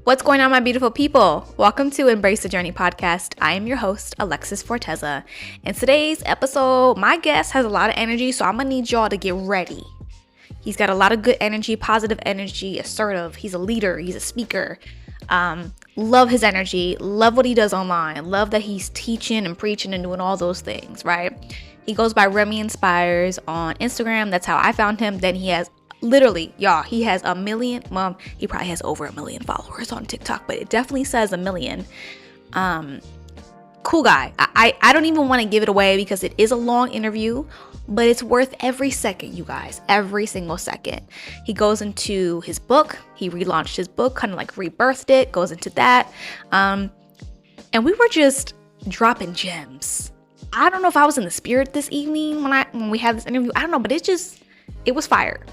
What's going on, my beautiful people? Welcome to Embrace the Journey podcast. I am your host, Alexis Forteza. In today's episode, my guest has a lot of energy, so I'm gonna need y'all to get ready. He's got a lot of good energy, positive energy, assertive. He's a leader, he's a speaker. Love his energy, love what he does online, love that he's teaching and preaching and doing all those things, right? He goes by RemyInspires on Instagram. That's how I found him. Then he has literally, y'all, he has a million, well, he probably has over 1 million followers on TikTok, but it definitely says 1 million. Cool guy. I don't even want to give it away because it is a long interview, but it's worth every second, you guys, every single second. He goes into his book. He relaunched his book, kind of like rebirthed it, goes into that. And we were just dropping gems. I don't know if I was in the spirit this evening when we had this interview. I don't know, but it was fire.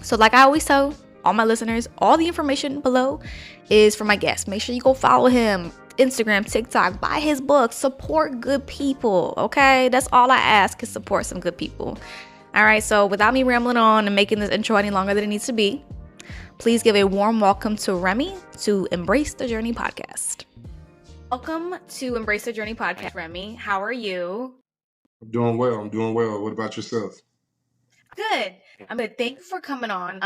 So like I always tell all my listeners, all the information below is for my guest. Make sure you go follow him, Instagram, TikTok, buy his book, support good people, okay? That's all I ask is support some good people. All right, so without me rambling on and making this intro any longer than it needs to be, please give a warm welcome to Remy to Embrace the Journey podcast. Welcome to Embrace the Journey podcast, Remy. How are you? I'm doing well. What about yourself? Good. I'm good. Thank you for coming on.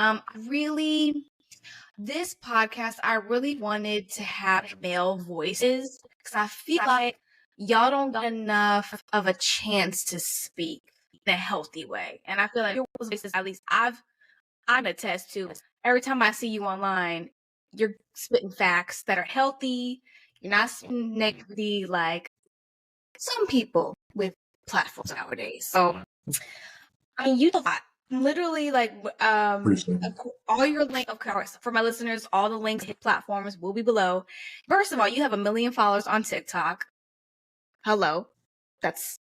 This podcast, I really wanted to have male voices because I feel like y'all don't get enough of a chance to speak in a healthy way. And I feel like your voices, at least I attest to, every time I see you online, you're spitting facts that are healthy. You're not spitting negativity like some people with platforms nowadays. So, I mean, you do a lot. Literally, like, all your link, of course, for my listeners, all the links to platforms will be below. First of all, you have 1 million followers on TikTok. Hello. That's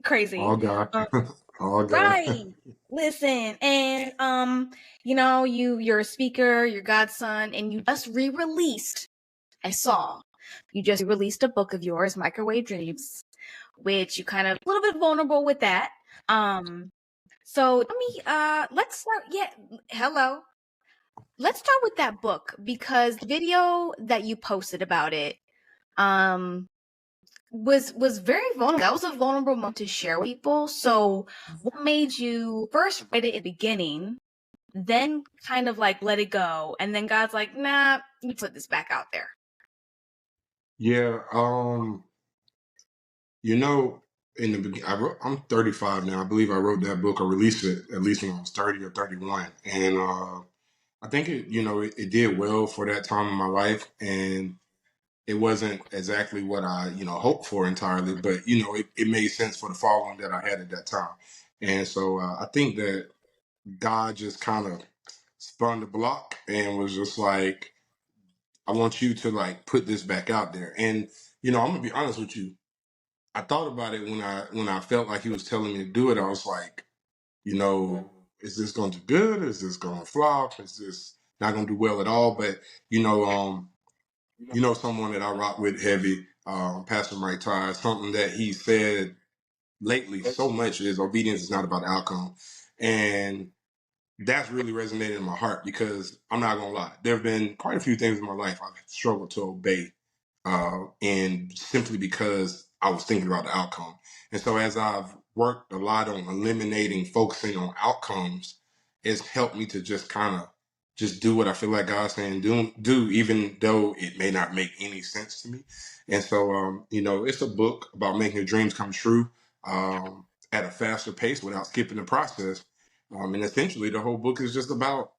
crazy. All God. All God. Right. Listen, and you're a speaker, you're godson, and you just re-released. You just released a book of yours, Microwave Dreams, which you kind of a little bit vulnerable with that. So let me let's start. Yeah, hello. Let's start with that book because the video that you posted about it was very vulnerable. That was a vulnerable moment to share with people. So what made you first write it at the beginning, then kind of like let it go, and then God's like, nah, you put this back out there? Yeah. In the beginning, I'm 35 now. I believe I wrote that book or released it at least when I was 30 or 31, and I think it did well for that time in my life, and it wasn't exactly what I hoped for entirely, but it made sense for the following that I had at that time, and so I think that God just kind of spun the block and was just like, I want you to like put this back out there. And I'm gonna be honest with you. I thought about it when I felt like he was telling me to do it. I was like, is this going to do good? Is this going to flop? Is this not going to do well at all? But someone that I rock with heavy, Pastor Mike Ty, something that he said lately so much is obedience is not about outcome, and that's really resonated in my heart because I'm not gonna lie, there have been quite a few things in my life I've struggled to obey, and simply because I was thinking about the outcome. And so as I've worked a lot on eliminating focusing on outcomes, it's helped me to just kind of just do what I feel like God's saying do, even though it may not make any sense to me. And so it's a book about making your dreams come true, at a faster pace without skipping the process. And essentially, the whole book is just about,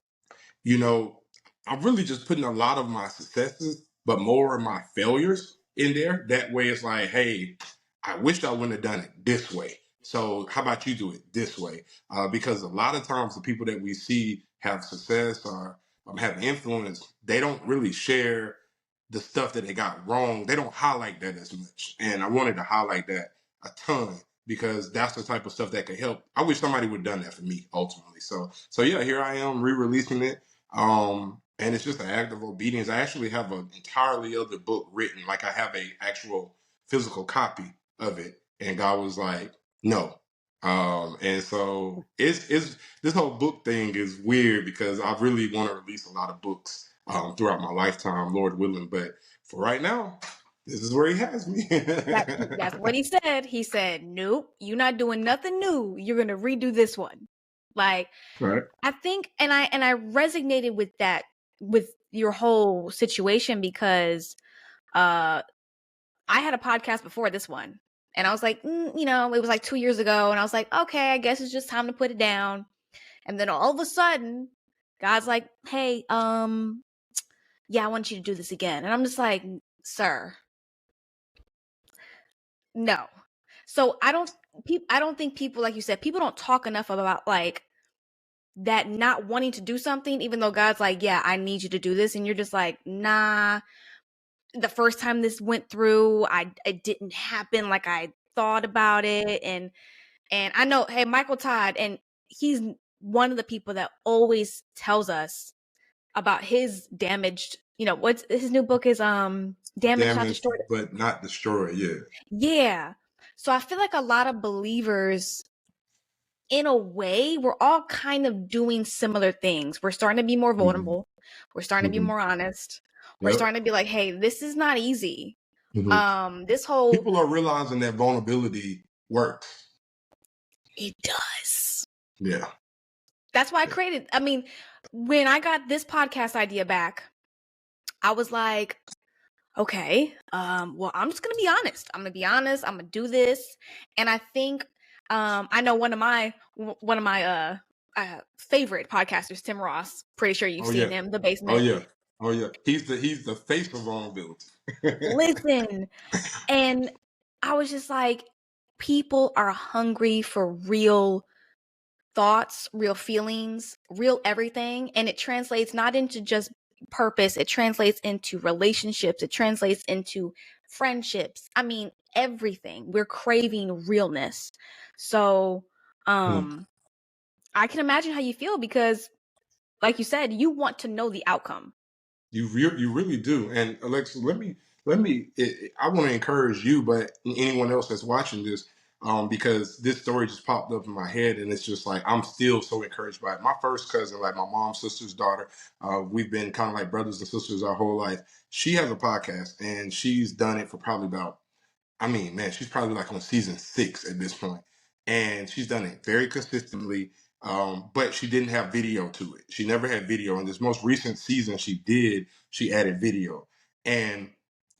I'm really just putting a lot of my successes, but more of my failures in there. That way, it's like, hey, I wished I wouldn't have done it this way. So, how about you do it this way? Because a lot of times, the people that we see have success or have influence, they don't really share the stuff that they got wrong. They don't highlight that as much. And I wanted to highlight that a ton because that's the type of stuff that could help. I wish somebody would have done that for me ultimately. So yeah, here I am re-releasing it. And it's just an act of obedience. I actually have an entirely other book written, like I have a actual physical copy of it. And God was like, no. And so it's this whole book thing is weird because I really want to release a lot of books. throughout my lifetime, Lord willing. But for right now, this is where he has me. That's what he said. He said, "Nope, you're not doing nothing new. You're gonna redo this one." Like, Right. I think, and I resonated with that, with your whole situation, because I had a podcast before this one, and I was like, it was like 2 years ago, and I was like, okay, I guess it's just time to put it down. And then all of a sudden, God's like, hey, yeah, I want you to do this again. And I'm just like, sir, no. So I don't think people, like you said, people don't talk enough about like that, not wanting to do something, even though God's like, yeah, I need you to do this. And you're just like, nah, the first time this went through, it didn't happen like I thought about it. And I know, hey, Michael Todd, and he's one of the people that always tells us about his damaged, what's his new book is Damaged Not Damaged, Destroyed. but not destroyed. Yeah. Yeah. So I feel like a lot of believers, in a way, we're all kind of doing similar things. We're starting to be more Mm-hmm. vulnerable. We're starting to be Mm-hmm. more honest. We're Yep. starting to be like, hey, this is not easy. Mm-hmm. This whole, People are realizing that vulnerability works. it does. Yeah. That's why Yeah. when I got this podcast idea back, I was like, okay, well, I'm just gonna be honest. I'm gonna be honest. I'm gonna do this. And I think, I know one of my favorite podcasters, Tim Ross. Pretty sure you've Oh seen yeah. him, The Oh Basement. yeah. Oh yeah. He's the face of vulnerability. Listen, and I was just like, people are hungry for real thoughts, real feelings, real everything. And it translates not into just purpose, it translates into relationships, it translates into friendships. I mean, everything. We're craving realness. So, Hmm. I can imagine how you feel, because, like you said, you want to know the outcome. You really do. And Alexa, I want to encourage you, but anyone else that's watching this, because this story just popped up in my head, and it's just like I'm still so encouraged by it. My first cousin, like my mom's sister's daughter, we've been kind of like brothers and sisters our whole life. She has a podcast, and she's done it for probably about, I mean, man, she's probably like on season 6 at this point, and she's done it very consistently. But she didn't have video to it. She never had video. In this most recent season, she added video, and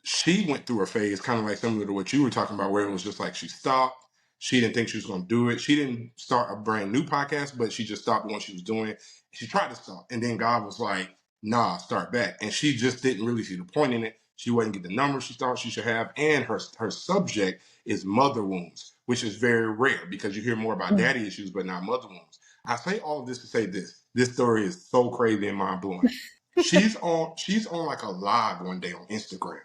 she went through a phase kind of like similar to what you were talking about, where it was just like she stopped. She didn't think she was going to do it. She didn't start a brand new podcast, but she just stopped the one she was doing. She tried to stop, and then God was like, "Nah, start back." And she just didn't really see the point in it. She wouldn't get the numbers she thought she should have, and her subject is mother wounds, which is very rare because you hear more about Mm. daddy issues, but not mother wounds. I say all of this to say this: this story is so crazy and mind blowing. She's on like a live one day on Instagram,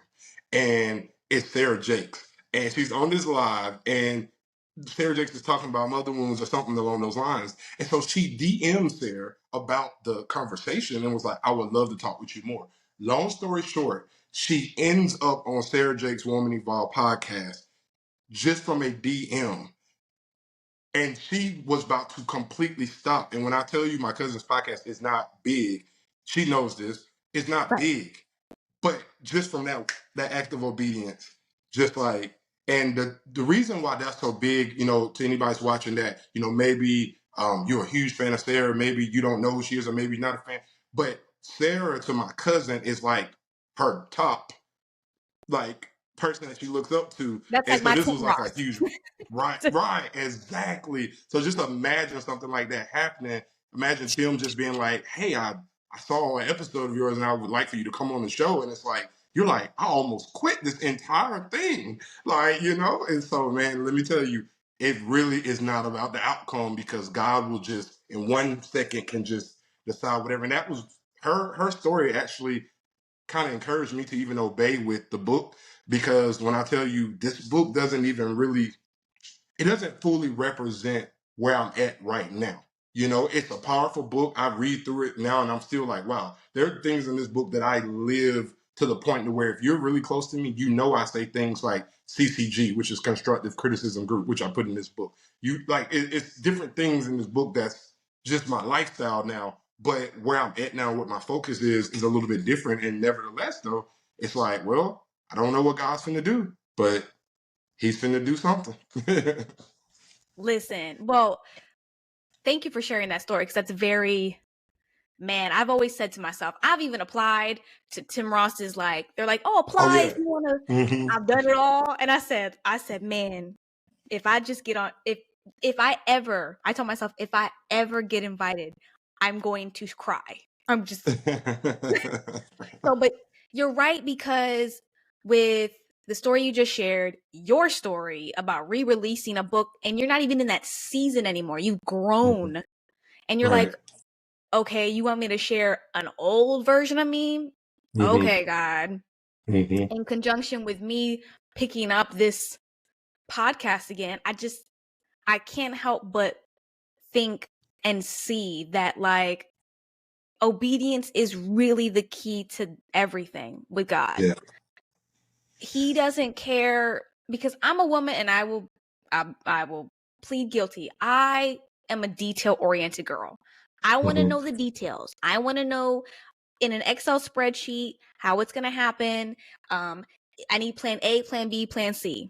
and it's Sarah Jakes, and she's on this live, and Sarah Jakes is talking about mother wounds or something along those lines. And so she DM'd Sarah about the conversation and was like, I would love to talk with you more. Long story short, she ends up on Sarah Jakes' Woman Evolve podcast just from a DM. And she was about to completely stop. And when I tell you my cousin's podcast is not big, she knows this, it's not Right. big. But just from that act of obedience, just like, and the reason why that's so big, to anybody's watching that, maybe you're a huge fan of Sarah, maybe you don't know who she is, or maybe you're not a fan. But Sarah, to my cousin, is like her top, like, person that she looks up to. That's And like so my this Tim was like a Ross. huge, right, exactly. So just imagine something like that happening. Imagine Tim just being like, hey, I saw an episode of yours and I would like for you to come on the show. And it's like, you're like, I almost quit this entire thing. Like, and so, man, let me tell you, it really is not about the outcome, because God will just in 1 second can just decide whatever. And that was her story actually kind of encouraged me to even obey with the book, because when I tell you, this book doesn't even really, it doesn't fully represent where I'm at right now. It's a powerful book. I read through it now and I'm still like, wow, there are things in this book that I live to the point to where if you're really close to me, I say things like CCG, which is constructive criticism group, which I put in this book. It's different things in this book that's just my lifestyle now. But where I'm at now, what my focus is a little bit different. And nevertheless, though, it's like, well, I don't know what God's finna do, but He's finna do something. Listen, well, thank you for sharing that story because that's very, man, I've always said to myself, I've even applied to Tim Ross's, like, they're like, oh, Oh apply yeah. if you want to. Hmm. I've done it all. And I said, man, if I just get on, if I ever, I told myself, if I ever get invited, I'm going to cry. I'm just, so, but you're right, because with the story you just shared, your story about re-releasing a book, and you're not even in that season anymore. You've grown, and you're Right. like, okay, you want me to share an old version of me? Hmm. Okay, God. Hmm. In conjunction with me picking up this podcast again, I can't help but think and see that, like, obedience is really the key to everything with God. Yeah. He doesn't care, because I'm a woman and I will plead guilty. I am a detail oriented girl. I want to Hmm. know the details. I want to know in an Excel spreadsheet how it's going to happen. Um, I need plan A, plan B, plan C.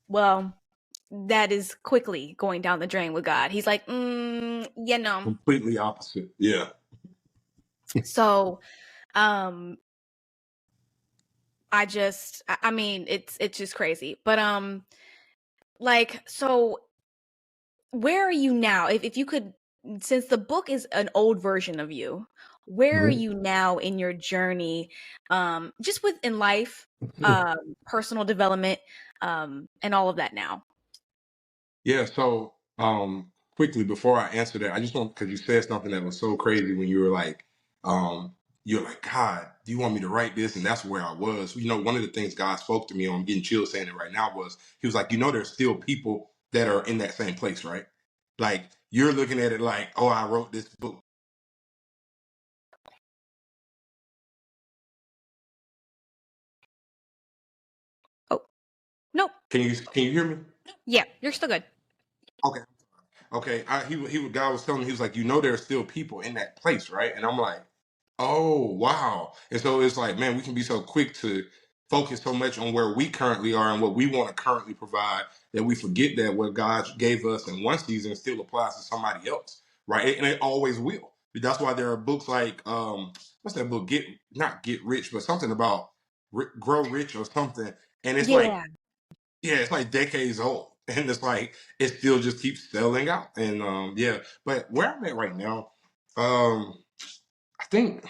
Well, that is quickly going down the drain with God. He's like, you know. Completely opposite. Yeah. So, um, I mean, it's just crazy. But like, so where are you now? If you could, since the book is an old version of you, where are Mhm. you now in your journey, just within life, personal development, and all of that now? Yeah. So, quickly before I answer that, I just want, because you said something that was so crazy when um, you're like, God, do you want me to write this? And that's where I was. You know, one of the things God spoke to me on, I'm getting chills saying it right now, was He was like, you know, there's still people that are in that same place, right? Like you're looking at it like, oh, I wrote this book. Oh, nope. Can you hear me? Yeah, you're still good. Okay. Okay. God was telling me, He was like, you know, there's still people in that place, right? And I'm like, oh, wow. And so it's like, man, we can be so quick to focus so much on where we currently are and what we want to currently provide that we forget that what God gave us in one season still applies to somebody else, right? And it always will. That's why there are books like, what's that book? Not Get Rich, but something about Grow Rich or something. And it's like, Yeah. yeah, it's like decades old. And it's like, it still just keeps selling out. And yeah, but where I'm at right now, I think,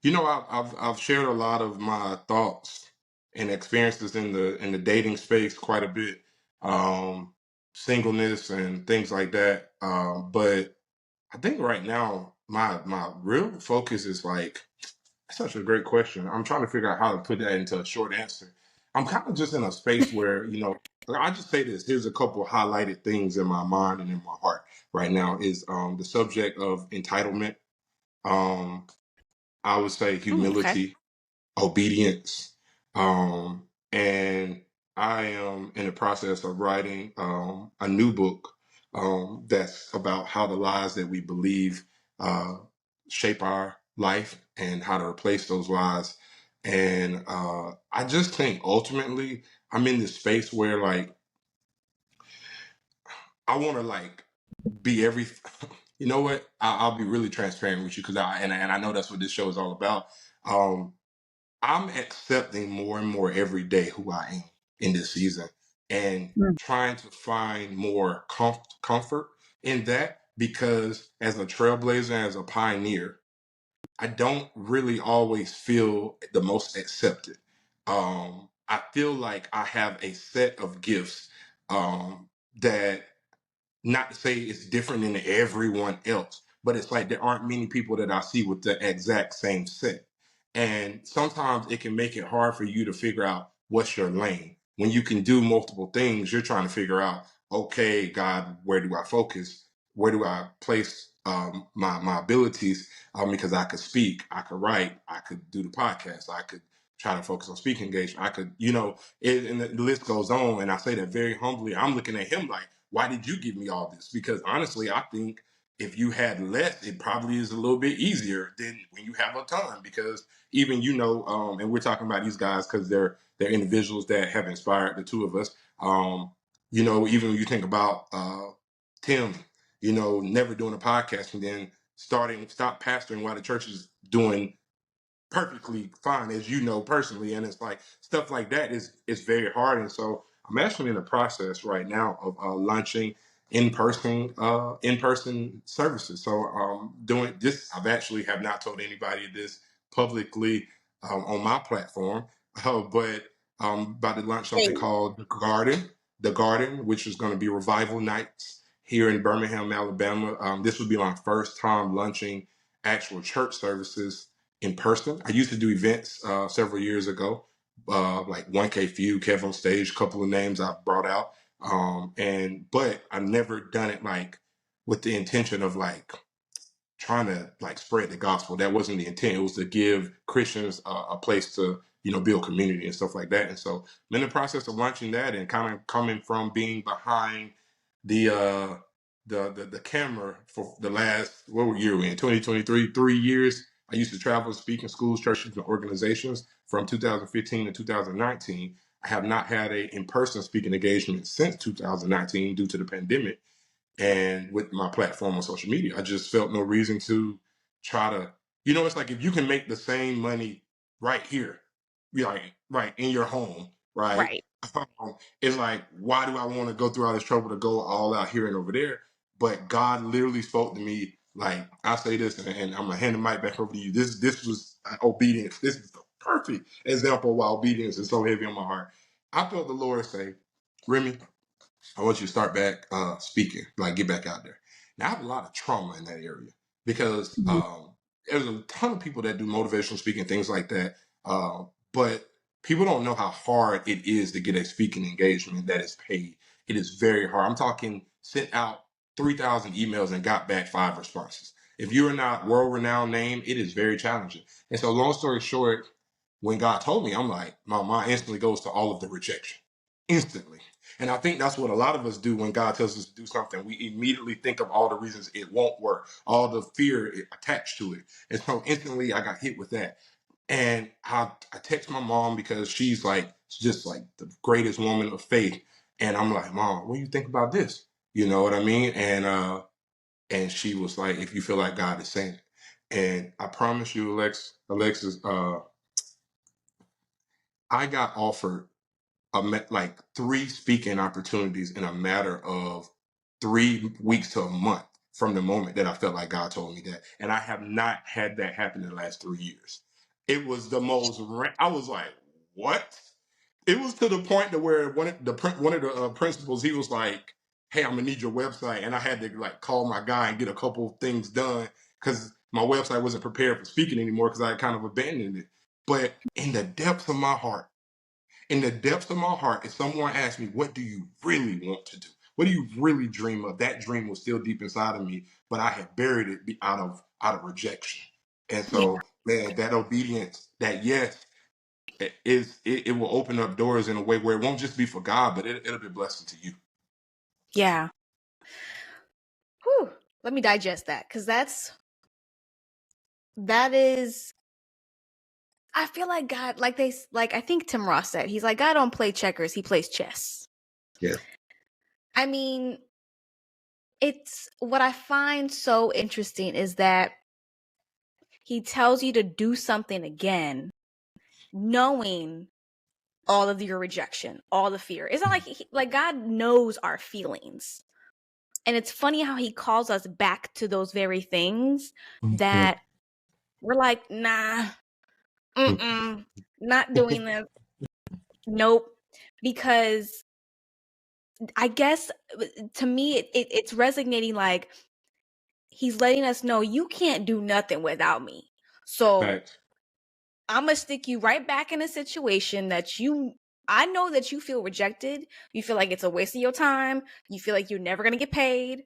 you know, I've shared a lot of my thoughts and experiences in the dating space quite a bit, um, singleness and things like that. But I think right now my real focus is like, that's such a great question. I'm trying to figure out how to put that into a short answer. I'm kind of just in a space where, you know, I just say this. Here's a couple of highlighted things in my mind and in my heart right now is the subject of entitlement. Um, I would say Okay. humility, obedience, and I am in the process of writing a new book that's about how the lies that we believe uh, shape our life and how to replace those lies. And I just think ultimately I'm in this space where like I want to like be every. You know what? I'll be really transparent with you because I know that's what this show is all about. Um, I'm accepting more and more every day who I am in this season and Mm. trying to find more comfort in that because as a trailblazer, as a pioneer, I don't really always feel the most accepted. I feel like I have a set of gifts that not to say it's different than everyone else, but it's like there aren't many people that I see with the exact same set. And sometimes it can make it hard for you to figure out what's your lane. When you can do multiple things, you're trying to figure out, okay, God, where do I focus? Where do I place my abilities? Because I could speak, I could write, I could do the podcast, I could try to focus on speaking engagement. I could, you know, and the list goes on. And I say that very humbly. I'm looking at him like, why did you give me all this? Because honestly, I think if you had less, it probably is a little bit easier than when you have a ton. Because even and we're talking about these guys because they're individuals that have inspired the two of us. Even when you think about Tim, never doing a podcast and then stop pastoring while the church is doing perfectly fine, as you know personally, and it's like stuff like that is very hard. And so I'm actually in the process right now of launching in person services. So doing this, I've actually have not told anybody this publicly on my platform, but about to launch something Hey. called the Garden, which is going to be revival nights here in Birmingham, Alabama. This would be my first time launching actual church services in person. I used to do events several years ago, like 1K Feud, Kev on Stage, a couple of names I brought out. But I've never done it like with the intention of like trying to like spread the gospel. That wasn't the intent. It was to give Christians a place to, build community and stuff like that. And so I'm in the process of launching that and kind of coming from being behind the the camera for the last, what year we in, 2023, 3 years. I used to travel and speak in schools, churches, and organizations from 2015 to 2019. I have not had a in-person speaking engagement since 2019 due to the pandemic. And with my platform on social media, I just felt no reason to try to, it's like if you can make the same money right here, like right in your home, right? Right. It's like, why do I want to go through all this trouble to go all out here and over there? But God literally spoke to me, like I say this, and I'm gonna hand the mic back over to you. This was obedience. This is the perfect example of why obedience is so heavy on my heart. I felt the Lord say, Remy, I want you to start back speaking, like get back out there. Now I have a lot of trauma in that area because Mhm. there's a ton of people that do motivational speaking, things like that. But people don't know how hard it is to get a speaking engagement that is paid. It is very hard. I'm talking sent out 3,000 emails and got back 5 responses. If you're not world-renowned name, it is very challenging. And so long story short, when God told me, I'm like, my mind instantly goes to all of the rejection. Instantly. And I think that's what a lot of us do when God tells us to do something. We immediately think of all the reasons it won't work, all the fear attached to it. And so instantly I got hit with that. And I text my mom because she's like, just like the greatest woman of faith. And I'm like, Mom, what do you think about this? You know what I mean? And she was like, if you feel like God is saying it. And I promise you, Alexis, I got offered like 3 speaking opportunities in a matter of 3 weeks to a month from the moment that I felt like God told me that. And I have not had that happen in the last 3 years. It was the most, I was like, what? It was to the point to where one of the principals, he was like, hey, I'm gonna need your website. And I had to like call my guy and get a couple of things done because my website wasn't prepared for speaking anymore because I had kind of abandoned it. But in the depths of my heart, if someone asked me, what do you really want to do? What do you really dream of? That dream was still deep inside of me, but I had buried it out of rejection. And Yeah. so, man, that obedience, that yes, it will open up doors in a way where it won't just be for God, but it'll be a blessing to you. Yeah. Whew. Let me digest that because that is. I feel like God, like I think Tim Ross said, he's like, God don't play checkers, he plays chess. Yeah. I mean, it's what I find so interesting is that he tells you to do something again, knowing all of your rejection, all the fear. It's not like like God knows our feelings. And it's funny how he calls us back to those very things that we're like, nah, not doing this. Nope. Because I guess to me, it's resonating like he's letting us know you can't do nothing without me. So Facts. I'm going to stick you right back in a situation that I know that you feel rejected. You feel like it's a waste of your time. You feel like you're never going to get paid.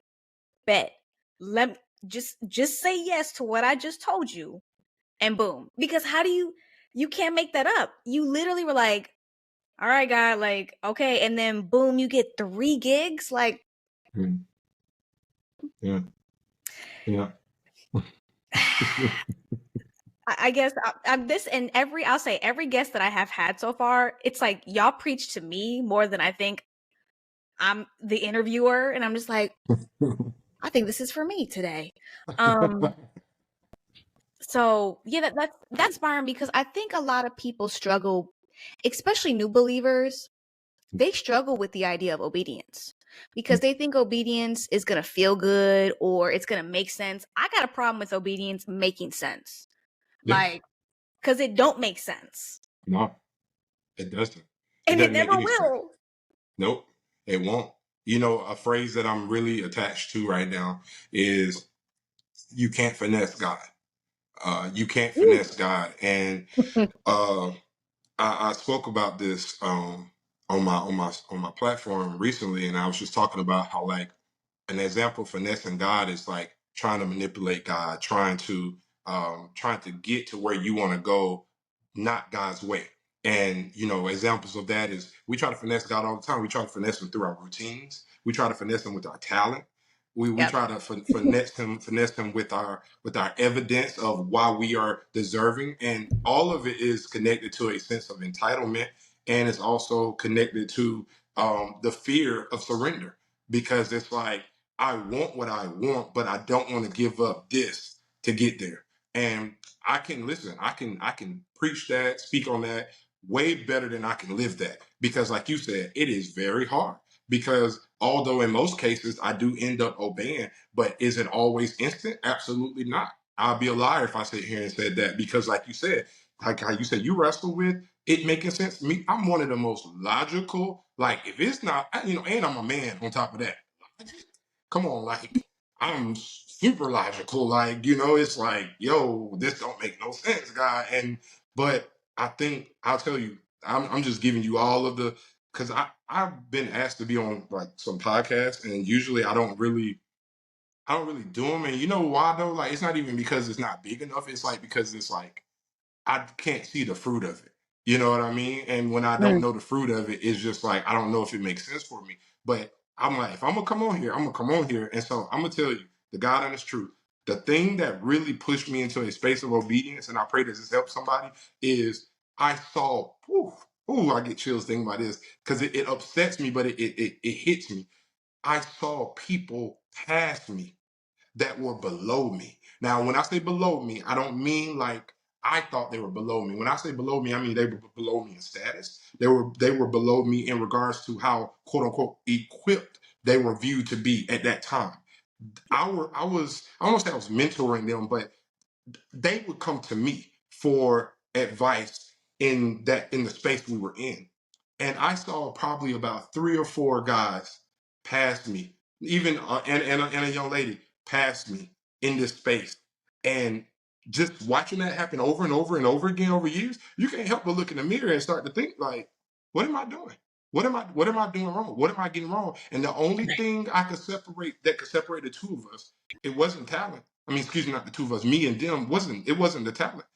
Bet. Let just say yes to what I just told you and boom. Because you can't make that up. You literally were like, all right, God, like, okay. And then boom, you get 3 gigs. Like, Mm. Yeah. Yeah. I guess I'm this and I'll say every guest that I have had so far, it's like y'all preach to me more than I think I'm the interviewer, and I'm just like, I think this is for me today. Um, so yeah, that's inspiring because I think a lot of people struggle, especially new believers. They struggle with the idea of obedience because they think obedience is gonna feel good or it's gonna make sense. I got a problem with obedience making sense, Yes. like because it don't make sense, No, it doesn't. It and it doesn't make never any sense. will. Nope, it won't. You know, a phrase that I'm really attached to right now is you can't finesse God. You can't finesse God. And uh, I spoke about this on my platform recently, and I was just talking about how like an example of finessing God is like trying to manipulate God, trying to get to where you want to go, not God's way. And you know, examples of that is we try to finesse God all the time. We try to finesse him through our routines. We try to finesse him with our talent. We Yep. try to finesse him with our evidence of why we are deserving, and all of it is connected to a sense of entitlement, and it's also connected to the fear of surrender, because it's like I want what I want, but I don't want to give up this to get there. And I can listen. I can preach that, speak on that way better than I can live that, because, like you said, it is very hard. Because although in most cases I do end up obeying, but is it always instant? Absolutely not. I'll be a liar if I sit here and said that, because, like you said, like how you said you wrestle with it making sense to me. I'm one of the most logical. Like if it's not, and I'm a man on top of that. Come on, like I'm super logical. Like, it's like, yo, this don't make no sense, guy. But I think I'll tell you, I'm just giving you all of the, because I've been asked to be on like some podcasts, and usually I don't really do them. And you know why though? Like it's not even because it's not big enough. It's like because it's like I can't see the fruit of it. You know what I mean? And when I don't Mm. know the fruit of it, it's just like I don't know if it makes sense for me. But I'm like, if I'm gonna come on here, I'm gonna come on here. And so I'm gonna tell you the God honest truth. The thing that really pushed me into a space of obedience, and I pray that this helps somebody, is I saw, I get chills thinking about this because it upsets me, but it hits me. I saw people pass me that were below me. Now, when I say below me, I don't mean like I thought they were below me. When I say below me, I mean they were below me in status. They were below me in regards to how quote unquote equipped they were viewed to be at that time. I almost say I was mentoring them, but they would come to me for advice in the space we were in. And I saw probably about 3 or 4 guys pass me, even and a young lady passed me in this space. And just watching that happen over and over and over again over years, you can't help but look in the mirror and start to think like, what am I doing? What am I doing wrong? What am I getting wrong? And the only thing that could separate the two of us, it wasn't talent. I mean, excuse me, not the two of us, me and them, it wasn't the talent.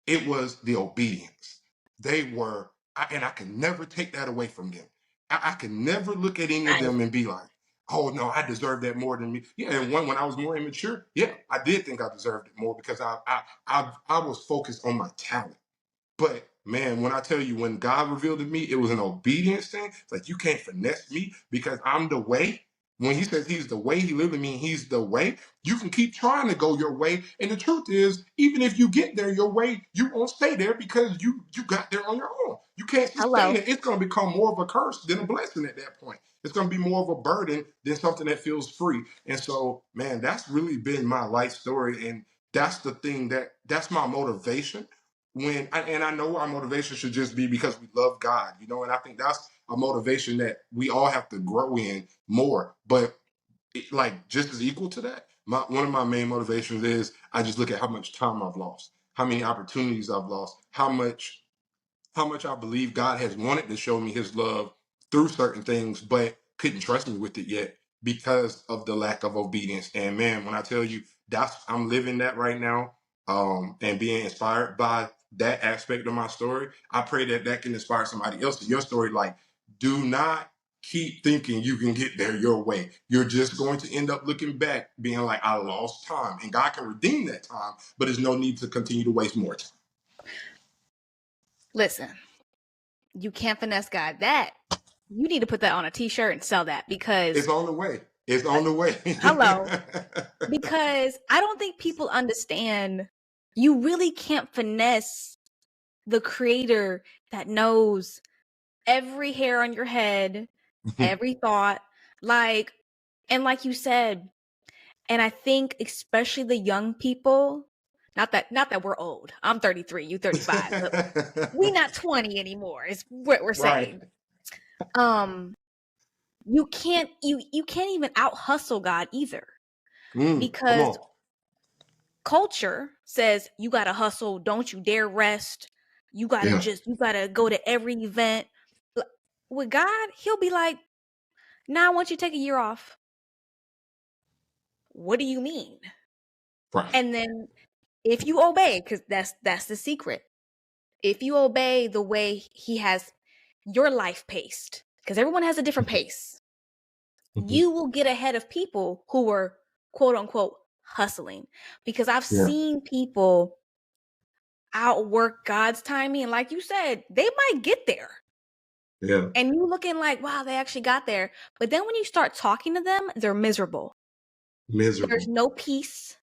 It was the obedience. They were, and I can never take that away from them. I can never look at any of Nice. them and be like, oh no, I deserve that more than me. Yeah, and when I was more immature, yeah, I did think I deserved it more because I was focused on my talent. But man, when I tell you, when God revealed to me, it was an obedience thing. It's like you can't finesse me because I'm the way. When he says he's the way, he literally means he's the way. You can keep trying to go your way. And the truth is, even if you get there your way, you won't stay there because you got there on your own. You can't sustain Hello. it. It's going to become more of a curse than a blessing at that point. It's going to be more of a burden than something that feels free. And so, man, that's really been my life story. And that's the thing that's my motivation and I know our motivation should just be because we love God, and I think that's a motivation that we all have to grow in more. But like just as equal to that, one of my main motivations is I just look at how much time I've lost, how many opportunities I've lost, how much I believe God has wanted to show me his love through certain things, but couldn't trust me with it yet because of the lack of obedience. And man, when I tell you I'm living that right now, and being inspired by that aspect of my story, I pray that that can inspire somebody else in your story. Like, do not keep thinking you can get there your way. You're just going to end up looking back being like, I lost time. And God can redeem that time, but there's no need to continue to waste more time. Listen, you can't finesse God. That you need to put that on a t-shirt and sell that, because It's on the way. It's on the way. hello. Because I don't think people understand, you really can't finesse the creator that knows every hair on your head, every thought, like, and like you said, and I think especially the young people, not that we're old. I'm 33, you 35, but we not 20 anymore is what we're Right. saying. You can't even out hustle God either, Come because on. culture says you gotta hustle, don't you dare rest, you gotta Yeah. you gotta go to every event. With God, he'll be like, nah, I want you to take a year off. What do you mean? Right. And then if you obey, because that's the secret, if you obey the way he has your life paced, because everyone has a different pace, you will get ahead of people who were quote unquote hustling. Because I've Yeah. seen people outwork God's timing, and like you said, they might get there. Yeah. And you looking like, wow, they actually got there. But then when you start talking to them, they're miserable. There's Miserable. no peace.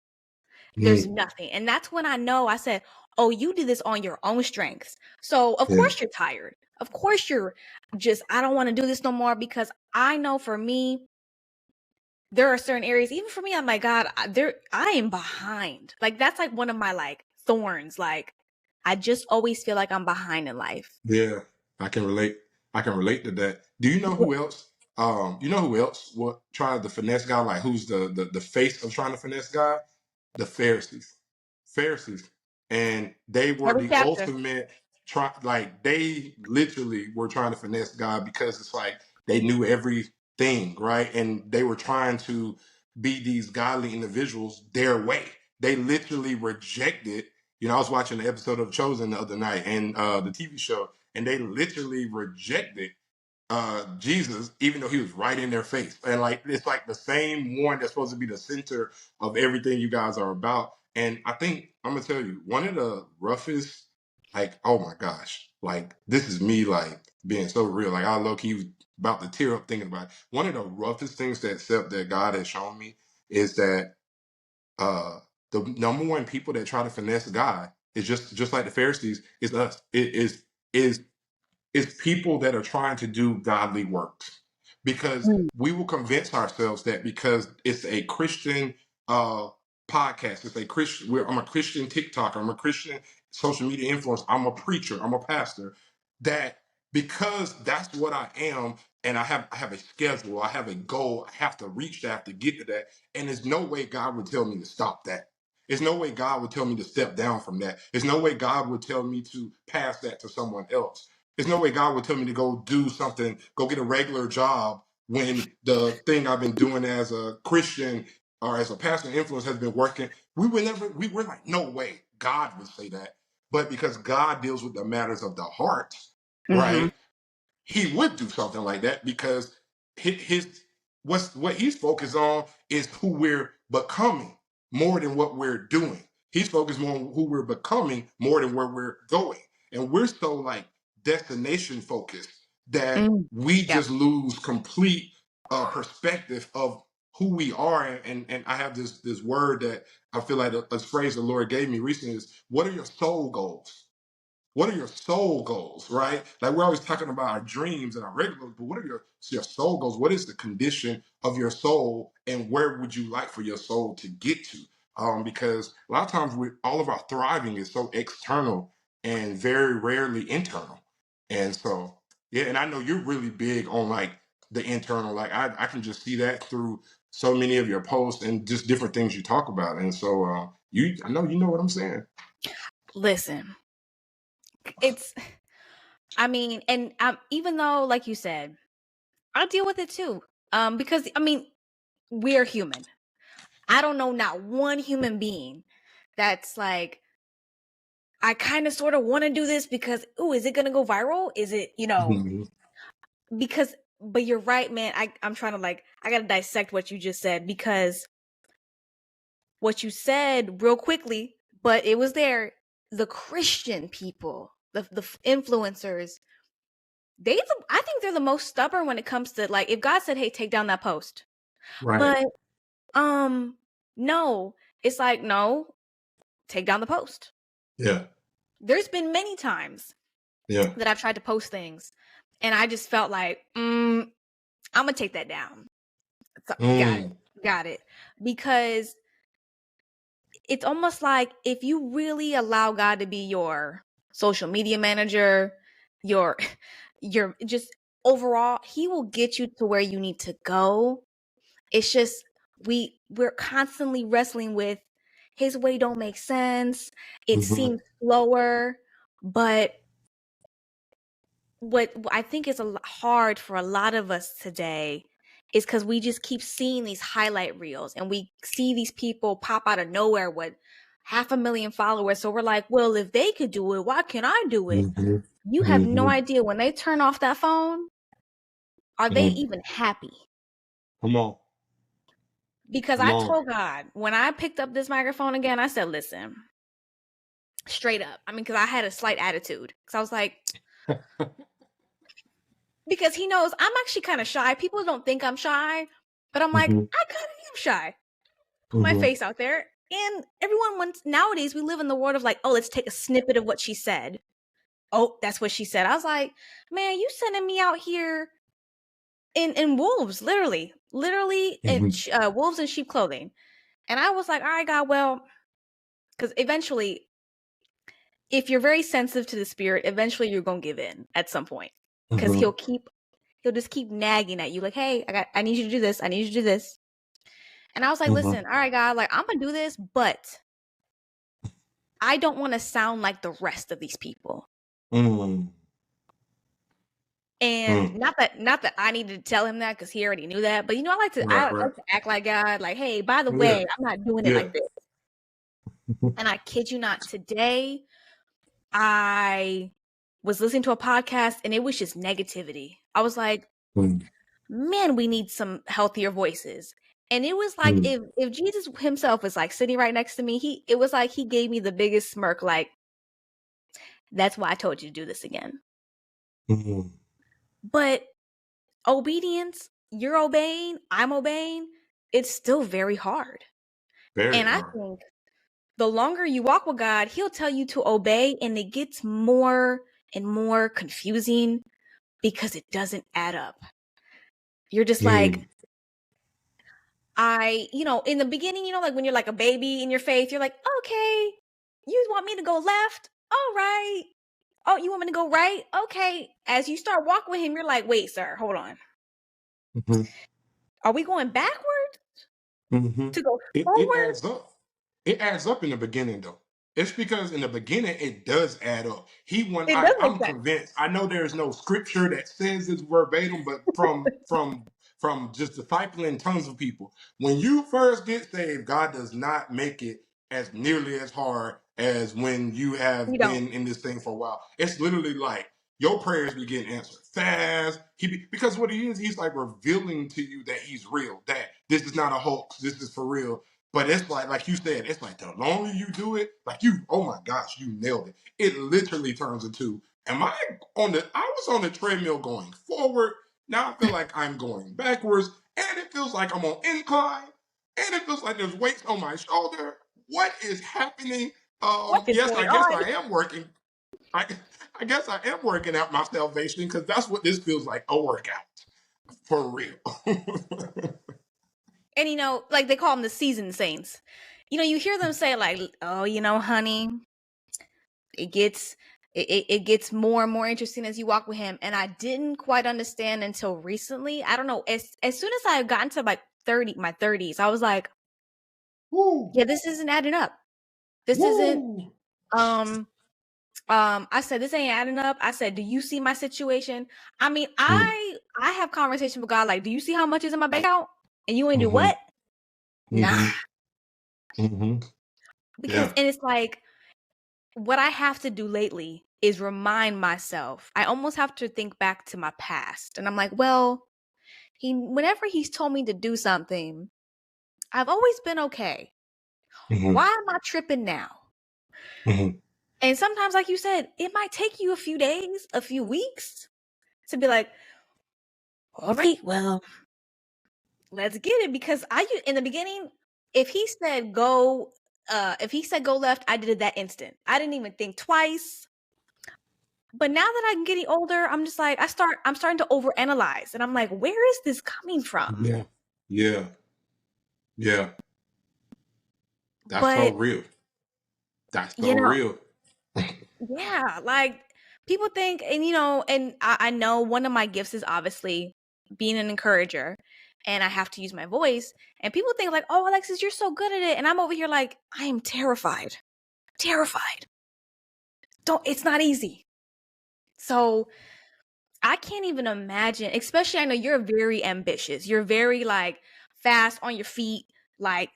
There's nothing. And that's when I know, I said, oh, you did this on your own strengths. So of Yeah. course you're tired. Of course you're just, I don't want to do this no more, because I know for me, there are certain areas, even for me, I'm like, God, I am behind. Like, that's like one of my like thorns. Like, I just always feel like I'm behind in life. Yeah. I can relate. I can relate to that. Do you know who else? You know who else what trying to finesse God? Like who's the face of trying to finesse God? The Pharisees. Pharisees. And they were Every the chapter. ultimate like they literally were trying to finesse God because it's like they knew everything, right? And they were trying to be these godly individuals their way. They literally rejected, I was watching an episode of Chosen the other night and the TV show, and they literally rejected Jesus, even though he was right in their face. And like it's like the same one that's supposed to be the center of everything you guys are about. And I think I'm gonna tell you, one of the roughest, like, oh my gosh, like this is me like being so real. Like I low key was about to tear up thinking about it. One of the roughest things that God has shown me is that uh the number one people that try to finesse God is just like the Pharisees, is us. It is it's people that are trying to do godly works, because Mm. we will convince ourselves that because it's a Christian uh podcast, it's a Christian, I'm a Christian TikToker, I'm a Christian social media influencer, I'm a preacher, I'm a pastor, that because that's what I am, and I have a schedule, I have a goal, I have to reach that, I have to get to that, and there's no way God would tell me to stop that. There's no way God would tell me to step down from that. There's no way God would tell me to pass that to someone else. There's no way God would tell me to go do something, go get a regular job, when the thing I've been doing as a Christian or as a pastor influence has been working. We were like, no way God would say that. But because God deals with the matters of the heart, Mm-hmm. right? He would do something like that because his what he's focused on is who we're becoming more than what we're doing. He's focused more on who we're becoming more than where we're going. And we're so like destination focused that Mm. we Yep. just lose complete perspective of who we are. And I have this word that I feel like a phrase the Lord gave me recently is, what are your soul goals? What are your soul goals, right? Like we're always talking about our dreams and our regular goals, but what are your soul goals? What is the condition of your soul, and where would you like for your soul to get to? Because a lot of times all of our thriving is so external and very rarely internal. And so, yeah, and I know you're really big on like the internal. Like I can just see that through so many of your posts and just different things you talk about. And so I know you know what I'm saying. Listen, it's, I mean, and even though, like you said, I deal with it too. Because I mean, we're human. I don't know not one human being that's like, I kind of sort of want to do this because, oh, is it going to go viral? Is it, because but you're right, man. I'm trying to I gotta dissect what you just said, because what you said real quickly, but it was there. The Christian people, the influencers, I think they're the most stubborn when it comes to, like, if God said, "Hey, take down that post," Right. but no, it's like, no, take down the post. Yeah. There's been many times Yeah. that I've tried to post things, and I just felt like, I'm gonna take that down. So, got it, because it's almost like if you really allow God to be your social media manager, your just overall, he will get you to where you need to go. It's just we're constantly wrestling with his way don't make sense. It seems slower, but what I think is hard for a lot of us today is because we just keep seeing these highlight reels, and we see these people pop out of nowhere with 500,000 followers. So we're like, well, if they could do it, why can't I do it? You have no idea, when they turn off that phone, are they even happy? Come on. Because Come I on. told God, when I picked up this microphone again, I said, listen, straight up. I mean, because I had a slight attitude. Because I was like, because he knows I'm actually kind of shy. People don't think I'm shy, but I'm like, I kind of am shy. Put my face out there. And everyone wants, nowadays we live in the world of like, oh, let's take a snippet of what she said. Oh, that's what she said. I was like, man, you sending me out here in wolves, literally in wolves in sheep clothing. And I was like, all right, God, well, because eventually, if you're very sensitive to the spirit, eventually you're gonna give in at some point, because he'll just keep nagging at you, like, hey, I need you to do this, I need you to do this. And I was like, listen, all right, God, like, I'm gonna do this, but I don't want to sound like the rest of these people. And not that I needed to tell him that, because he already knew that. But I like to act like God, like, hey, by the way, I'm not doing it like this. And I kid you not, today I was listening to a podcast and it was just negativity. I was like, man, we need some healthier voices. And it was like, if Jesus himself was like sitting right next to me, it was like he gave me the biggest smirk, like, that's why I told you to do this again. But obedience, you're obeying, I'm obeying, it's still very hard. I think the longer you walk with God, he'll tell you to obey, and it gets more and more confusing because it doesn't add up. You're just like, in the beginning, like when you're like a baby in your faith, you're like, okay, you want me to go left? All right. Oh, you want me to go right? Okay. As you start walking with him, you're like, wait, sir, hold on. Are we going backward to go It forward? adds up. It adds up in the beginning, though. It's because in the beginning it does add up. It does make I'm sense. convinced. I know there's no scripture that says this verbatim, but from just discipling tons of people, when you first get saved, God does not make it as nearly as hard as when you You have don't. been in this thing for a while. It's literally like your prayers be getting answered fast. Because what he is, he's like revealing to you that he's real. That this is not a hoax. This is for real. But it's like you said, it's like the longer you do it, oh my gosh, you nailed it. It literally turns into, I was on the treadmill going forward. Now I feel like I'm going backwards, and it feels like I'm on incline, and it feels like there's weights on my shoulder. What is happening? What is Yes, I going guess on? I am working. I guess I am working out my salvation, because that's what this feels like, a workout. For real. And like they call them the seasoned saints. You hear them say like, oh, honey, it gets more and more interesting as you walk with him. And I didn't quite understand until recently. I don't know. As soon as I got into my 30s, I was like, Woo. yeah, this isn't adding up. This isn't, I said, this ain't adding up. I said, do you see my situation? I mean, I have conversation with God, like, do you see how much is in my bank account? And you ain't do what? Nah. Because, and it's like, what I have to do lately is remind myself. I almost have to think back to my past. And I'm like, well, Whenever he's told me to do something, I've always been okay. Mm-hmm. Why am I tripping now? Mm-hmm. And sometimes, like you said, it might take you a few days, a few weeks to be like, all right, well, let's get it. Because in the beginning, if he said go, go left, I did it that instant. I didn't even think twice. But now that I'm getting older, I'm just like, I'm starting to overanalyze. And I'm like, where is this coming from? Yeah. Yeah. Yeah. That's so But, real. That's you so know, real. yeah, like people think, and and I know one of my gifts is obviously being an encourager, and I have to use my voice. And people think like, "Oh, Alexis, you're so good at it," and I'm over here like, I am terrified, terrified. It's not easy. So I can't even imagine. Especially, I know you're very ambitious. You're very like fast on your feet. Like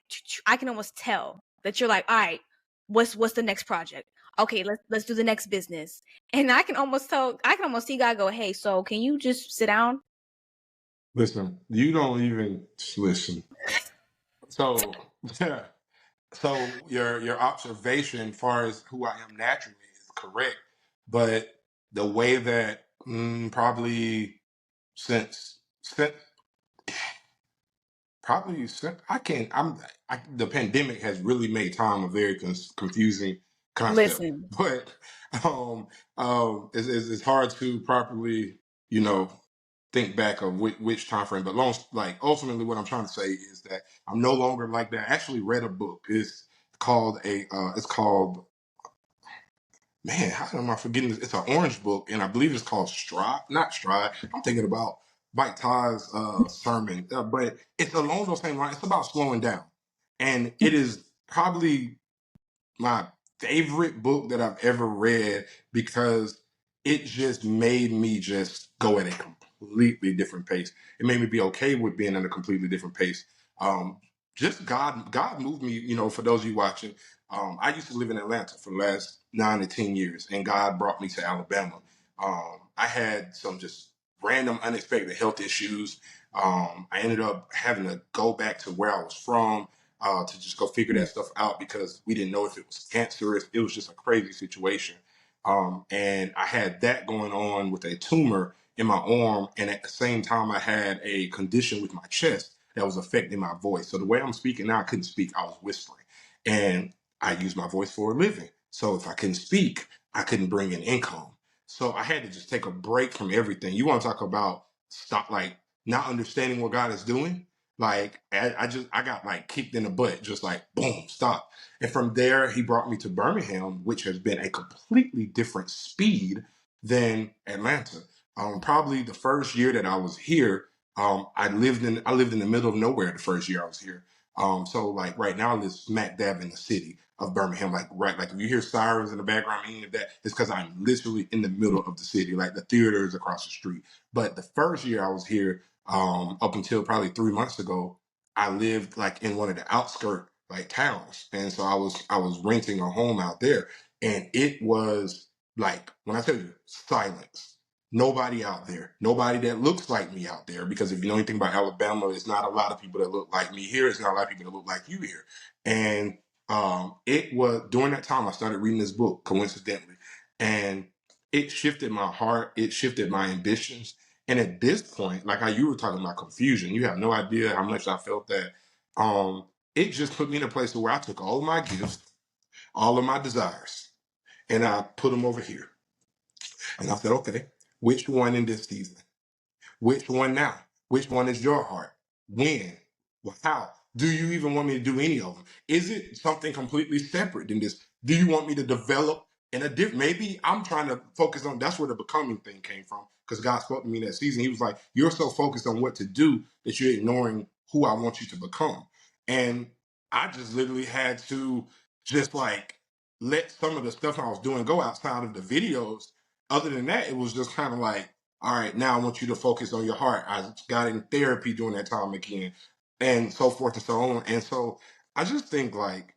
I can almost tell that you're like, all right, what's the next project? Okay, let's do the next business. And I can almost tell. I can almost see God go, hey, so can you just sit down? Listen, you don't even listen. So, yeah. So your observation, as far as who I am naturally, is correct. But the way that probably since probably I can't. The pandemic has really made time a very confusing concept. Listen, But it's hard to properly, you know, think back of which time frame. But ultimately, what I'm trying to say is that I'm no longer like that. I actually read a book. It's called, man, how am I forgetting this? It's an orange book, and I believe it's called Stride. Not Stride. I'm thinking about Mike Ty's sermon, but it's along those same lines. It's about slowing down, and it is probably my favorite book that I've ever read because it just made me just go at a completely different pace. It made me be okay with being at a completely different pace. Um, just God moved me. For those of you watching, I used to live in Atlanta for the last 9 to 10 years, and God brought me to Alabama. I had some just random, unexpected health issues. I ended up having to go back to where I was from to just go figure that stuff out because we didn't know if it was cancerous. It was just a crazy situation. And I had that going on with a tumor in my arm. And at the same time, I had a condition with my chest that was affecting my voice. So the way I'm speaking now, I couldn't speak. I was whispering. And I use my voice for a living. So if I couldn't speak, I couldn't bring in income. So I had to just take a break from everything. You want to talk about stop, like not understanding what God is doing? Like I got like kicked in the butt, just like boom, stop. And from there, he brought me to Birmingham, which has been a completely different speed than Atlanta. Probably the first year that I was here, I lived in the middle of nowhere the first year I was here. So like right now I live smack dab in the city of Birmingham. Like if you hear sirens in the background, any of that, it's because I'm literally in the middle of the city. Like the theater is across the street. But the first year I was here, up until probably 3 months ago, I lived like in one of the outskirt like towns, and so I was renting a home out there, and it was like when I tell you silence, nobody out there, nobody that looks like me out there. Because if you know anything about Alabama, it's not a lot of people that look like me here. It's not a lot of people that look like you here, and it was during that time I started reading this book coincidentally, and it shifted my heart. It shifted my ambitions and at this point, like how you were talking about confusion, you have no idea how much I felt that. It just put me in a place where I took all of my gifts, all of my desires, and I put them over here. And I said, okay, which one in this season? Which one now? Which one is your heart? When? Well, how? Do you even want me to do any of them? Is it something completely separate than this? Do you want me to develop in a different? Maybe I'm trying to focus on. That's where the becoming thing came from. Because God spoke to me that season. He was like, "You're so focused on what to do that you're ignoring who I want you to become." And I just literally had to just like let some of the stuff I was doing go outside of the videos. Other than that, it was just kind of like, all right, now I want you to focus on your heart. I got in therapy during that time again, and so forth and so on. And so I just think like,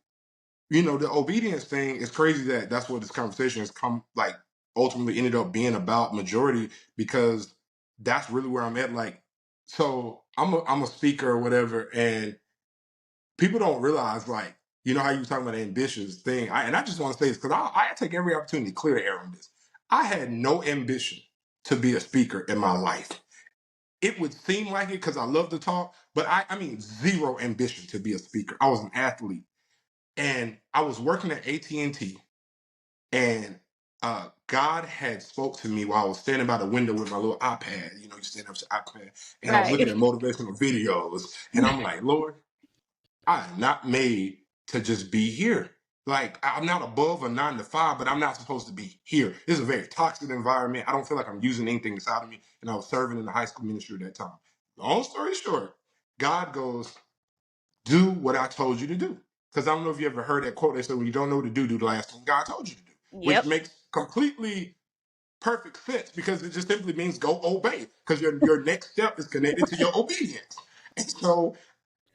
the obedience thing is crazy that that's what this conversation has come like ultimately ended up being about majority because that's really where I'm at. Like So I'm a speaker or whatever, and people don't realize, like, you know how you were talking about the ambitious thing. And I just want to say this because I take every opportunity to clear the air on this. I had no ambition to be a speaker in my life. It would seem like it because I love to talk, but I mean zero ambition to be a speaker. I was an athlete, and I was working at AT&T, and God had spoke to me while I was standing by the window with my little iPad. You know, you stand up with your iPad, and I was looking Right. at motivational videos, and I'm like, Lord, I am not made to just be here. Like, I'm not above a 9 to 5, but I'm not supposed to be here. This is a very toxic environment. I don't feel like I'm using anything inside of me. And I was serving in the high school ministry at that time. Long story short, God goes, do what I told you to do. Because I don't know if you ever heard that quote. They said, when you don't know what to do the last thing God told you to do, which Yep. makes completely perfect sense because it just simply means go obey because your next step is connected to your obedience. And so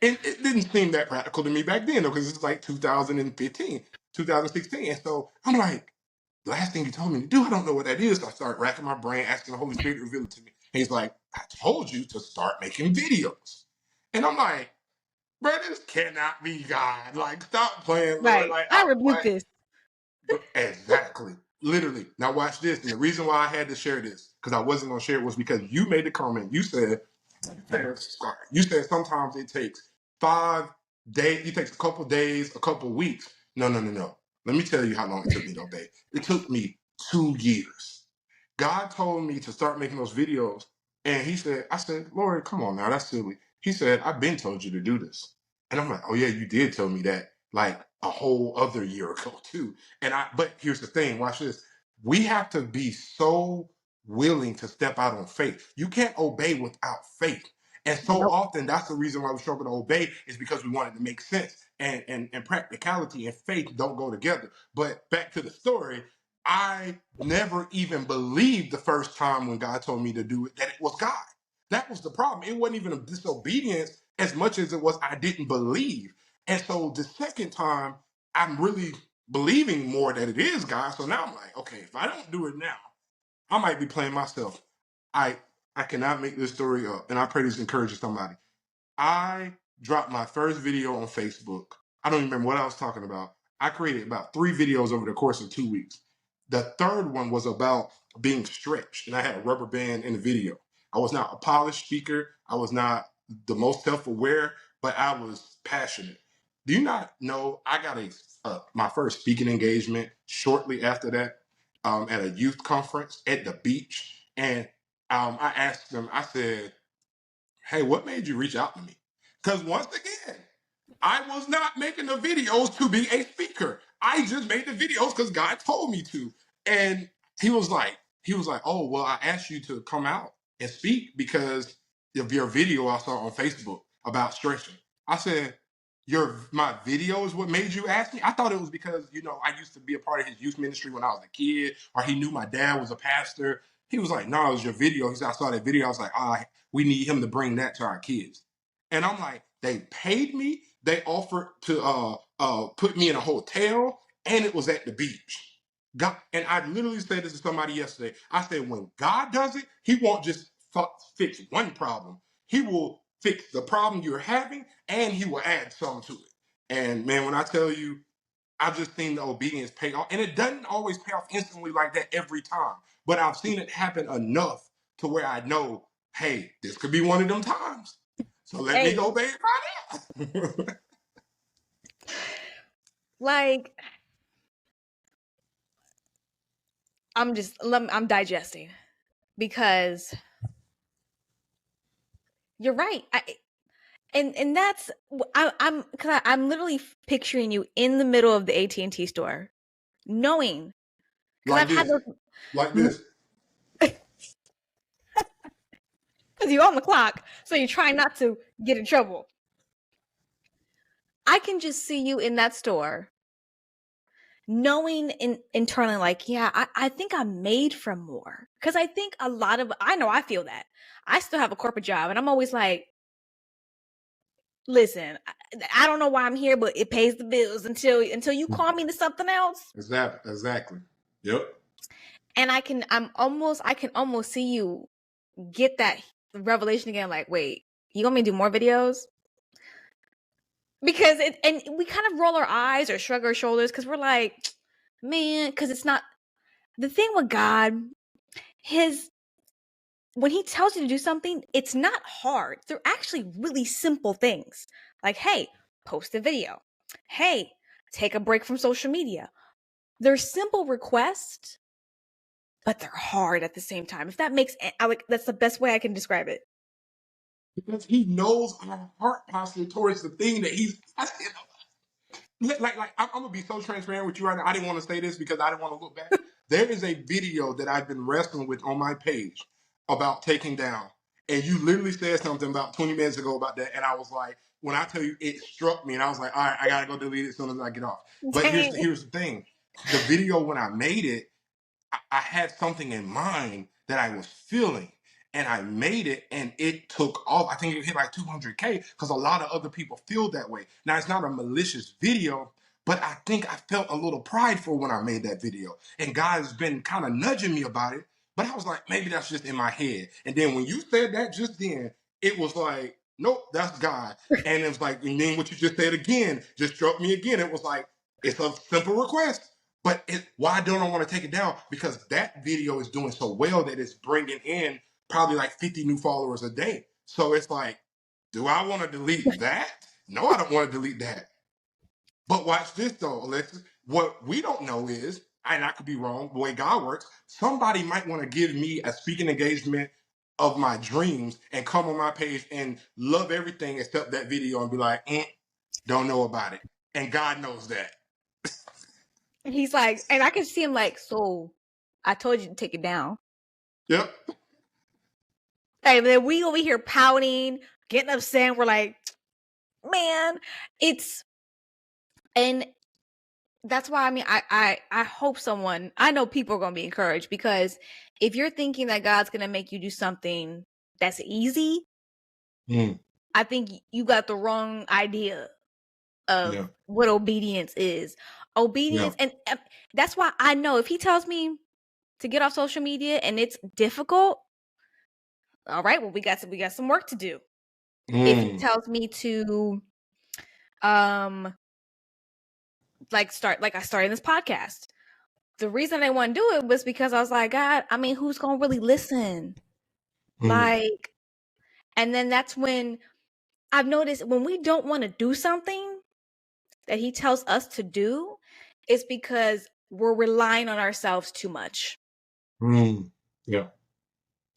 it didn't seem that practical to me back then, though, because it's like 2015, 2016. And so I'm like, the last thing you told me to do, I don't know what that is. So I start racking my brain, asking the Holy Spirit to reveal it to me. And he's like, I told you to start making videos. And I'm like, bro, this cannot be God. Like, stop playing, Lord. Right. Like, I I'm rebuke like, this. exactly. Literally. Now watch this. And the reason why I had to share this, because I wasn't gonna share it, was because you made the comment. You said, you said sometimes it takes 5 days, it takes a couple days, a couple weeks. No, no, no, no. Let me tell you how long it took me to obey. It took me 2 years. God told me to start making those videos. And he said, I said, Lord, come on now, that's silly. He said, I've been told you to do this. And I'm like, oh yeah, you did tell me that like a whole other year ago too. But here's the thing, watch this. We have to be so willing to step out on faith. You can't obey without faith. And so Nope. often that's the reason why we struggle to obey is because we want it to make sense. And practicality and faith don't go together. But back to the story, I never even believed the first time when God told me to do it that it was God. That was the problem. It wasn't even a disobedience as much as it was I didn't believe. And so the second time, I'm really believing more that it is God. So now I'm like, okay, if I don't do it now, I might be playing myself. I I cannot make this story up, and I pray this encourages somebody. I dropped my first video on Facebook. I don't even remember what I was talking about. I created about 3 videos over the course of 2 weeks. The third one was about being stretched, and I had a rubber band in the video. I was not a polished speaker. I was not the most self-aware, but I was passionate. Do you not know I got my first speaking engagement shortly after that at a youth conference at the beach, and I asked them. I said, hey, what made you reach out to me? Because once again, I was not making the videos to be a speaker. I just made the videos because God told me to. And he was like, oh, well, I asked you to come out and speak because of your video I saw on Facebook about stretching. I said, my video is what made you ask me? I thought it was because, I used to be a part of his youth ministry when I was a kid, or he knew my dad was a pastor. He was like, no, it was your video. He said, I saw that video. I was like, we need him to bring that to our kids. And I'm like, they paid me. They offered to put me in a hotel, and it was at the beach. God, and I literally said this to somebody yesterday. I said, when God does it, He won't just fix one problem. He will fix the problem you're having, and He will add some to it. And man, when I tell you, I've just seen the obedience pay off, and it doesn't always pay off instantly like that every time. But I've seen it happen enough to where I know, hey, this could be one of them times. So let me Hey, go, baby. like I'm digesting because you're right. And that's I'm literally picturing you in the middle of the AT&T store, knowing because like I've had this, those like this. because you're on the clock, so you're trying not to get in trouble. I can just see you in that store, knowing internally, like, yeah, I think I'm made for more. Because I think I know I feel that. I still have a corporate job, and I'm always like, listen, I don't know why I'm here, but it pays the bills until you call me to something else. Exactly. Yep. And I can almost see you get that revelation again. Like, wait, you want me to do more videos? Because and we kind of roll our eyes or shrug our shoulders because we're like, man, because it's not the thing with God. When he tells you to do something, it's not hard. They're actually really simple things. Like, hey, post a video. Hey, take a break from social media. They're simple requests, but they're hard at the same time. If that makes like that's the best way I can describe it. Because he knows our heart posture towards the thing that he's asking. Like I'm gonna be so transparent with you right now. I didn't want to say this because I didn't want to look back. There is a video that I've been wrestling with on my page about taking down, and you literally said something about 20 minutes ago about that, and I was like, when I tell you, it struck me, and I was like, all right, I gotta go delete it as soon as I get off. But Dang. here's the thing: the video when I made it, I had something in mind that I was feeling, and I made it, and it took off. I think it hit like 200K because a lot of other people feel that way. Now, it's not a malicious video, but I think I felt a little prideful when I made that video, and God has been kind of nudging me about it. But I was like, maybe that's just in my head. And then when you said that just then, it was like, nope, that's God. And it was like, and then what you just said again just struck me again. It was like, it's a simple request. But why don't I want to take it down? Because that video is doing so well that it's bringing in probably like 50 new followers a day. So it's like, do I want to delete that? No, I don't want to delete that. But watch this though, Alexis. What we don't know is, and I could be wrong, the way God works, somebody might want to give me a speaking engagement of my dreams and come on my page and love everything except that video and be like, don't know about it. And God knows that. And he's like, and I can see him like, so I told you to take it down. Yep. Hey, then we over here pouting, getting upset. We're like, man, and that's why I hope someone, I know people are going to be encouraged, because if you're thinking that God's going to make you do something that's easy, I think you got the wrong idea of what obedience is. Obedience, and that's why I know if he tells me to get off social media and it's difficult, all right, well, we got some work to do. If he tells me to like I started this podcast, the reason I want to do it was because I was like, God, I mean, who's gonna really listen? Like, and then that's when I've noticed when we don't want to do something that he tells us to do, it's because we're relying on ourselves too much. Yeah.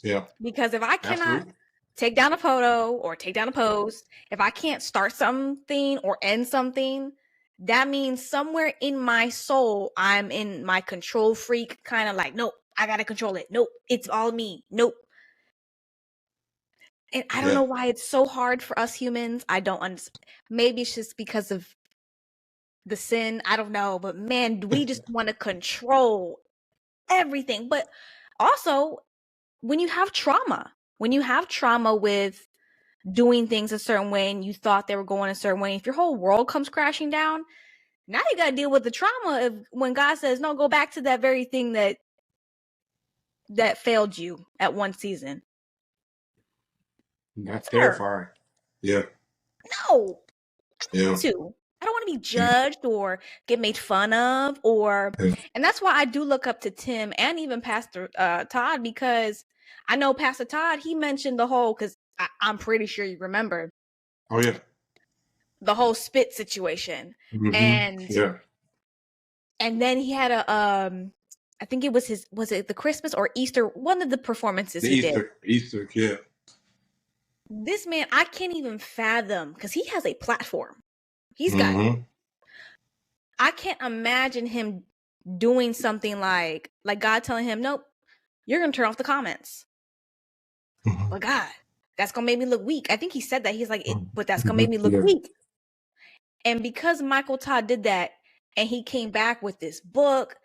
Yeah. Because if I cannot take down a photo or take down a post, if I can't start something or end something, that means somewhere in my soul, I'm in my control freak kind of like, nope, I got to control it. Nope, it's all me. Nope. And I don't know why it's so hard for us humans. I don't understand. Maybe it's just because of the sin. I don't know. But man, we just want to control everything. But also, when you have trauma with doing things a certain way and you thought they were going a certain way, if your whole world comes crashing down, now you got to deal with the trauma of when God says, no, go back to that very thing that failed you at one season. That's terrifying. Yeah. No. I don't want to. I don't want to be judged or get made fun of and that's why I do look up to Tim and even Pastor Todd, because I know Pastor Todd, he mentioned the whole, because I'm pretty sure you remember. Oh yeah. The whole spit situation. And then he had I think it was it the Christmas or Easter, one of the performances he did. Easter, yeah. This man, I can't even fathom, because he has a platform. He's got I can't imagine him doing something like God telling him, nope, you're going to turn off the comments. But God, that's going to make me look weak. I think he said that. He's like, but that's going to make me look weak. And because Michael Todd did that and he came back with this book,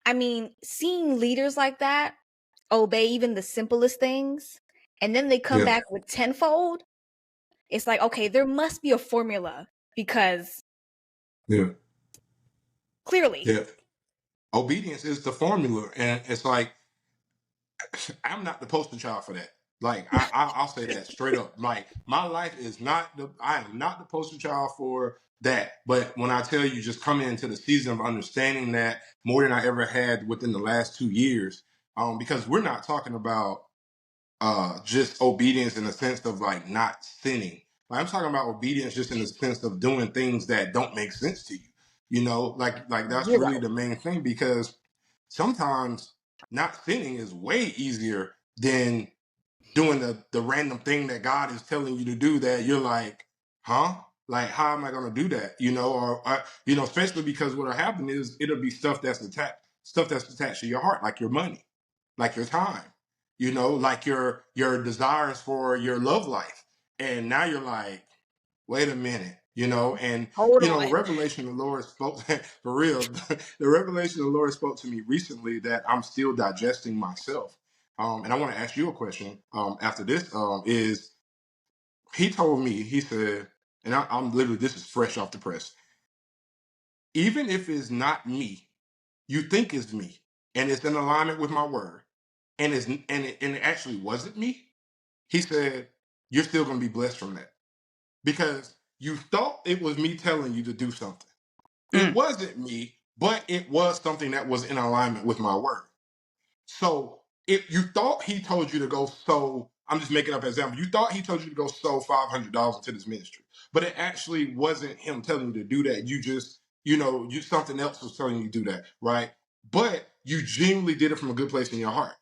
I mean, seeing leaders like that obey even the simplest things, and then they come back with tenfold, it's like, okay, there must be a formula, because clearly. Yeah. Obedience is the formula. And it's like, I'm not the poster child for that. Like I'll say that straight up. Like my life is not the I am not the poster child for that. But when I tell you, just coming into the season of understanding that more than I ever had within the last 2 years, because we're not talking about just obedience in the sense of like not sinning. Like, I'm talking about obedience just in the sense of doing things that don't make sense to you. You know, like that's really Zero. the main thing because sometimes not sinning is way easier than doing the random thing that God is telling you to do that you're like, huh? Like, how am I going to do that? You know, or you know, especially because what'll happen is it'll be stuff that's attached to your heart, like your money, like your time, you know, like your desires for your love life, and now you're like, wait a minute, you know, and Hold you know, the on. revelation the Lord spoke for real. The revelation the Lord spoke to me recently that I'm still digesting myself. And I want to ask you a question after this is he told me, he said, and I'm literally, this is fresh off the press. Even if it's not me, you think it's me and it's in alignment with my word and it actually wasn't me. He said, you're still going to be blessed from that because you thought it was me telling you to do something. It Mm, wasn't me, but it was something that was in alignment with my word. So if you thought he told you to go sow, I'm just making up an example. You thought he told you to go sow $500 into this ministry, but it actually wasn't him telling you to do that. You just, you know, you something else was telling you to do that, right? But you genuinely did it from a good place in your heart.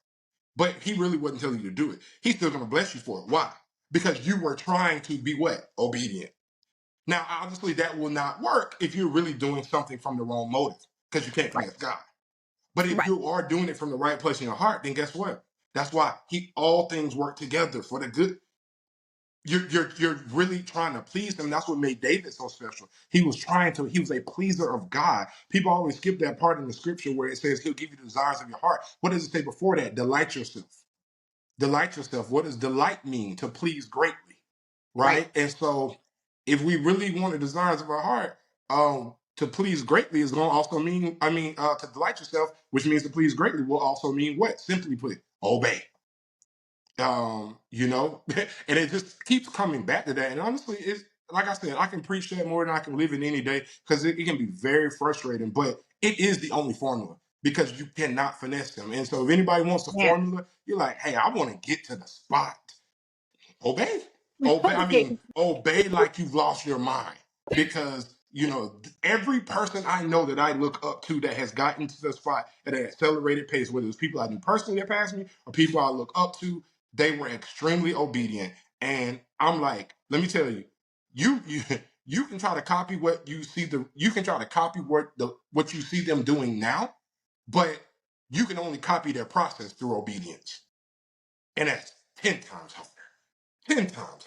But he really wasn't telling you to do it. He's still going to bless you for it. Why? Because you were trying to be what? Obedient. Now, obviously, that will not work if you're really doing something from the wrong motive, because you can't right. please God. But if Right. you are doing it from the right place in your heart, then guess what? That's why all things work together for the good. You're really trying to please him. That's what made David so special. He was a pleaser of God. People always skip that part in the scripture where it says he'll give you the desires of your heart. What does it say before that? Delight yourself. Delight yourself. What does delight mean? To please greatly, Right. right? And so, if we really want the desires of our heart, to please greatly is going to also mean, to delight yourself, which means to please greatly will also mean what? Simply put, obey. You know, and it just keeps coming back to that. And honestly, it's like I said, I can preach that more than I can live it any day because it can be very frustrating. But it is the only formula because you cannot finesse them. And so, if anybody wants the Yeah. formula, you're like, hey, I want to get to the spot. Obey. Obey. I Okay. mean, obey like you've lost your mind. Because, you know, every person I know that I look up to that has gotten to the spot at an accelerated pace, whether it's people I knew personally that passed me or people I look up to, they were extremely obedient. And I'm like, let me tell you, you you can try to copy what you see you can try to copy what you see them doing now, but you can only copy their process through obedience. And that's 10 times harder. 10 times harder.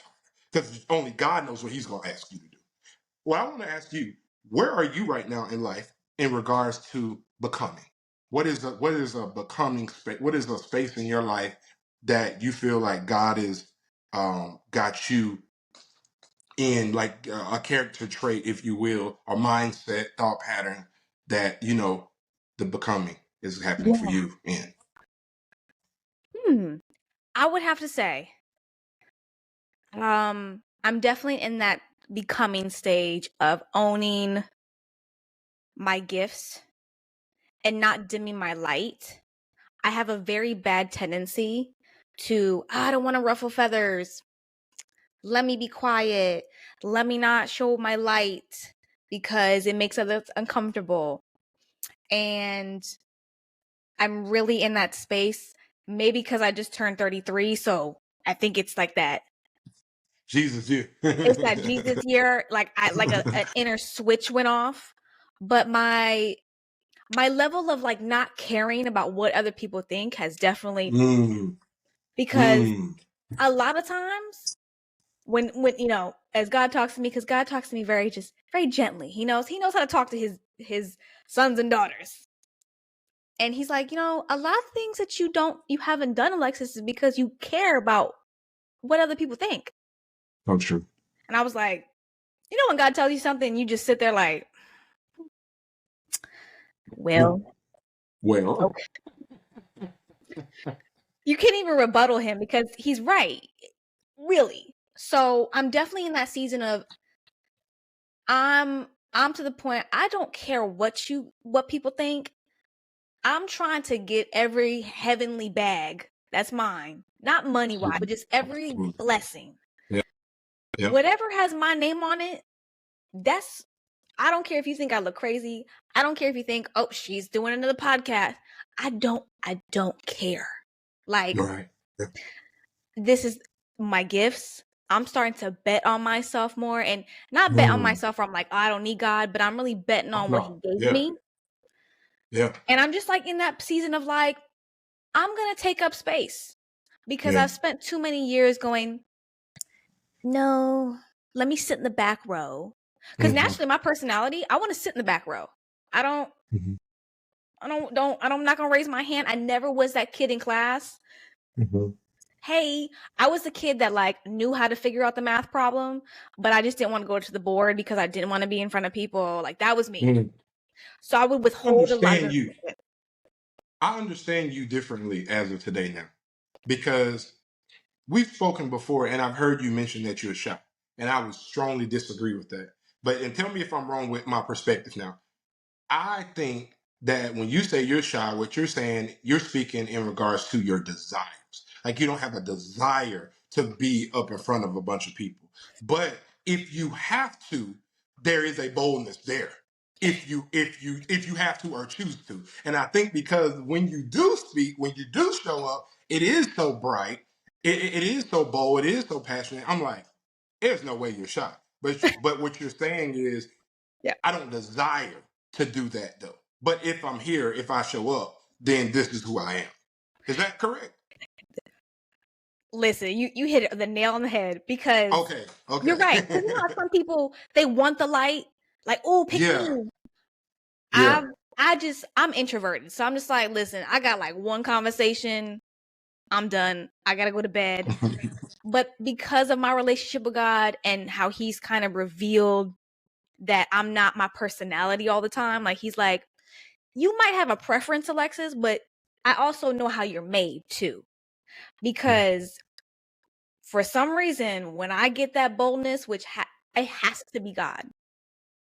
Because only God knows what he's going to ask you to do. Well, I want to ask you, where are you right now in life in regards to becoming? What is a becoming space? What is a space in your life that you feel like God is got you in, like a character trait, if you will, or mindset, thought pattern that you know the becoming is happening for Yeah. you in? Hmm. I would have to say, I'm definitely in that becoming stage of owning my gifts and not dimming my light. I have a very bad tendency to, I don't want to ruffle feathers. Let me be quiet. Let me not show my light because it makes others uncomfortable. And I'm really in that space, maybe because I just turned 33. So I think it's like that. Jesus, you. It's that Jesus year, like an inner switch went off. But my level of like not caring about what other people think has definitely, mm, because mm. a lot of times when as God talks to me, because God talks to me very gently. He knows how to talk to his sons and daughters. And he's like, a lot of things that you haven't done, Alexis, is because you care about what other people think. So true. And I was like, when God tells you something, you just sit there like, well, Well, okay. You can't even rebuttal him because he's right. Really. So I'm definitely in that season of I'm to the point I don't care what people think. I'm trying to get every heavenly bag that's mine. Not money wise, but just every blessing. Yeah. Yeah. Whatever has my name on it, that's I don't care if you think I look crazy. I don't care if you think, oh, she's doing another podcast. I don't care. Like, Right. Yeah. this is my gifts. I'm starting to bet on myself more, and not bet on myself where I'm like, oh, I don't need God, but I'm really betting on what he No. gave Yeah. me. Yeah. And I'm just like in that season of like, I'm going to take up space because Yeah. I've spent too many years going, no, let me sit in the back row. Because naturally my personality, I want to sit in the back row. I'm not gonna raise my hand. I never was that kid in class. Hey, I was the kid that like knew how to figure out the math problem, but I just didn't want to go to the board because I didn't want to be in front of people. Like that was me. So I would withhold a lot of Understand you. information. I understand you differently as of today now, because we've spoken before, and I've heard you mention that you're shy, and I would strongly disagree with that. And tell me if I'm wrong with my perspective now. I think that when you say you're shy, what you're saying, you're speaking in regards to your desires. Like you don't have a desire to be up in front of a bunch of people. But if you have to, there is a boldness there. If you have to or choose to. And I think because when you do speak, when you do show up, it is so bright, it is so bold, it is so passionate. I'm like, there's no way you're shy. But what you're saying is Yeah. I don't desire to do that though. But if I'm here, if I show up, then this is who I am. Is that correct? Listen, you hit the nail on the head because Okay. you're right. Because you know how Okay. some people they want the light, like, oh, pick Yeah. me. Yeah. I'm introverted. So I'm just like, listen, I got like one conversation, I'm done. I gotta go to bed. But because of my relationship with God and how he's kind of revealed that I'm not my personality all the time, like he's like, you might have a preference, Alexis, but I also know how you're made too. Because for some reason, when I get that boldness, which it has to be God,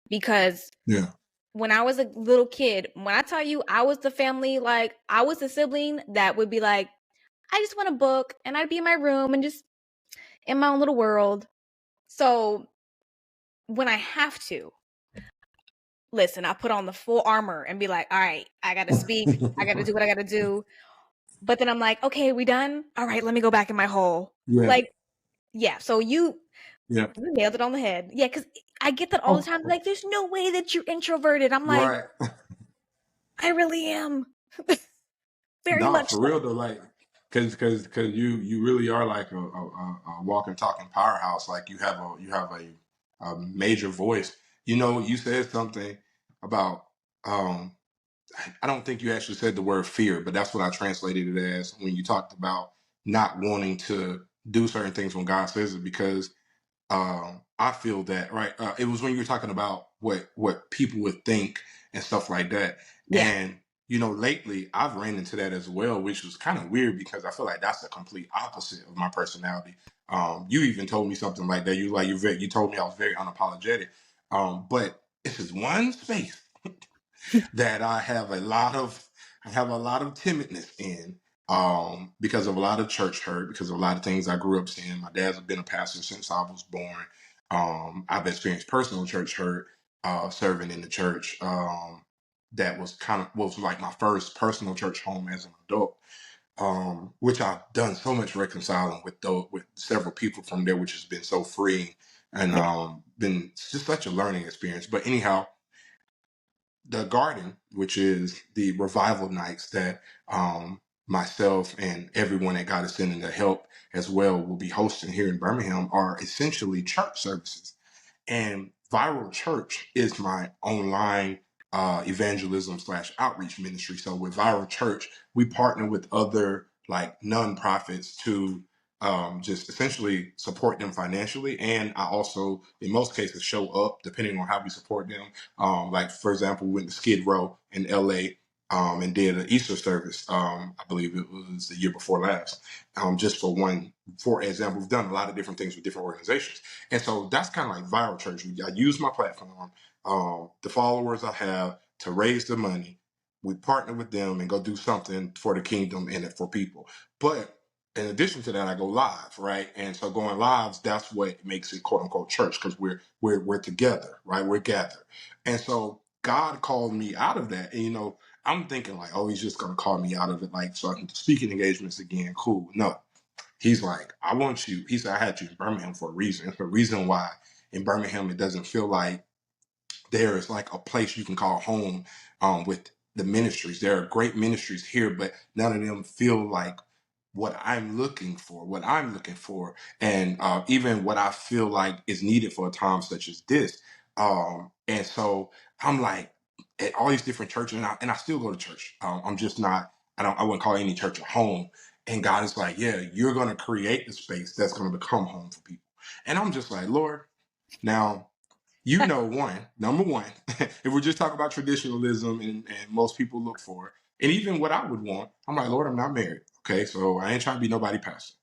because Yeah. when I was a little kid, when I tell you I was the family, like I was the sibling that would be like, I just want a book and I'd be in my room and just in my own little world. So when I have to, listen, I put on the full armor and be like, all right, I got to speak. I got to do what I got to do. But then I'm like, okay, we done? All right, let me go back in my hole. Yeah. Like, yeah. So you Yeah. nailed it on the head. Yeah, because I get that all the Oh, time. Like, there's no way that you're introverted. I'm like, right. I really am. Very Nah, much for so. real though, like, cause you really are like a walking, talking powerhouse. Like you have a major voice. You know, you said something about I don't think you actually said the word fear, but that's what I translated it as when you talked about not wanting to do certain things when God says it, because I feel that, right. It was when you were talking about what people would think and stuff like that. Yeah. And you know, lately I've ran into that as well, which was kind of weird because I feel like that's the complete opposite of my personality. You even told me something like that. You told me I was very unapologetic. But this is one space that I have a lot of timidness in, because of a lot of church hurt, because of a lot of things I grew up seeing. My dad's been a pastor since I was born. I've experienced personal church hurt, serving in the church. That was like my first personal church home as an adult. Which I've done so much reconciling with several people from there, which has been so freeing, and Yeah. been just such a learning experience. But anyhow, the garden, which is the revival nights that myself and everyone that God is sending to help as well will be hosting here in Birmingham, are essentially church services. And Viral Church is my online evangelism / outreach ministry. So with Viral Church, we partner with other like nonprofits to just essentially support them financially. And I also, in most cases, show up depending on how we support them. Like, for example, we went to Skid Row in LA and did an Easter service. I believe it was the year before last. Just for example, we've done a lot of different things with different organizations, and so that's kind of like viral church. I use my platform, the followers I have, to raise the money. We partner with them and go do something for the kingdom and for people. But in addition to that, I go live, right? And so going live, that's what makes it quote unquote church, because we're together, right? We're gathered. And so God called me out of that. And I'm thinking like, oh, he's just gonna call me out of it, like so I can do speaking engagements again. Cool. No. He's like, I want you. He said, I had you in Birmingham for a reason. It's a reason why in Birmingham it doesn't feel like there is like a place you can call home with the ministries. There are great ministries here, but none of them feel like what I'm looking for, and even what I feel like is needed for a time such as this. And so I'm like at all these different churches, and I still go to church. I'm just not. I wouldn't call any church a home. And God is like, yeah, you're going to create the space that's going to become home for people. And I'm just like, Lord, now number one, if we're just talking about traditionalism and most people look for, and even what I would want, I'm like, Lord, I'm not married. Okay, so I ain't trying to be nobody pastor.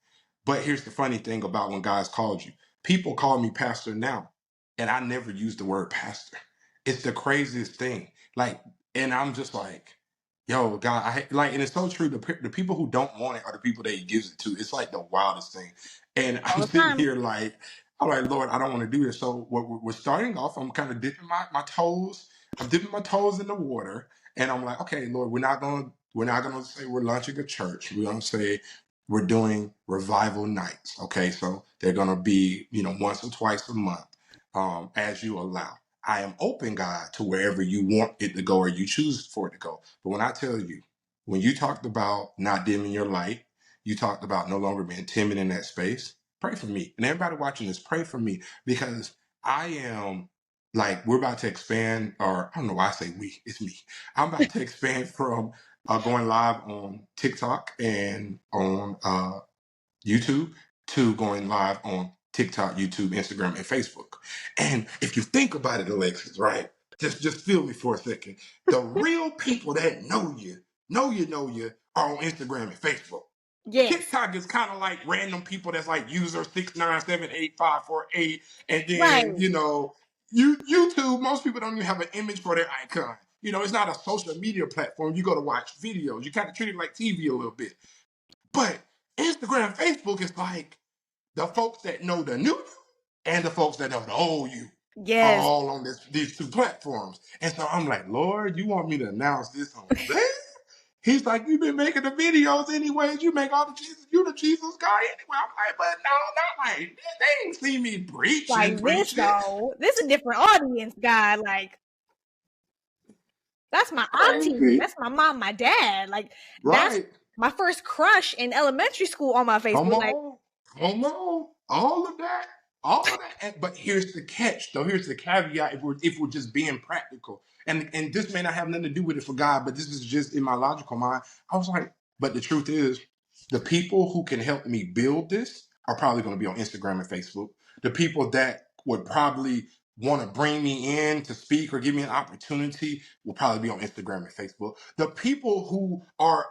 But here's the funny thing about when God's called you. People call me pastor now, and I never use the word pastor. It's the craziest thing. Like, and I'm just like, yo, God, and it's so true. The people who don't want it are the people that he gives it to. It's like the wildest thing. And I'm All the sitting time. here like, all right, Lord, I don't want to do this. So what we're starting off, I'm kind of dipping my toes. I'm dipping my toes in the water, and I'm like, okay, Lord, we're not gonna say we're launching a church. We're gonna say we're doing revival nights. Okay, so they're gonna be once or twice a month, as you allow. I am open, God, to wherever you want it to go or you choose for it to go. But when I tell you, when you talked about not dimming your light, you talked about no longer being timid in that space. Pray for me. And everybody watching this, pray for me, because I am like, we're about to expand, or I don't know why I say we, it's me. I'm about to expand from going live on TikTok and on YouTube to going live on TikTok, YouTube, Instagram, and Facebook. And if you think about it, Alexis, right? Just feel me for a second. The real people that know you are on Instagram and Facebook. Yes. TikTok is kind of like random people that's like user 6978548, and Right. then YouTube. Most people don't even have an image for their icon. It's not a social media platform. You go to watch videos. You kind of treat it like TV a little bit. But Instagram, Facebook is like the folks that know the new you and the folks that know the old you are Yes. all on these two platforms. And so I'm like, Lord, you want me to announce this on there? He's like, you've been making the videos anyways. You make all the Jesus, you the Jesus guy anyway. I'm like, but no, not like this. They ain't see me Like this preaching. though. This is a different audience, God. Like that's my auntie. Crazy. That's my mom, my dad. Like that's Right. my first crush in elementary school on my Come Facebook. Like, on. Come on. All of that. All of that. But here's the catch, though. Here's the caveat if we're just being practical. And this may not have nothing to do with it for God, but this is just in my logical mind. I was like, but the truth is, the people who can help me build this are probably going to be on Instagram and Facebook. The people that would probably want to bring me in to speak or give me an opportunity will probably be on Instagram and Facebook. The people who are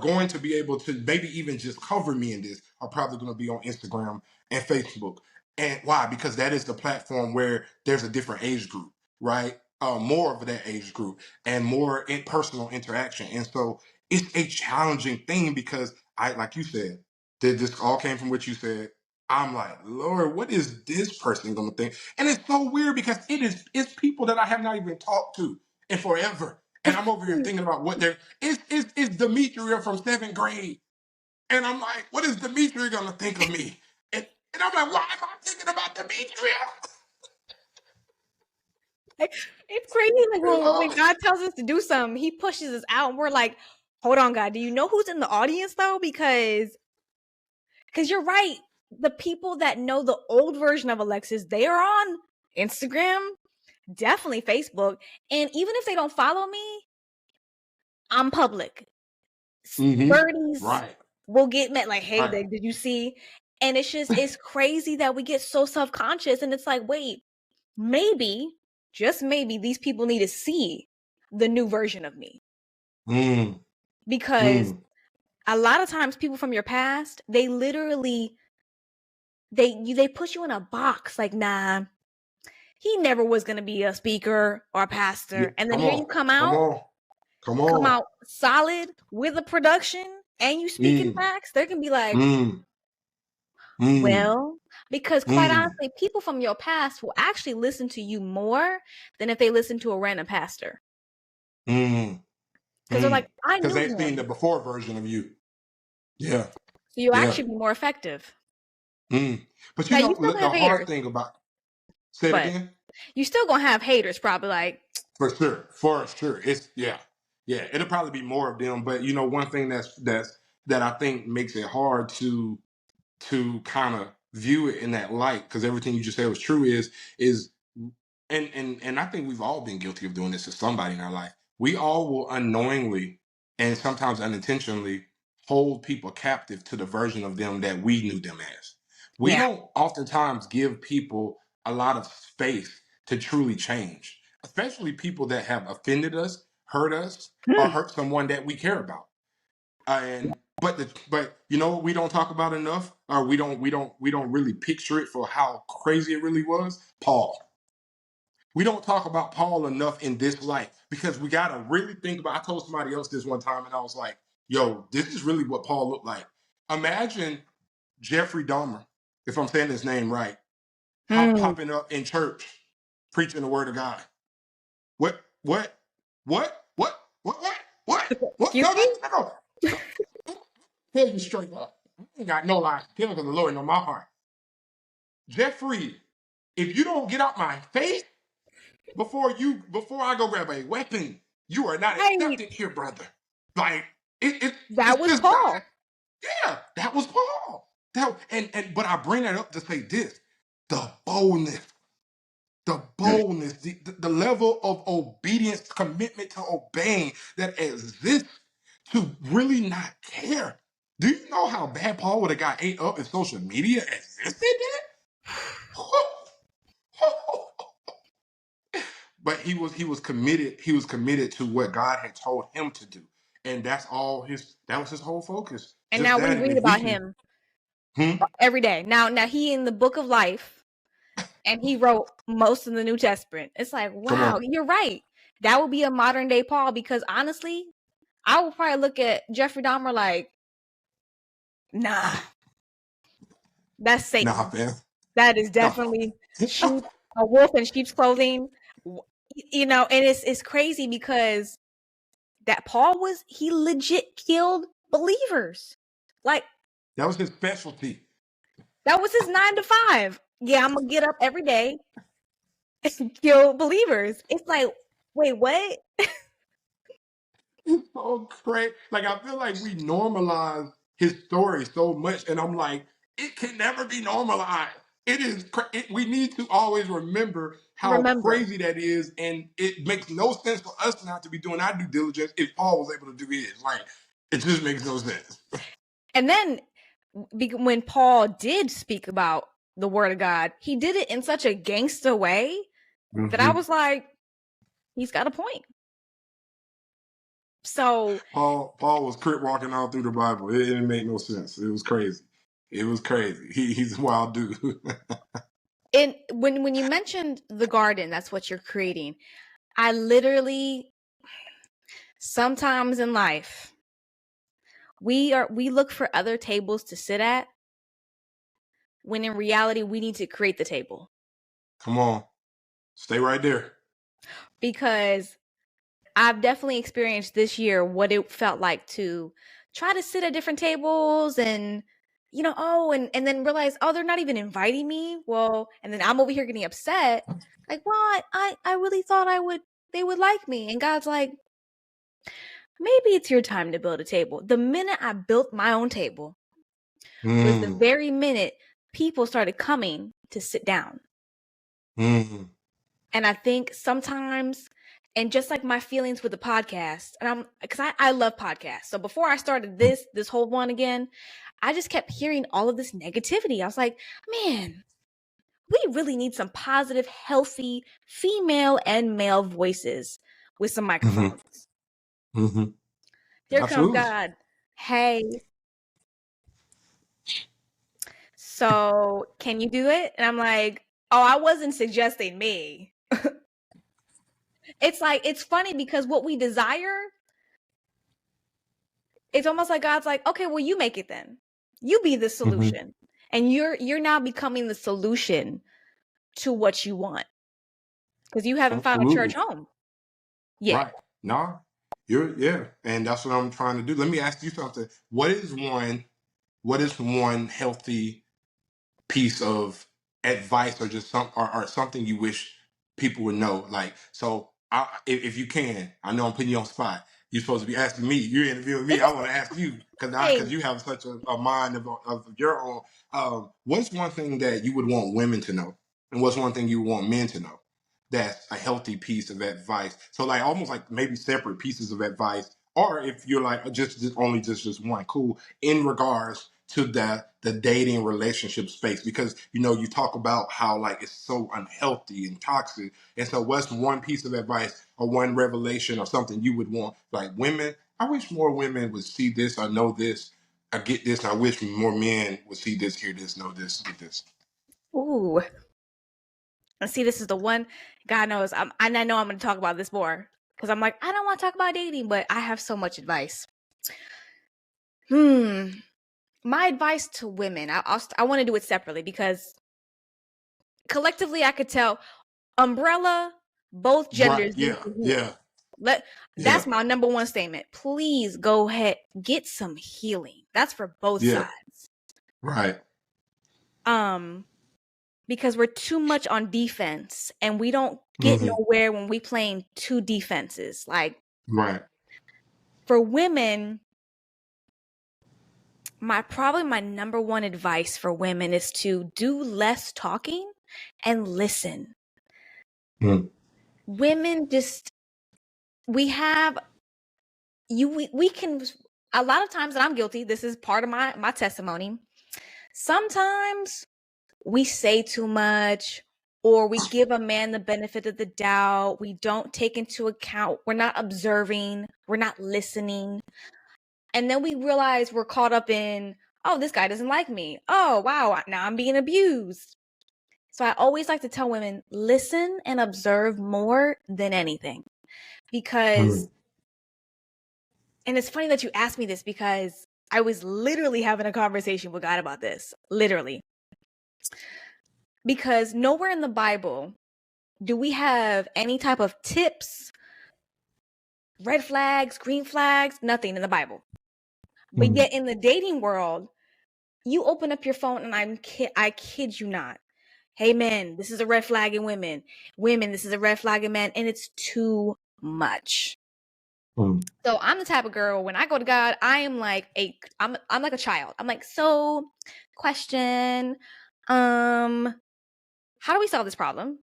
going to be able to maybe even just cover me in this are probably going to be on Instagram and Facebook. And why? Because that is the platform where there's a different age group, right? More of that age group and more personal interaction. And so it's a challenging thing because like you said, that this all came from what you said. I'm like, Lord, what is this person going to think? And it's so weird because it's people that I have not even talked to in forever. And I'm over here thinking about what they're. It's Demetria from seventh grade, and I'm like, what is Demetria gonna think of me? And I'm like, why am I thinking about Demetria? it's crazy. Like when God tells us to do something, he pushes us out and we're like, hold on, God, do you know who's in the audience though? Because you're right. The people that know the old version of Alexis, they are on Instagram, definitely Facebook. And even if they don't follow me, I'm public. Mm-hmm. Birdies Right. will get met like, hey, Right. did you see? And it's crazy that we get so self-conscious. And it's like, wait, maybe, just maybe, these people need to see the new version of me. Mm. Because Mm. a lot of times people from your past, they literally they put you in a box like, nah, he never was going to be a speaker or a Yeah. pastor. And then Come here you on. Come on. Come come on. out solid with a production and you speak in Mm. facts. They can be like, Mm. Mm. well, because quite Mm. honestly, people from your past will actually listen to you more than if they listen to a random pastor. Mm. Because they're like, I Because knew they've seen the him. before version of you. Yeah. So you'll Yeah. actually be more effective. But Now you still the have hard haters, thing about, say it but again. you still gonna have haters probably like, For sure. For sure. It's yeah. Yeah. It'll probably be more of them. But one thing that I think makes it hard to kind of view it in that light, because everything you just said was true, is and I think we've all been guilty of doing this to somebody in our life. We all will unknowingly and sometimes unintentionally hold people captive to the version of them that we knew them as. We yeah. don't oftentimes give people a lot of space to truly change, especially people that have offended us, or Hmm. hurt someone that we care about. And but what we don't talk about enough, or we don't really picture it for how crazy it really was. Paul. We don't talk about Paul enough in this light, because we gotta really think about. I told somebody else this one time, and I was like, "Yo, this is really what Paul looked like." Imagine Jeffrey Dahmer, if I'm saying his name right, Hmm. popping up in church, preaching the word of God. What? What? What? What? What? What? What? What? Excuse No, me? no, no, no. Tell you straight up. I ain't got no lies. Tell because the Lord know my heart. Jeffrey, if you don't get out my face before I go grab a weapon, you are not Right. accepted here, brother. Like That it's was just not. Paul. Yeah, that was Paul. But I bring that up to say this: the boldness, the level of obedience, commitment to obeying that exists to really not care. Do you know how bad Paul would have got ate up if social media existed then? But he was committed. He was committed to what God had told him to do, and that was his whole focus. And Just now we that, and read if we about can, him hmm? every day. Now he in the book of life and he wrote most of the New Testament. It's like, Come wow, on, you're right. That would be a modern day Paul, because honestly, I would probably look at Jeffrey Dahmer like, nah, that's nah, Satan. man, That is no, definitely sheep, a wolf in sheep's clothing. And it's crazy because that Paul he legit killed believers. Like that was his specialty. that was his 9 to 5. Yeah, I'm gonna get up every day and kill believers. It's like, wait, what? It's so crazy. Like I feel like we normalize his story so much, and I'm like, it can never be normalized. It is. We need to always remember how Remember. crazy that is, and it makes no sense for us not to be doing our due diligence if Paul was able to do his. Like, it just makes no sense. And then when Paul did speak about the word of God, he did it in such a gangster way that I Hmm. was like, he's got a point. So, Paul was crip walking all through the Bible. It didn't make no sense. It was crazy. It was crazy. He's a wild dude. and when you mentioned the garden, that's what you're creating. I literally sometimes in life we look for other tables to sit at when in reality we need to create the table. Come on, stay right there. Because I've definitely experienced this year what it felt like to try to sit at different tables and and then realize, oh, they're not even inviting me. Well, and then I'm over here getting upset. Like, well, I really thought they would like me. And God's like, maybe it's your time to build a table. The minute I built my own table was the Mm, very minute people started coming to sit down. mm, And I think sometimes, and just like my feelings with the podcast, and because I love podcasts. So before I started this whole one again, I just kept hearing all of this negativity. I was like, man, we really need some positive, healthy female and male voices with some hmm, microphones. hmm. Here comes Absolutely. God. Hey, so can you do it? And I'm like, oh, I wasn't suggesting me. It's like, it's funny because what we desire, it's almost like God's like, okay, well, you make it then. You be the Mm-hmm. solution. And you're now becoming the solution to what you want because you haven't found a church Absolutely. home yet. Right. No, yeah. And that's what I'm trying to do. Let me ask you something. What is one healthy piece of advice or just or something you wish people would know? Like, so if you can, I know I'm putting you on spot. You're supposed to be asking me. You're interviewing me. It's I want to ask you hey, because you have such a mind of your own. What's one thing that you would want women to know, and what's one thing you want men to know? That's a healthy piece of advice. So like almost like maybe separate pieces of advice, or if you're like just only just one, cool, in regards to the dating relationship space, because you talk about how like it's so unhealthy and toxic. And so what's one piece of advice or one revelation or something you would want, like, women, I wish more women would see this or know this or get this, and I wish more men would see this, hear this, know this, get this. ooh. And see, this is the one. God knows, I know I'm going to talk about this more because I'm like, I don't want to talk about dating, but I have so much advice. My advice to women, I want to do it separately because collectively I could tell umbrella, both Right. genders need Yeah. to Yeah. heal. Yeah. That's my number one statement. Please go ahead, get some healing. That's for both Yeah. sides. Right. Um, because we're too much on defense and we don't get Mm-hmm. nowhere when we playing two defenses. Like Right. for women, my number one advice for women is to do less talking and listen. Mm. Women just we have we can a lot of times, and I'm guilty, this is part of my testimony. Sometimes we say too much or we give a man the benefit of the doubt. We don't take into account, we're not observing, we're not listening. And then we realize we're caught up in, oh, this guy doesn't like me. Oh, wow, now I'm being abused. So I always like to tell women, listen and observe more than anything. Because, Mm. and it's funny that you asked me this because I was literally having a conversation with God about this. Literally. Because nowhere in the Bible do we have any type of tips, red flags, green flags, nothing in the Bible. But Mm. yet in the dating world, you open up your phone and I kid you not. Hey men, this is a red flag in women. Women, this is a red flag in men, and it's too much. Mm. So I'm the type of girl, when I go to God, I am like I'm like a child. I'm like, so question, how do we solve this problem?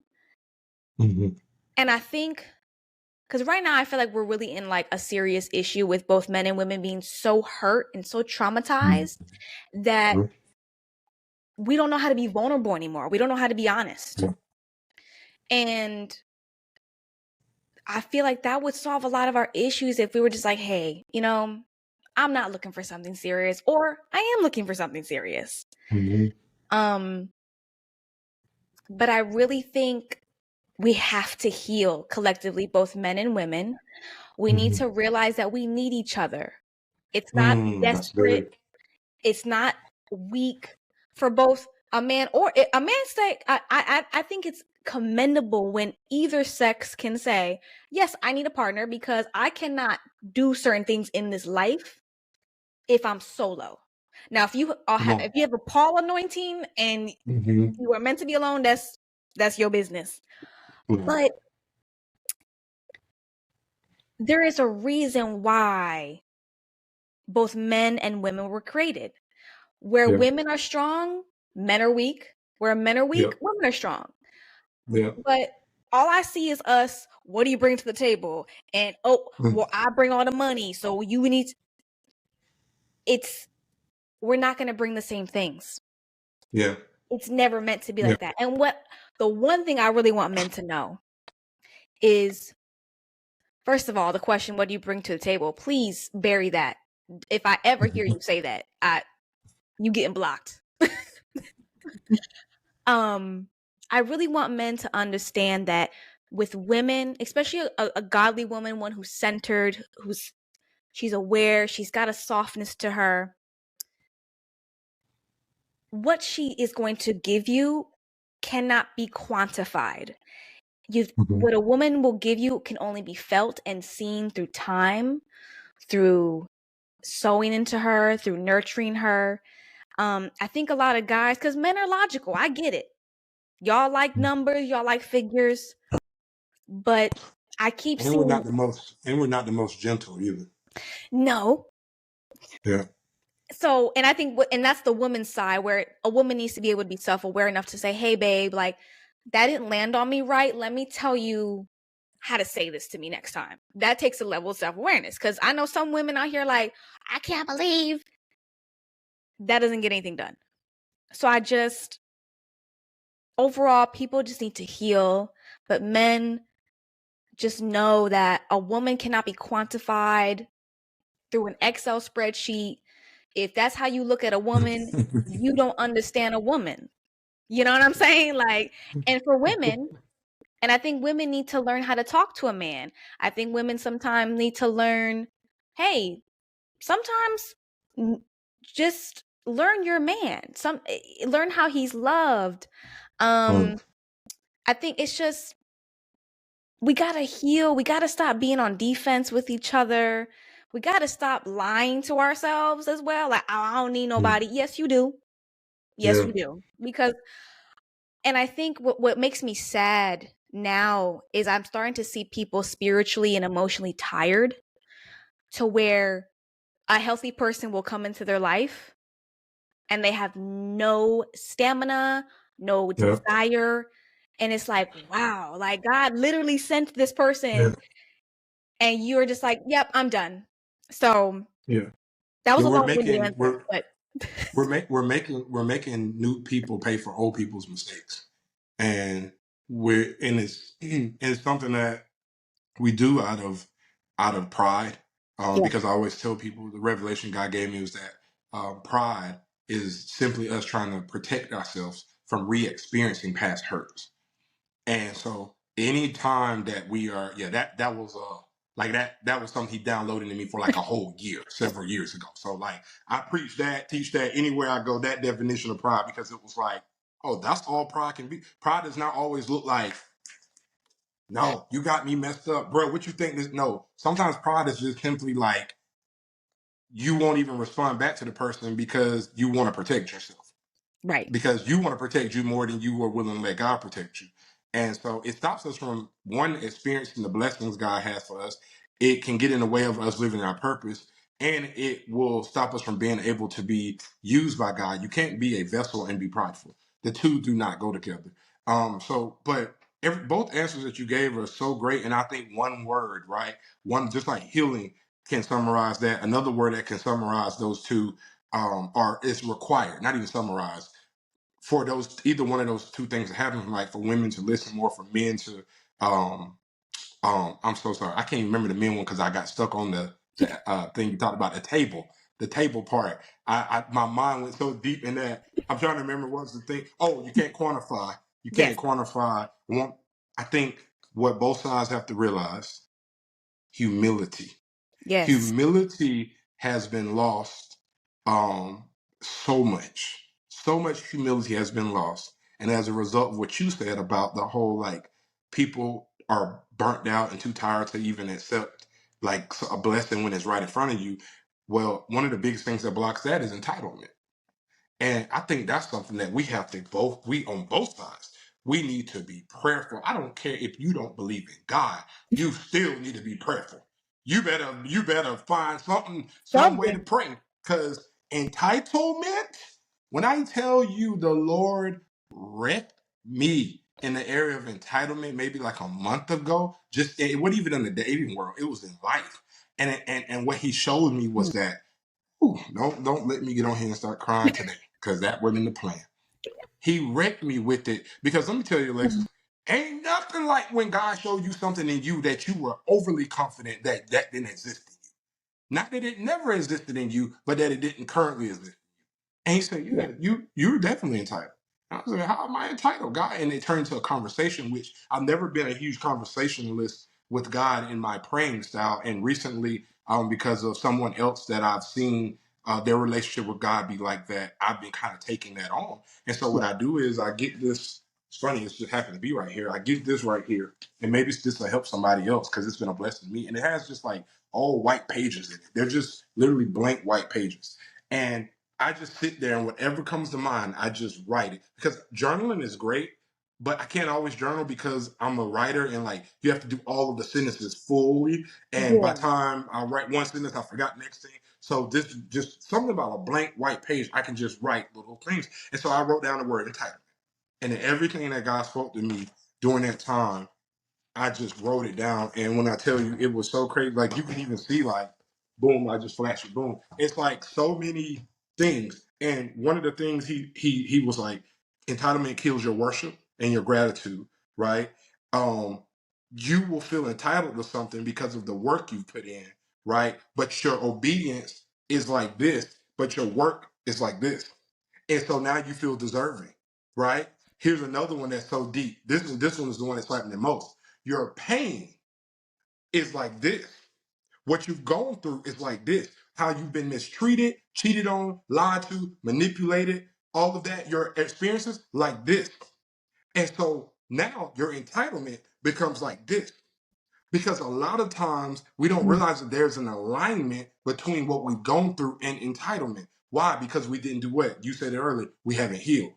Mm-hmm. And I think because right now I feel like we're really in like a serious issue with both men and women being so hurt and so traumatized that Mm. we don't know how to be vulnerable anymore. We don't know how to be honest. Yeah. And I feel like that would solve a lot of our issues if we were just like, hey, I'm not looking for something serious, or I am looking for something serious. Mm-hmm. Um, but I really think we have to heal collectively, both men and women. We need Mm-hmm. to realize that we need each other. It's not That's desperate. good. It's not weak for both a man or a man's sake. I think it's commendable when either sex can say, yes, I need a partner because I cannot do certain things in this life if I'm solo. Now, Come on. if you have a Paul anointing and Mm-hmm. you are meant to be alone, that's your business. Yeah. But there is a reason why both men and women were created. Where Yeah. women are strong, men are weak. Where men are Yeah. weak, women are strong. Yeah. But all I see is us. What do you bring to the table? And oh, Mm. well, I bring all the money. So you need. It's we're not going to bring the same things. Yeah. It's never meant to be Yeah. like that. And the one thing I really want men to know is First of all, the question, what do you bring to the table? Please bury that. If I ever hear you say that, you getting blocked. I really want men to understand that with women, especially a godly woman, one who's centered, she's aware, she's got a softness to her. What she is going to give you cannot be quantified. Mhm. What a woman will give you can only be felt and seen through time, through sewing into her, through nurturing her. I think a lot of guys, because men are logical, I get it. Y'all like numbers, y'all like figures, but I keep And we're seeing not the most, and we're not the most gentle either. no. Yeah. So, and I think, and that's the woman's side where a woman needs to be able to be self aware enough to say, hey, babe, like that didn't land on me right. Let me tell you how to say this to me next time. That takes a level of self awareness because I know some women out here like, I can't believe that doesn't get anything done. So overall, people just need to heal, but men just know that a woman cannot be quantified through an Excel spreadsheet. If that's how you look at a woman, you don't understand a woman. You know what I'm saying? Like, and for women, and I think women need to learn how to talk to a man. I think women sometimes need to learn, hey, sometimes just learn your man. Learn how he's loved. Mm. I think it's just we gotta heal. We gotta stop being on defense with each other. We gotta stop lying to ourselves as well. Like, oh, I don't need Mm. nobody. Yes, you do. Yes, Yeah. you do. Because, and I think what makes me sad now is I'm starting to see people spiritually and emotionally tired to where a healthy person will come into their life and they have no stamina, no Yeah. desire. And it's like, wow, like God literally sent this Yeah. person and you're just like, yep, I'm done. So Yeah. that was Yeah. a We're long-winded making answer, but we're making new people pay for old people's mistakes, and we're and it's something that we do out of pride. yeah, Because I always tell people the revelation God gave me was that pride is simply us trying to protect ourselves from re-experiencing past hurts. And so anytime that we are, yeah, that was like that was something he downloaded in me for like a whole year, several years ago. So like I preach that, teach that anywhere I go, that definition of pride, because it was like, oh, that's all pride can be. Pride does not always look like, no, you got me messed up, bro. What you think this? No, sometimes pride is just simply like you won't even respond back to the person because you want to protect yourself, right. because you want to protect you more than you are willing to let God protect you. And so it stops us from one, experiencing the blessings God has for us. It can get in the way of us living our purpose, and it will stop us from being able to be used by God. You can't be a vessel and be prideful. The two do not go together. But both answers that you gave are so great, and I think one word, right? One, just like healing can summarize that. Another word that can summarize those two are is required, not even summarize, for those, either one of those two things to happen, like for women to listen more, for men to um I'm so sorry, I can't even remember the men one because I got stuck on the thing you talked about, the table part. I my mind went so deep in that. I'm trying to remember what's the thing. Oh, you Yes. can't quantify one. I think what both sides have to realize: humility. Yes. Humility has been lost. um so much humility has been lost, and as a result of what you said about the whole, like, people are burnt out and too tired to even accept like a blessing when it's right in front of you. Well, one of the biggest things that blocks that is entitlement. And I think that's something that we have to we on both sides, we need to be prayerful. I don't care if you don't believe in God, you still need to be prayerful. You better find something, some way to Something. pray. Because entitlement, when I tell you the Lord wrecked me in the area of entitlement maybe like a month ago, just it wasn't even in the dating world, it was in life. And what he showed me was that, ooh, don't let me get on here and start crying today, because that wasn't the plan. He wrecked me with it, because let me tell you, Alexis, Ain't nothing like when God showed you something in you that you were overly confident that didn't exist in you. Not that it never existed in you, but that it didn't currently exist. And he said, "Yeah, you're definitely entitled." I was like, "How am I entitled, God?" And it turned into a conversation, which I've never been a huge conversationalist with God in my praying style. And recently, because of someone else that I've seen their relationship with God be like that, I've been kind of taking that on. And so what I do is I get this. It's funny, it's just happened to be right here. I get this right here, and maybe this will help somebody else because it's been a blessing to me. And it has just like all white pages in it. They're just literally blank white pages. And I just sit there and whatever comes to mind, I just write it. Because journaling is great, but I can't always journal because I'm a writer and like you have to do all of the sentences fully. And by the Yeah. time I write one sentence, I forgot next thing. So this just something about a blank white page, I can just write little things. And so I wrote down the word entitlement. And then everything that God spoke to me during that time, I just wrote it down, and when I tell you, it was so crazy. Like you can even see, like, boom, I just flashed it, boom. It's like so many things, and one of the things he was like, entitlement kills your worship and your gratitude, right? Um, you will feel entitled to something because of the work you've put in, right? But your obedience is like this, but your work is like this. And so now you feel deserving, right? Here's another one that's so deep. This one is the one that's slapping the most. Your pain is like this. What you've gone through is like this. How you've been mistreated, cheated on, lied to, manipulated, all of that. Your experiences like this. And so now your entitlement becomes like this. Because a lot of times we don't realize that there's an alignment between what we've gone through and entitlement. Why? Because we didn't do what? You said it earlier. We haven't healed.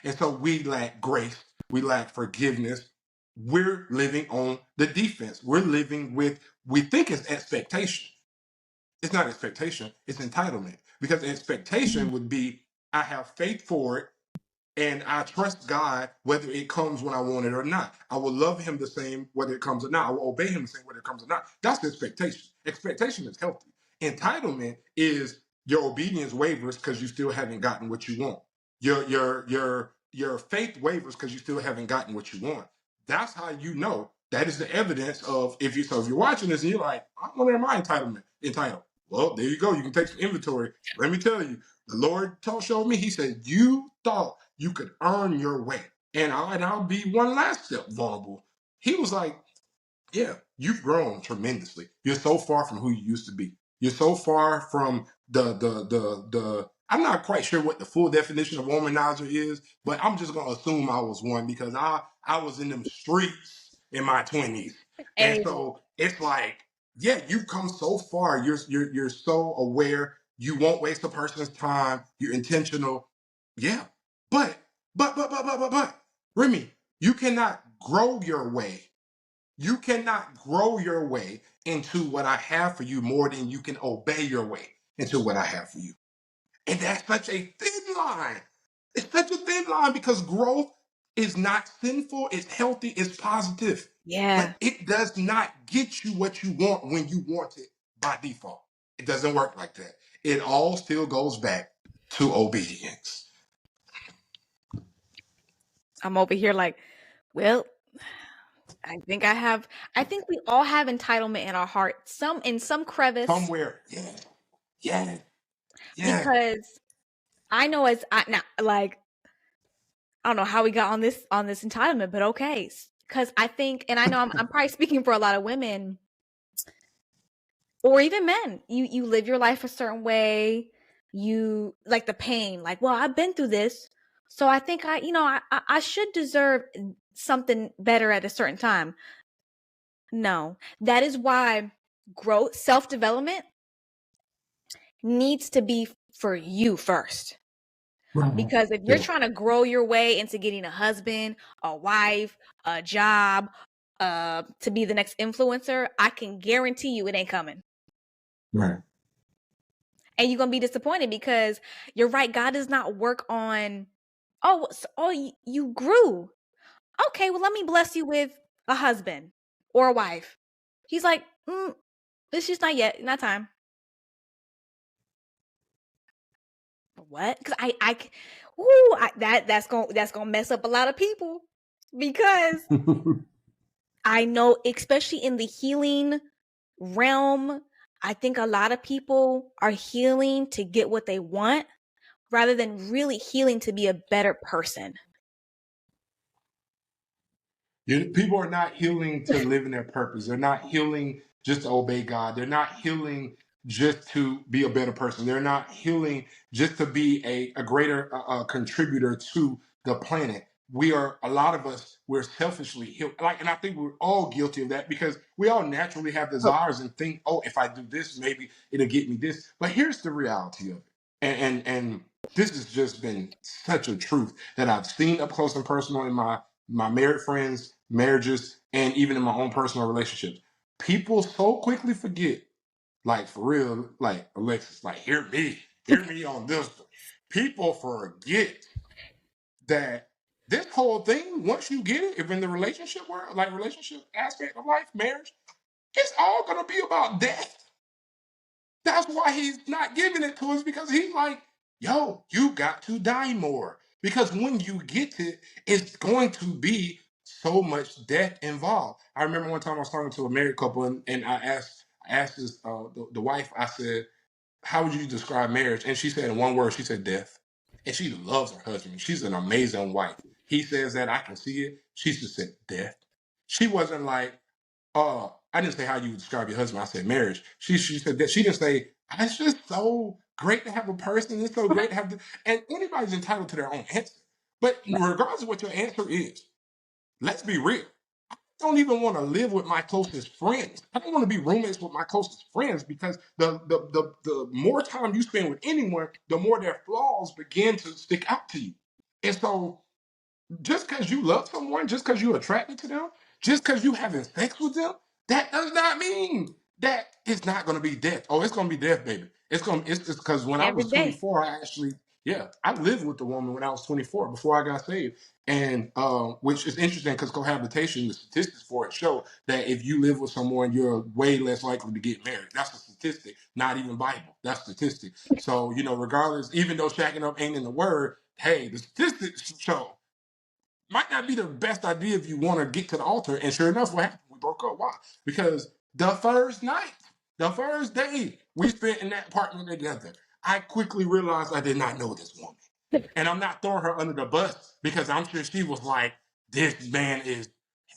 And so we lack grace. We lack forgiveness. We're living on the defense. We're living with, we think it's expectation. It's not expectation, it's entitlement. Because expectation would be, I have faith for it and I trust God whether it comes when I want it or not. I will love him the same whether it comes or not. I will obey him the same whether it comes or not. That's the expectation. Expectation is healthy. Entitlement is your obedience wavers because you still haven't gotten what you want. Your faith wavers because you still haven't gotten what you want. That's how you know. That is the evidence of if you're watching this and you're like, I wonder am I entitled. Well, there you go. You can take some inventory. Let me tell you, the Lord showed me. He said, "You thought you could earn your way, and I'll be one last step vulnerable." He was like, "Yeah, you've grown tremendously. You're so far from who you used to be. You're so far from the." I'm not quite sure what the full definition of womanizer is, but I'm just gonna assume I was one because I was in them streets in my 20s, and Amen. so it's like, yeah, you've come so far. You're so aware. You won't waste a person's time. You're intentional. Yeah, but but Remy, you cannot grow your way into what I have for you more than you can obey your way into what I have for you. And that's such a thin line. It's such a thin line because growth is not sinful, it's healthy, it's positive. But Yeah. it does not get you what you want when you want it by default. It doesn't work like that. It all still goes back to obedience. I'm over here like, well, I think we all have entitlement in our heart, some in some crevice, Somewhere, yeah, yeah, yeah. because I know as I now like I don't know how we got on this entitlement, but okay. Because I think, and I know I'm probably speaking for a lot of women or even men. You live your life a certain way. You like the pain, like, well, I've been through this, so I think I should deserve something better at a certain time. No, that is why growth, self development needs to be for you first. Right. Because if you're Yeah. trying to grow your way into getting a husband, a wife, a job, to be the next influencer, I can guarantee you it ain't coming. Right. And you're gonna be disappointed because you're right. God does not work on. You grew. Okay, well, let me bless you with a husband or a wife. He's like, it's just not yet, not time. What? Because that's gonna mess up a lot of people. because I know, especially in the healing realm, I think a lot of people are healing to get what they want rather than really healing to be a better person. People are not healing to live in their purpose. They're not healing just to obey God. They're not healing just to be a better person. They're not healing just to be a greater contributor to the planet. We are, a lot of us, we're selfishly healed. Like, and I think we're all guilty of that because we all naturally have desires and think, oh, if I do this, maybe it'll get me this. But here's the reality of it. And this has just been such a truth that I've seen up close and personal in my married friends, marriages, and even in my own personal relationships. People so quickly forget, like for real, like Alexis, like hear me on this. People forget that this whole thing, once you get it, if in the relationship world, like relationship aspect of life, marriage, it's all gonna be about death. That's why he's not giving it to us because he's like, yo, you got to die more. Because when you get it, it's going to be so much death involved. I remember one time I was talking to a married couple and I asked this, the wife, I said, how would you describe marriage? And she said in one word, she said death. And she loves her husband. She's an amazing wife. He says that I can see it. She just said death. She wasn't like, I didn't say how you would describe your husband. I said marriage. She said that she didn't say it's just so great to have a person. It's so great to have, and anybody's entitled to their own answer. But regardless of what your answer is, let's be real. I don't even want to live with my closest friends. I don't want to be roommates with my closest friends because the more time you spend with anyone, the more their flaws begin to stick out to you. And so just because you love someone, just because you're attracted to them, just because you having sex with them, that does not mean that it's not going to be death. Oh, it's going to be death, baby. It's because when I Every was day. 24, I actually, yeah, I lived with the woman when I was 24 before I got saved. And which is interesting because cohabitation, the statistics for it show that if you live with someone, you're way less likely to get married. That's a statistic, not even Bible. That's statistic. So, regardless, even though shacking up ain't in the word, hey, the statistics show might not be the best idea if you want to get to the altar. And sure enough, what happened? We broke up. Why? Because the first night, the first day we spent in that apartment together, I quickly realized I did not know this woman. And I'm not throwing her under the bus because I'm sure she was like, this man is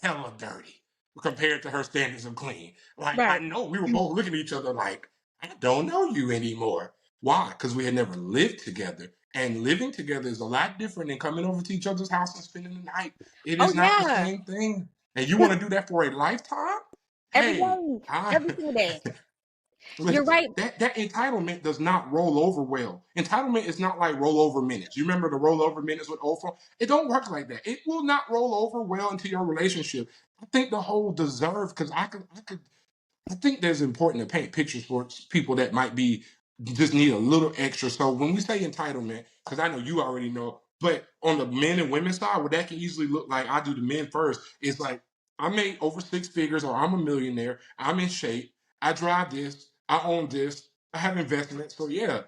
hella dirty compared to her standards of clean. Like, I Right. know we were both looking at each other like, I don't know you anymore. Why? Because we had never lived together. And living together is a lot different than coming over to each other's house and spending the night. It Oh is not the yeah. same thing. And you want to do that for a lifetime? Every Hey, day. Every single day. You're listen, right. that entitlement does not roll over well. Entitlement is not like rollover minutes. You remember the rollover minutes with Oprah? It don't work like that. It will not roll over well into your relationship. I think the whole deserve, because I think there's important to paint pictures for people that might be just need a little extra. So when we say entitlement, because I know you already know, but on the men and women side, what that can easily look like, I do the men first. It's like I made over six figures, or I'm a millionaire. I'm in shape. I drive this. I own this. I have investments. So yeah,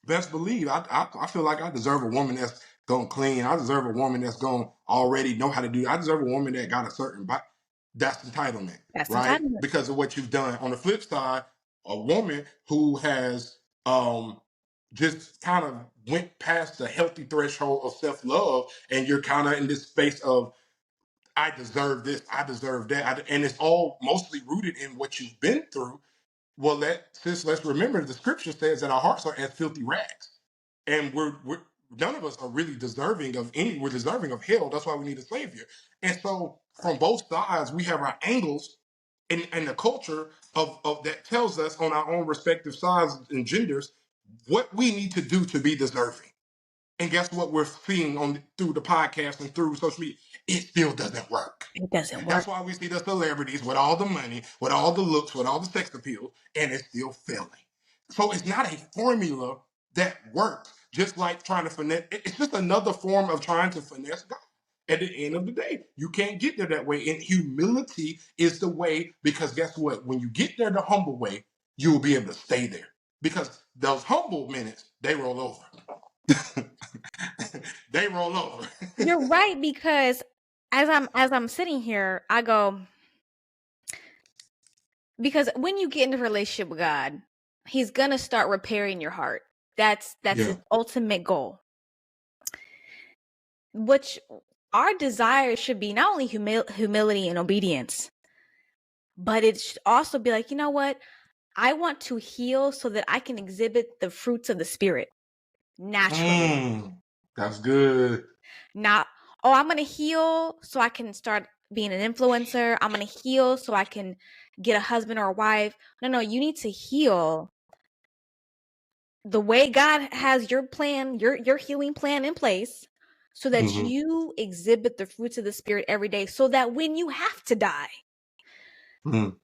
best believe I feel like I deserve a woman that's gonna clean. I deserve a woman that's gonna already know how to do. I deserve a woman that got a certain body. That's entitlement, That's right? entitlement. Because of what you've done. On the flip side, a woman who has just kind of went past the healthy threshold of self-love, and you're kind of in this space of I deserve this, I deserve that, and it's all mostly rooted in what you've been through. Well, let's remember the scripture says that our hearts are as filthy rags, and we're none of us are really deserving of any. We're deserving of hell. That's why we need a savior. And so, from both sides, we have our angles, and the culture of that tells us on our own respective sides and genders what we need to do to be deserving. And guess what we're seeing on through the podcast and through social media? It still doesn't work. It doesn't That's work. why we see the celebrities with all the money, with all the looks, with all the sex appeal, and it's still failing. So it's not a formula that works. Just like trying to finesse, it's just another form of trying to finesse God. At the end of the day, you can't get there that way. And humility is the way, because guess what? When you get there the humble way, you will be able to stay there. Because those humble minutes, they roll over. They roll over. You're right, because as I'm sitting here, I go, because when you get into a relationship with God, He's gonna start repairing your heart. That's Yeah. His ultimate goal. Which our desire should be not only humility and obedience, but it should also be like, you know what? I want to heal so that I can exhibit the fruits of the spirit naturally. Mm, that's good. Not, oh, I'm going to heal so I can start being an influencer. I'm going to heal so I can get a husband or a wife. No, you need to heal the way God has your plan, your healing plan in place so that Hmm. you exhibit the fruits of the spirit every day so that when you have to die, Mm,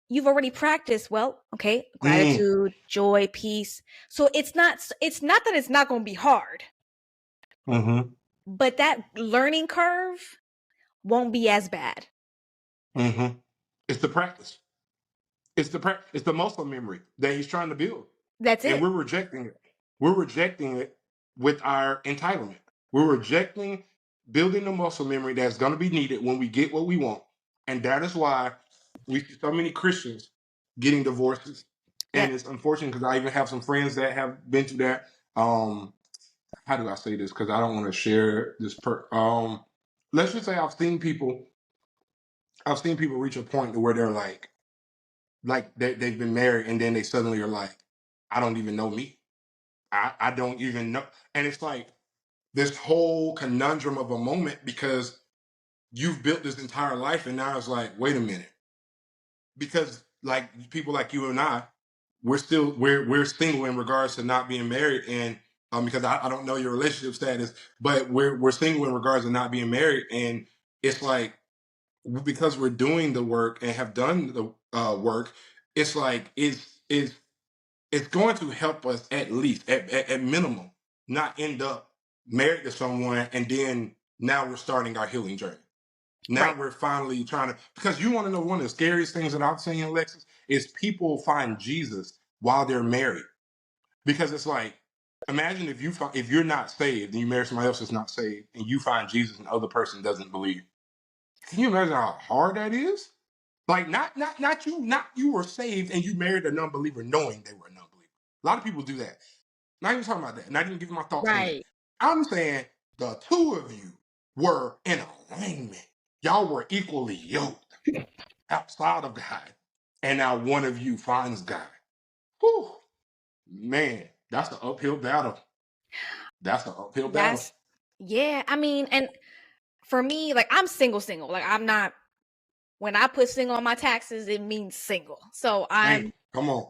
you've already practiced, well, okay, mm, gratitude, joy, peace. So it's not that it's not going to be hard, hmm, but that learning curve won't be as bad. hmm. It's the practice. It's the muscle memory that he's trying to build. That's And it. we're rejecting it. We're rejecting it with our entitlement. We're rejecting building the muscle memory that's going to be needed when we get what we want. And that is why we see so many Christians getting divorces. And Yep. it's unfortunate because I even have some friends that have been through that. How do I say this? Because I don't want to share this. Let's just say I've seen people reach a point to where they're they've been married and then they suddenly are like, I don't even know me. I don't even know. And it's like this whole conundrum of a moment because you've built this entire life and now it's like, wait a minute. Because like people like you and I, we're single in regards to not being married and because I don't know your relationship status, but we're single in regards to not being married. And it's like because we're doing the work and have done the work, it's like it's going to help us at least at minimum not end up married to someone and then now we're starting our healing journey. Now Right. we're finally trying to because you want to know one of the scariest things that I've seen, Alexis, is people find Jesus while they're married. Because it's like, imagine if you're not saved and you marry somebody else that's not saved and you find Jesus and the other person doesn't believe. Can you imagine how hard that is? Like not you were saved and you married a non-believer knowing they were a non-believer. A lot of people do that. Not even talking about that. Not even giving my thoughts on that. Right. I'm saying the two of you were in alignment. Y'all were equally yoked outside of God. And now one of you finds God. Whew, man, that's an uphill battle. That's an uphill battle. That's yeah. I mean, and for me, like I'm single. Like I'm not when I put single on my taxes, it means single. So Man, I'm come on.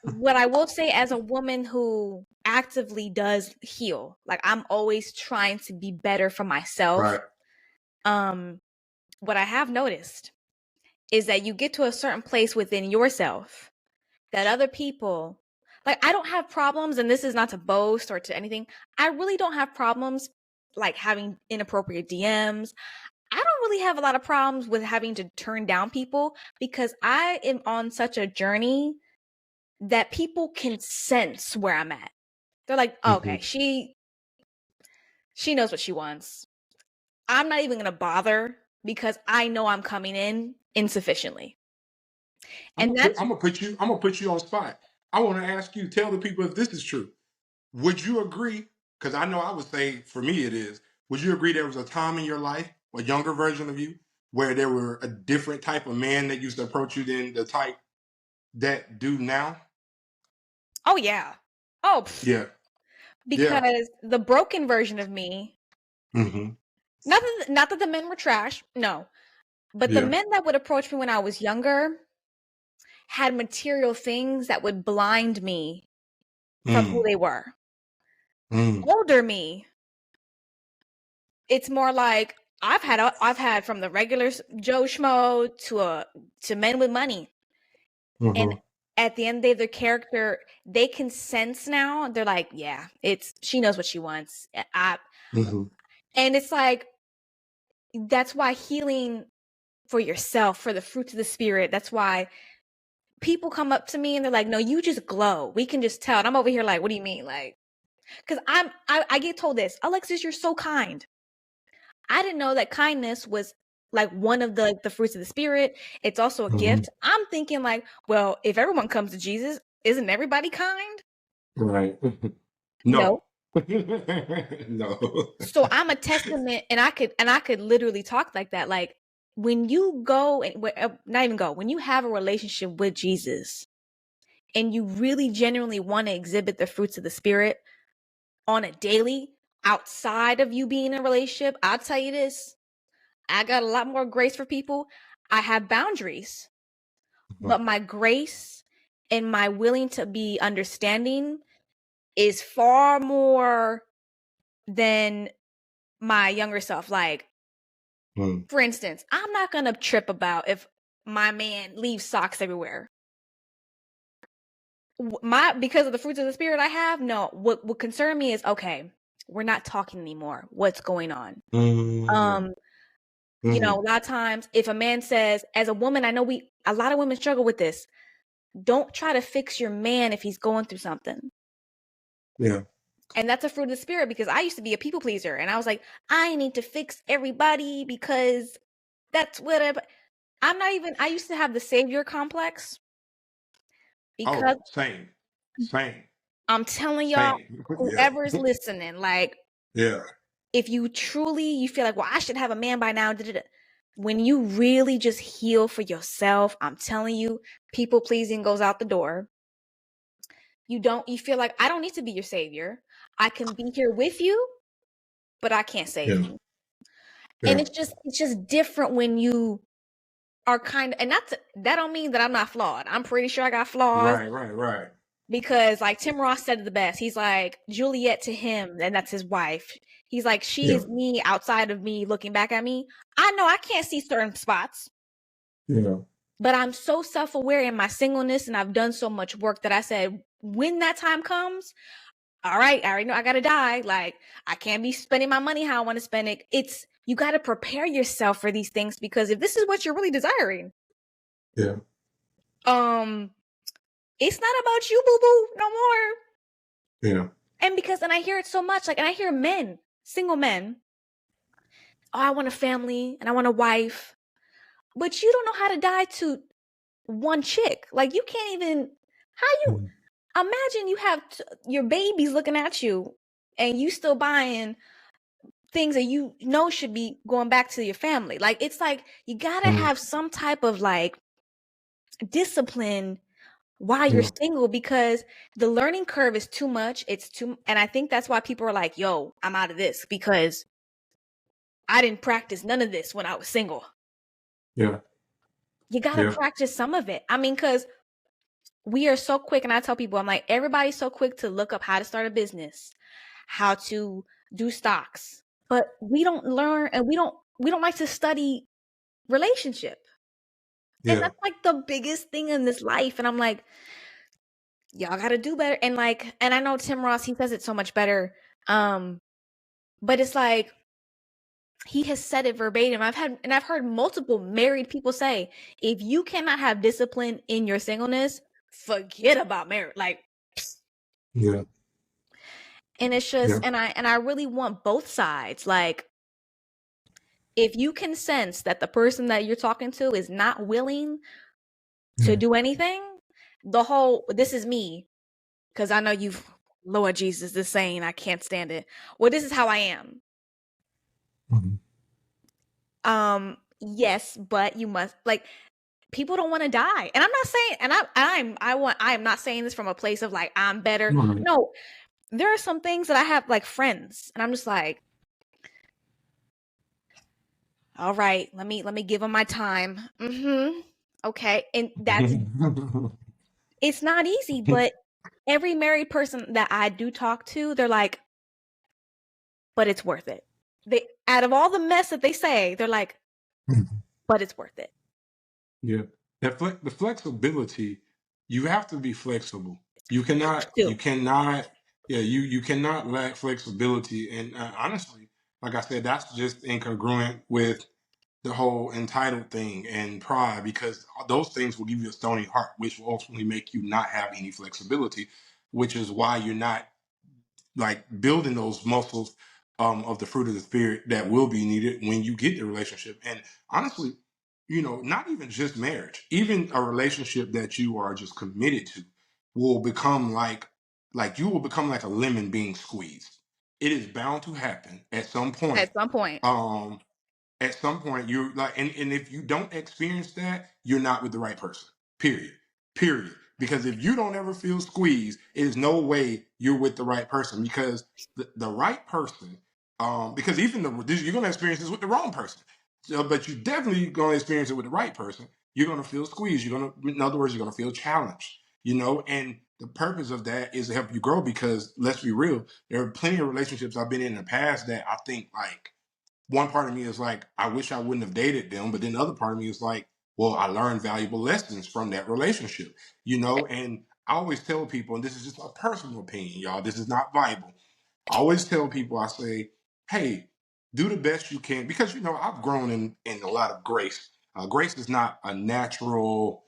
what I will say as a woman who actively does heal, like I'm always trying to be better for myself. Right. Um, what I have noticed is that you get to a certain place within yourself that other people, like I don't have problems, and this is not to boast or to anything. I really don't have problems like having inappropriate DMs. I don't really have a lot of problems with having to turn down people because I am on such a journey that people can sense where I'm at. They're like, oh, Hmm. okay, she knows what she wants. I'm not even gonna bother because I know I'm coming in insufficiently. And that's I'm gonna put you on spot. I want to ask you, tell the people if this is true. Would you agree? Because I know I would say for me it is. Would you agree there was a time in your life, a younger version of you, where there were a different type of man that used to approach you than the type that do now? oh yeah. Oh, Yeah. Yeah. because the broken version of me, Hmm. not that the men were trash, no. But the Yeah. men that would approach me when I was younger had material things that would blind me from who Mm. they were. Mm. Older me, it's more like I've had from the regular Joe Schmo to men with money, and Hmm. at the end of the day, their character they can sense now. They're like, yeah, it's she knows what she wants. Hmm. And it's like that's why healing for yourself, for the fruits of the spirit. That's why people come up to me and they're like, no, you just glow. We can just tell. And I'm over here like, what do you mean? Like, because I get told this, Alexis, you're so kind. I didn't know that kindness was like one of the fruits of the spirit. It's also a Mhm. gift. I'm thinking like, well, if everyone comes to Jesus, isn't everybody kind? Right. No. No. No. So I'm a testament, and I could literally talk like that. Like when you go and not even go, when you have a relationship with Jesus and you really genuinely want to exhibit the fruits of the spirit on a daily outside of you being in a relationship, I'll tell you this. I got a lot more grace for people. I have boundaries, but my grace and my willing to be understanding is far more than my younger self. Like, Mm. for instance, I'm not going to trip about if my man leaves socks everywhere. My because of the fruits of the spirit I have, no. What concern me is okay, we're not talking anymore. What's going on? Mm. Um, a Mm. lot of times if a man says, as a woman, I know a lot of women struggle with this. Don't try to fix your man if he's going through something. Yeah. And that's a fruit of the spirit because I used to be a people pleaser and I was like, I need to fix everybody because that's what I'm not even, I used to have the savior complex because Oh, same. Same. I'm telling y'all, Same. Yeah. whoever's listening, like Yeah. if you truly, you feel like, well, I should have a man by now. When you really just heal for yourself, I'm telling you, people pleasing goes out the door. You feel like I don't need to be your savior. I can be here with you, but I can't save Yeah. you. And Yeah. it's just different when you are and that don't mean that I'm not flawed. I'm pretty sure I got flaws Right. Right. Right. because like Tim Ross said it the best. He's like Juliet to him, and that's his wife. He's like, she Yeah. is me outside of me looking back at me. I know I can't see certain spots, Yeah. but I'm so self-aware in my singleness and I've done so much work that I said, when that time comes, all right, I already know I gotta die. Like I can't be spending my money how I want to spend it. You got to prepare yourself for these things because if this is what you're really desiring, Yeah. um, it's not about you, boo boo, no more. Yeah. And I hear it so much, like, and I hear men, single men, oh, I want a family and I want a wife, but you don't know how to die to one chick. Like you can't even. How you Mm. imagine you have your babies looking at you, and you still buying things that you know should be going back to your family. Like it's like you gotta Mm. have some type of like discipline while you're Yeah. single because the learning curve is too much. And I think that's why people are like, yo, I'm out of this because I didn't practice none of this when I was single. Yeah. You gotta Yeah. practice some of it. I mean, because we are so quick, and I tell people, I'm like, everybody's so quick to look up how to start a business, how to do stocks, but we don't learn and we don't like to study relationship. And Yeah. that's like the biggest thing in this life. And I'm like, y'all gotta do better. And I know Tim Ross, he says it so much better. But it's like he has said it verbatim. I've heard multiple married people say, if you cannot have discipline in your singleness, forget about marriage. Like, Yeah. and it's just, Yeah. and I really want both sides. Like, if you can sense that the person that you're talking to is not willing to Mm. do anything, this is me, because I know you've, Lord Jesus, this saying, I can't stand it. Well, this is how I am. Mhm. Yes, but you must like people don't want to die. And I'm not saying, and I am not saying this from a place of like I'm better. Right. No, there are some things that I have like friends, and I'm just like, all right, let me give them my time. Okay, and it's not easy, but every married person that I do talk to, they're like, but it's worth it. They out of all the mess that they say, they're like, but it's worth it. Yeah. The flexibility, you have to be flexible. You cannot, Too. yeah, you cannot lack flexibility. And honestly, like I said, that's just incongruent with the whole entitled thing and pride because those things will give you a stony heart, which will ultimately make you not have any flexibility, which is why you're not like building those muscles of the fruit of the spirit that will be needed when you get the relationship. And honestly, not even just marriage, even a relationship that you are just committed to will become like you will become like a lemon being squeezed. It is bound to happen at some point. At some point. Um, at some point you're like, and if you don't experience that, you're not with the right person. Period. Because if you don't ever feel squeezed, there's no way you're with the right person. Because the right person, because even you're going to experience this with the wrong person. So, but you definitely going to experience it with the right person. You're going to feel squeezed. In other words, you're going to feel challenged. And the purpose of that is to help you grow. Because let's be real, there are plenty of relationships I've been in the past that I think like one part of me is like, I wish I wouldn't have dated them. But then the other part of me is like, well, I learned valuable lessons from that relationship, and I always tell people, and this is just a personal opinion, y'all, this is not Bible. I always tell people, I say, hey, do the best you can, because, I've grown in a lot of grace. Grace is not a natural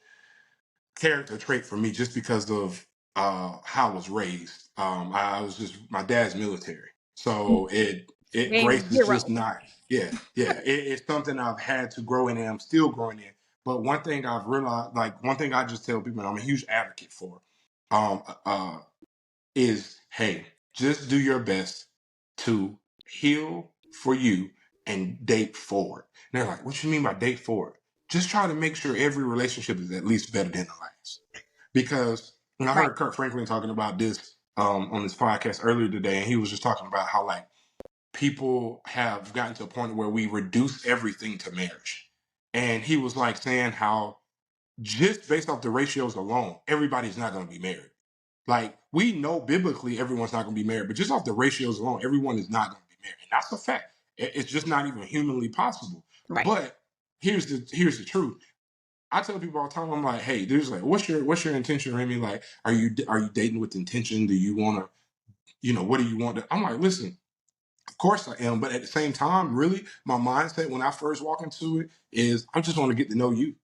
character trait for me just because of how I was raised. I was just my dad's military, so it Being grace is just zero. not. Yeah. It's something I've had to grow in, and I'm still growing in. But one thing I've realized, like one thing I just tell people, and I'm a huge advocate for, um, uh, is hey, just do your best to heal for you and date forward. And they're like, what you mean by date forward? Just try to make sure every relationship is at least better than the last. Because when I Right. heard Kurt Franklin talking about this on this podcast earlier today, and he was just talking about how like people have gotten to a point where we reduce everything to marriage. And he was like saying how just based off the ratios alone, everybody's not going to be married. Like we know biblically everyone's not going to be married, but just off the ratios alone, everyone is not going to be married. And that's a fact. It's just not even humanly possible. Right. But here's the truth. I tell people all the time, I'm like, hey, there's like, what's your intention, Remy? Like, are you dating with intention? Do you want to, what do you want to? I'm like, listen, of course I am, but at the same time, really, my mindset when I first walk into it is I just want to get to know you.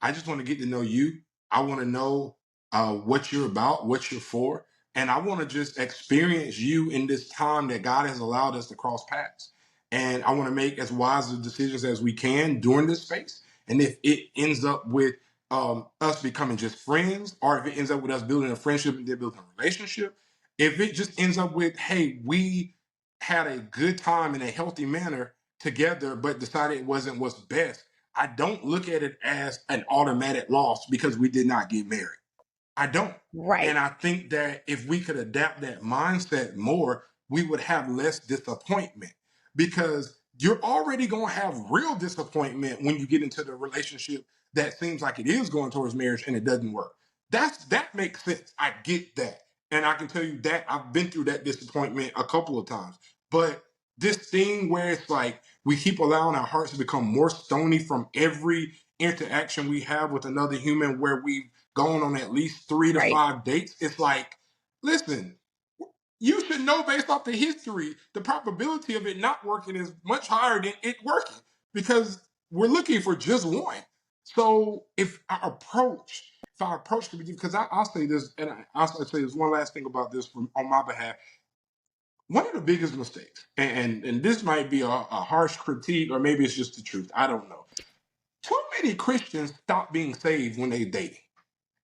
I just want to get to know you. I want to know what you're about, what you're for, and I want to just experience you in this time that God has allowed us to cross paths. And I want to make as wise of decisions as we can during this space. And if it ends up with us becoming just friends, or if it ends up with us building a friendship and then building a relationship, if it just ends up with, hey, we had a good time in a healthy manner together, but decided it wasn't what's best, I don't look at it as an automatic loss because we did not get married. I don't. Right. And I think that if we could adapt that mindset more, we would have less disappointment because you're already going to have real disappointment when you get into the relationship that seems like it is going towards marriage and it doesn't work. That makes sense. I get that. And I can tell you that I've been through that disappointment a couple of times. But this thing where it's like we keep allowing our hearts to become more stony from every interaction we have with another human, where we've gone on at least 3 to 5 dates. It's like, listen, you should know based off the history, the probability of it not working is much higher than it working because we're looking for just one. So if our approach could be, because I'll say this, and I'll say this one last thing about this on my behalf. One of the biggest mistakes, and this might be a harsh critique, or maybe it's just the truth. I don't know. Too many Christians stop being saved when they dating.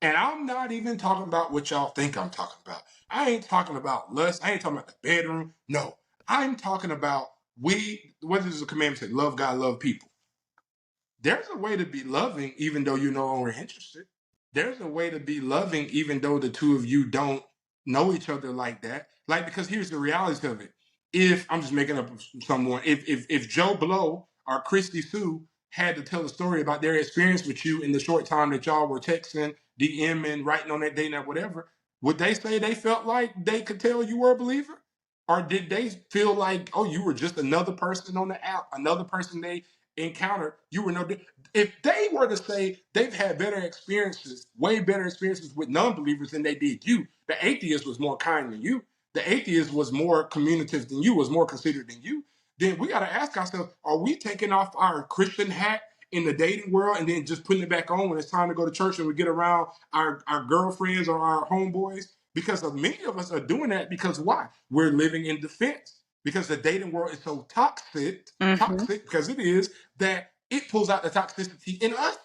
And I'm not even talking about what y'all think I'm talking about. I ain't talking about lust. I ain't talking about the bedroom. No, I'm talking about what does the commandment say? Love God, love people. There's a way to be loving even though you're no longer interested. There's a way to be loving even though the two of you don't know each other like that. Like, because here's the reality of it. If I'm just making up someone, if Joe Blow or Christy Sue had to tell a story about their experience with you in the short time that y'all were texting, DMing, writing on that date night, whatever, would they say they felt like they could tell you were a believer? Or did they feel like, oh, you were just another person on the app, another person they encountered? You were no. If they were to say they've had better experiences, way better experiences with non-believers than they did you, the atheist was more kind than you. The atheist was more communicative than you, was more considerate than you. Then we got to ask ourselves: are we taking off our Christian hat in the dating world and then just putting it back on when it's time to go to church and we get around our girlfriends or our homeboys? Because many of us are doing that because why? We're living in defense. because the dating world is so toxic, Mm-hmm. toxic because it is, that it pulls out the toxicity in us.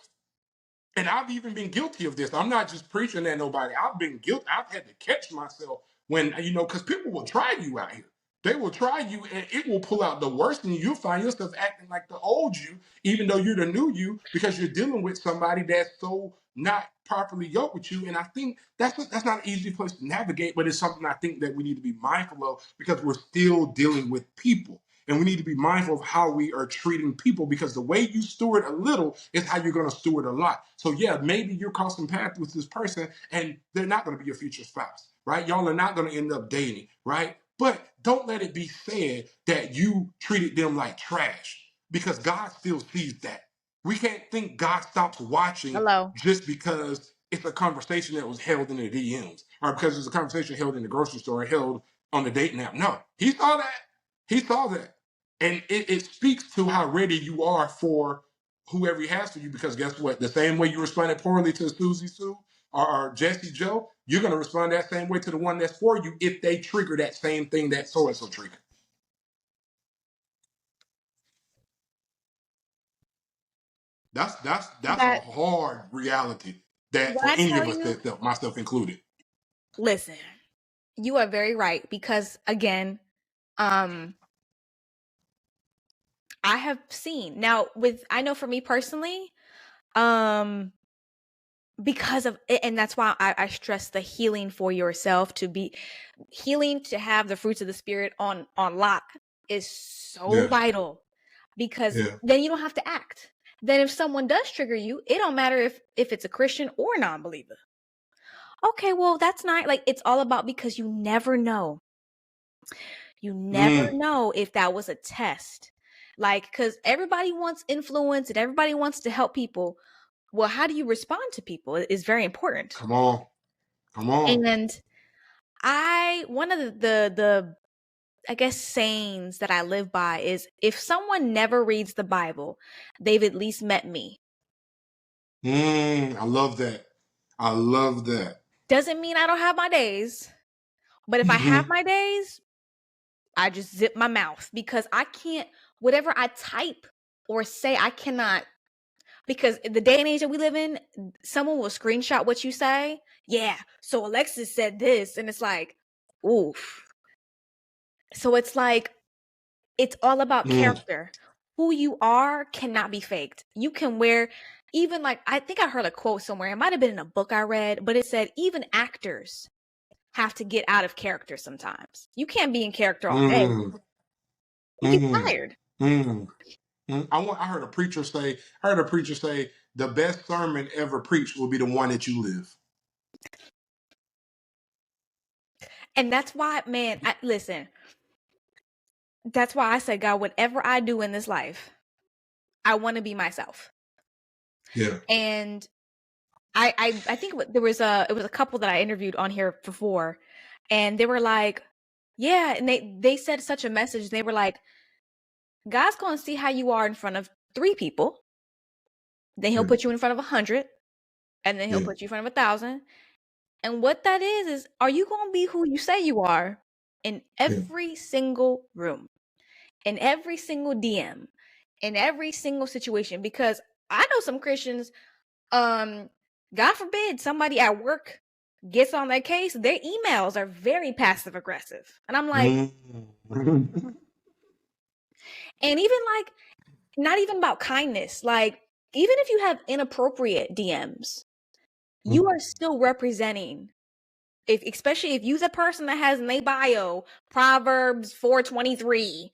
And I've even been guilty of this. I'm not just preaching at nobody. I've been guilty. I've had to catch myself when, because people will try you out here. They will try you and it will pull out the worst in you. You'll find yourself acting like the old you, even though you're the new you, because you're dealing with somebody that's so not properly yoked with you. And I think that's not an easy place to navigate, but it's something I think that we need to be mindful of because we're still dealing with people. And we need to be mindful of how we are treating people because the way you steward a little is how you're going to steward a lot. So, yeah, maybe you're crossing paths with this person and they're not going to be your future spouse, right? Y'all are not going to end up dating, right? But don't let it be said that you treated them like trash because God still sees that. We can't think God stops watching Hello. just because it's a conversation that was held in the DMs or because it's a conversation held in the grocery store or held on the dating app. No, he saw that. He saw that. And it speaks to how ready you are for whoever he has for you because guess what? The same way you responded poorly to Susie Sue or Jesse Joe, you're going to respond that same way to the one that's for you if they trigger that same thing that so-and-so triggered. That's a That hard reality that when for I any tell of us, you, myself included. listen, you are very right because again, I have seen now I know for me personally, um, because of and that's why I stress the healing for yourself to be healing to have the fruits of the spirit on lock is so Yeah, vital because yeah. then you don't have to act. Then if someone does trigger you, it don't matter if it's a Christian or non-believer. Okay, well that's not like it's all about because you never know. You never Mm, know if that was a test. Like cuz everybody wants influence and everybody wants to help people. Well, how do you respond to people is very important. come on. Come on. And I one of the I guess sayings that I live by is if someone never reads the Bible, they've at least met me. I love that. I love that. Doesn't mean I don't have my days, but if I have my days, I just zip my mouth because I can't whatever I type or say I cannot because in the day and age that we live in, someone will screenshot what you say. Yeah, so Alexis said this and it's like, oof. So it's like it's all about Mm, character. Who you are cannot be faked. You can wear even like I think I heard a quote somewhere. It might have been in a book I read, but it said even actors have to get out of character sometimes. You can't be in character all day. mm, You get mm, tired. mm. I heard a preacher say, the best sermon ever preached will be the one that you live. And that's why, man, listen. That's why I say, God, whatever I do in this life, I want to be myself. Yeah. And I think there was it was a couple that I interviewed on here before, and they were like, yeah, and they said such a message. They were like, God's going to see how you are in front of 3 people, then He'll Yeah. put you in front of 100, and then He'll Yeah. put you in front of 1,000. And what that is are you going to be who you say you are in Yeah. every single room, in every single DM, in every single situation? Because I know some Christians, God forbid somebody at work gets on their case, their emails are very passive aggressive. And I'm like, Mm. and even like, not even about kindness, like, even if you have inappropriate DMs, you are still representing, if especially if you're the person that has in their bio Proverbs 4:23,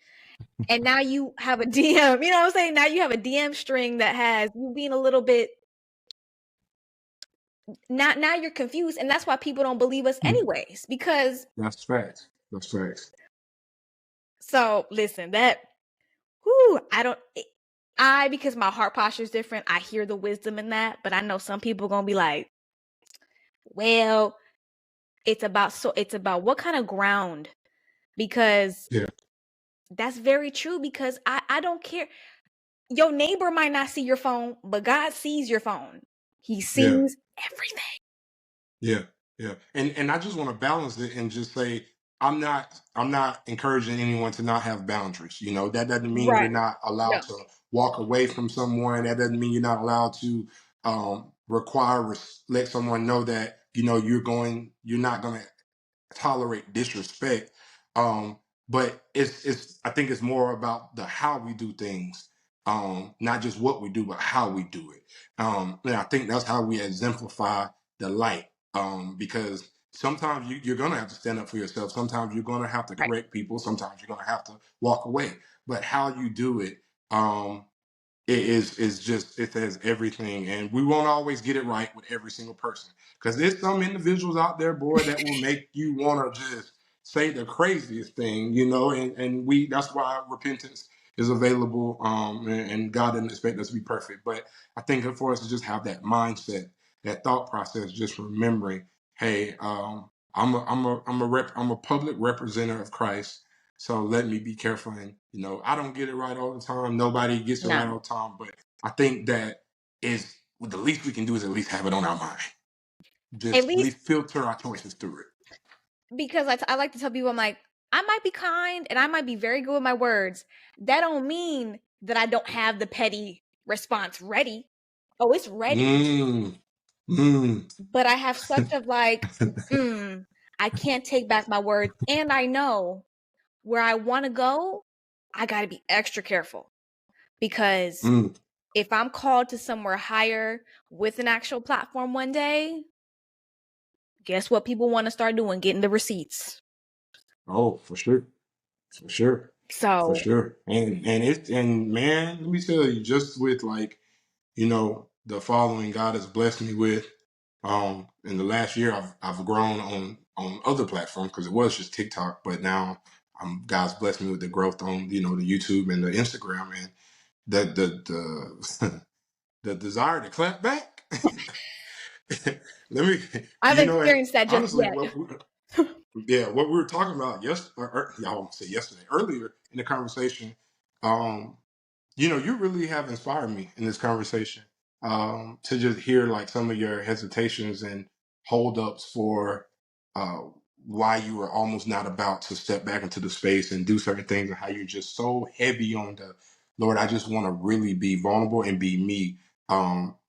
and now you have a DM, you know what I'm saying? Now you have a DM string that has you being a little bit now you're confused, and that's why people don't believe us anyways. Because That's facts. That's facts. so listen, that whoo, I because my heart posture is different, I hear the wisdom in that, but I know some people are gonna be like, well, it's about what kind of ground, because Yeah. that's very true, because I don't care. Your neighbor might not see your phone, but God sees your phone. He Yeah. sees everything. Yeah. Yeah. And I just want to balance it and just say I'm not encouraging anyone to not have boundaries. You know, that doesn't mean you're Right. not allowed No. to walk away from someone. That doesn't mean you're not allowed to let someone know that, you know, you're not going to tolerate disrespect. But it's I think it's more about the how we do things, not just what we do, but how we do it. And I think that's how we exemplify the light. Because sometimes you're gonna have to stand up for yourself. Sometimes you're gonna have to Right. correct people. Sometimes you're gonna have to walk away. But how you do it, it is just, it says everything, and we won't always get it right with every single person, because there's some individuals out there, boy, that will make you want to just say the craziest thing, you know. And we that's why repentance is available, and God didn't expect us to be perfect, but I think for us to just have that mindset, that thought process, just remembering, hey, I'm a public representative of Christ, so let me be careful. And, you know, I don't get it right all the time. Nobody gets it right No. all the time. But I think that is the least we can do is at least have it on our mind. At Just at least least filter our choices through it. because I like to tell people, I'm like, I might be kind and I might be very good with my words. That don't mean that I don't have the petty response ready. Oh, it's ready. Mm, mm. But I have such of like, I can't take back my words. And I know where I want to go, I got to be extra careful because mm. if I'm called to somewhere higher with an actual platform one day, guess what people want to start doing? Getting the receipts. Oh, for sure. For sure. For So, sure. And man, let me tell you, just with, like, you know, the following God has blessed me with. In the last year, I've grown on other platforms, because it was just TikTok, but now God's blessed me with the growth on, you know, the YouTube and the Instagram, and the the desire to clap back. Let me, I've you know, and experienced that just honestly, yet. what we were talking about y'all won't say yesterday, earlier in the conversation, um, you know, you really have inspired me in this conversation, to just hear, like, some of your hesitations and holdups for uh, why you were almost not about to step back into the space and do certain things, and how you're just so heavy on the Lord. I just want to really be vulnerable and be me,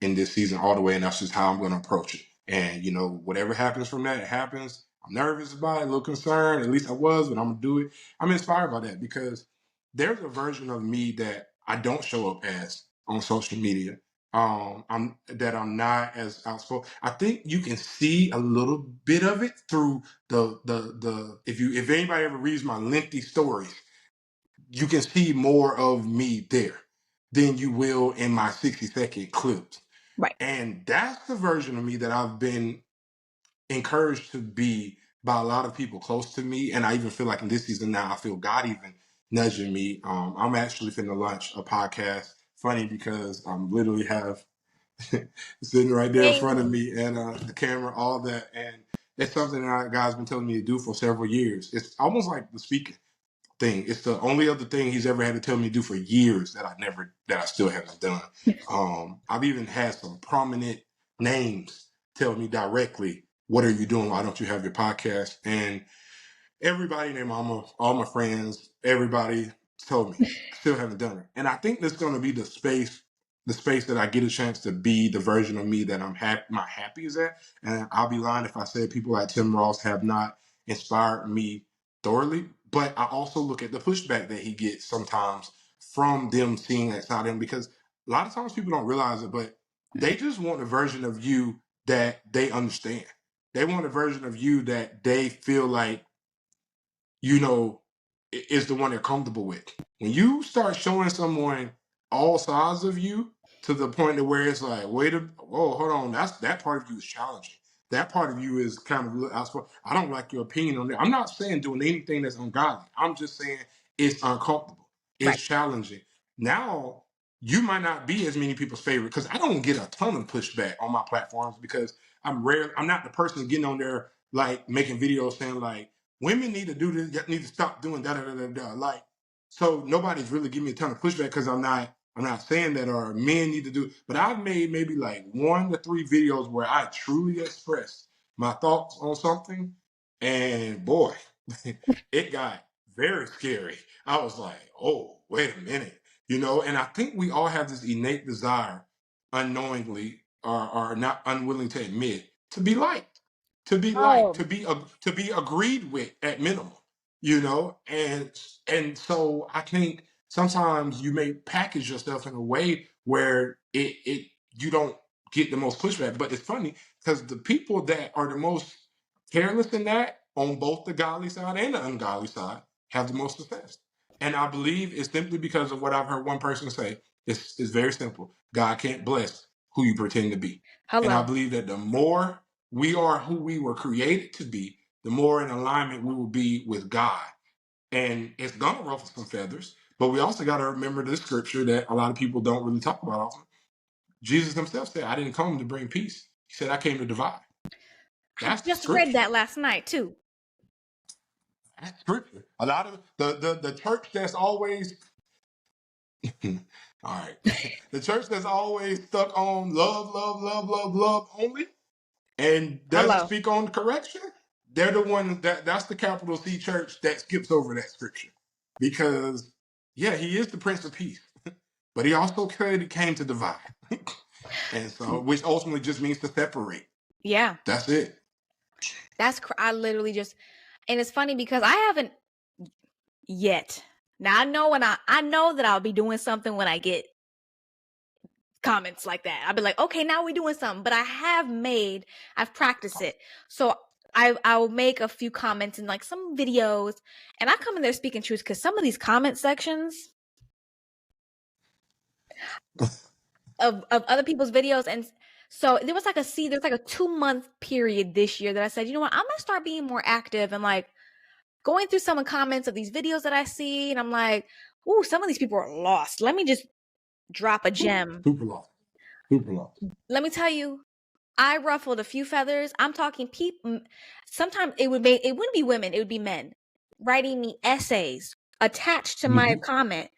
in this season all the way, and that's just how I'm going to approach it. And, you know, whatever happens from that, it happens. I'm nervous about it, a little concerned. At least I was, but I'm gonna do it. I'm inspired by that, because there's a version of me that I don't show up as on social media. I'm not as outspoken. I think you can see a little bit of it through the if anybody ever reads my lengthy stories, you can see more of me there than you will in my 60-second clips. Right. And that's the version of me that I've been encouraged to be by a lot of people close to me. And I even feel like in this season now, I feel God even nudging me. I'm actually finna launch a podcast. Funny, because I'm literally have sitting right there in Hey, front of me, and the camera, all that. And it's something that God's been telling me to do for several years. It's almost like the speaking thing. It's the only other thing he's ever had to tell me to do for years that I still haven't done. I've even had some prominent names tell me directly, "What are you doing? Why don't you have your podcast?" And everybody, their mama, all my friends, everybody told me. I still haven't done it. And I think that's going to be the space that I get a chance to be the version of me that I'm my happiest at. And I'll be lying if I said people like Tim Ross have not inspired me thoroughly. But I also look at the pushback that he gets sometimes from them seeing that side of him, because a lot of times people don't realize it, but they just want a version of you that they understand. They want a version of you that they feel like, you know, is the one they're comfortable with. When you start showing someone all sides of you, to the point to where it's like, whoa, hold on, that part of you is challenging. That part of you is kind of outspoken. I don't like your opinion on that. I'm not saying doing anything that's ungodly. I'm just saying it's uncomfortable. right. It's challenging. Now, you might not be as many people's favorite, because I don't get a ton of pushback on my platforms, because I'm not the person getting on there, like, making videos saying, like, women need to do this, need to stop doing da da da da da. Like, so nobody's really giving me a ton of pushback, because I'm not saying that, or men need to do. But I've made maybe like 1 to 3 videos where I truly express my thoughts on something, and boy, it got very scary. I was like, oh, wait a minute, and I think we all have this innate desire, unknowingly or not unwilling to admit, to be liked, to be liked, Oh, to be agreed with at minimum, and so I think sometimes you may package yourself in a way where it you don't get the most pushback. But it's funny because the people that are the most careless in that, on both the godly side and the ungodly side, have the most success. And I believe it's simply because of what I've heard one person say. It's very simple. God can't bless who you pretend to be. And I hello. believe that the more we are who we were created to be, the more in alignment we will be with God. And it's gonna ruffle some feathers, but we also got to remember this scripture that a lot of people don't really talk about often. Jesus himself said, I didn't come to bring peace. He said, I came to divide. I That's just read scripture. that last night too. That's scripture. A lot of the church that's always all right. The church that's always stuck on love, love, love, love, love only and doesn't Hello. speak on correction, they're the one that's the capital C church that skips over that scripture. Because yeah, he is the Prince of Peace, but he also came to divide. And so which ultimately just means to separate. Yeah. That's it. I literally just, and it's funny because I haven't yet. Now I know I know that I'll be doing something when I get comments like that. I'll be like, okay, now we're doing something. But I've practiced it. So I'll make a few comments in like some videos, and I come in there speaking truth because some of these comment sections of other people's videos, and so there's like a 2-month period this year that I said, you know what, I'm gonna start being more active and like going through some of the comments of these videos that I see, and I'm like, ooh, some of these people are lost. Let me just drop a gem. Super lost. Super lost. Let me tell you, I ruffled a few feathers. I'm talking people. Sometimes it wouldn't be women, it would be men writing me essays attached to my Mm-hmm. comment,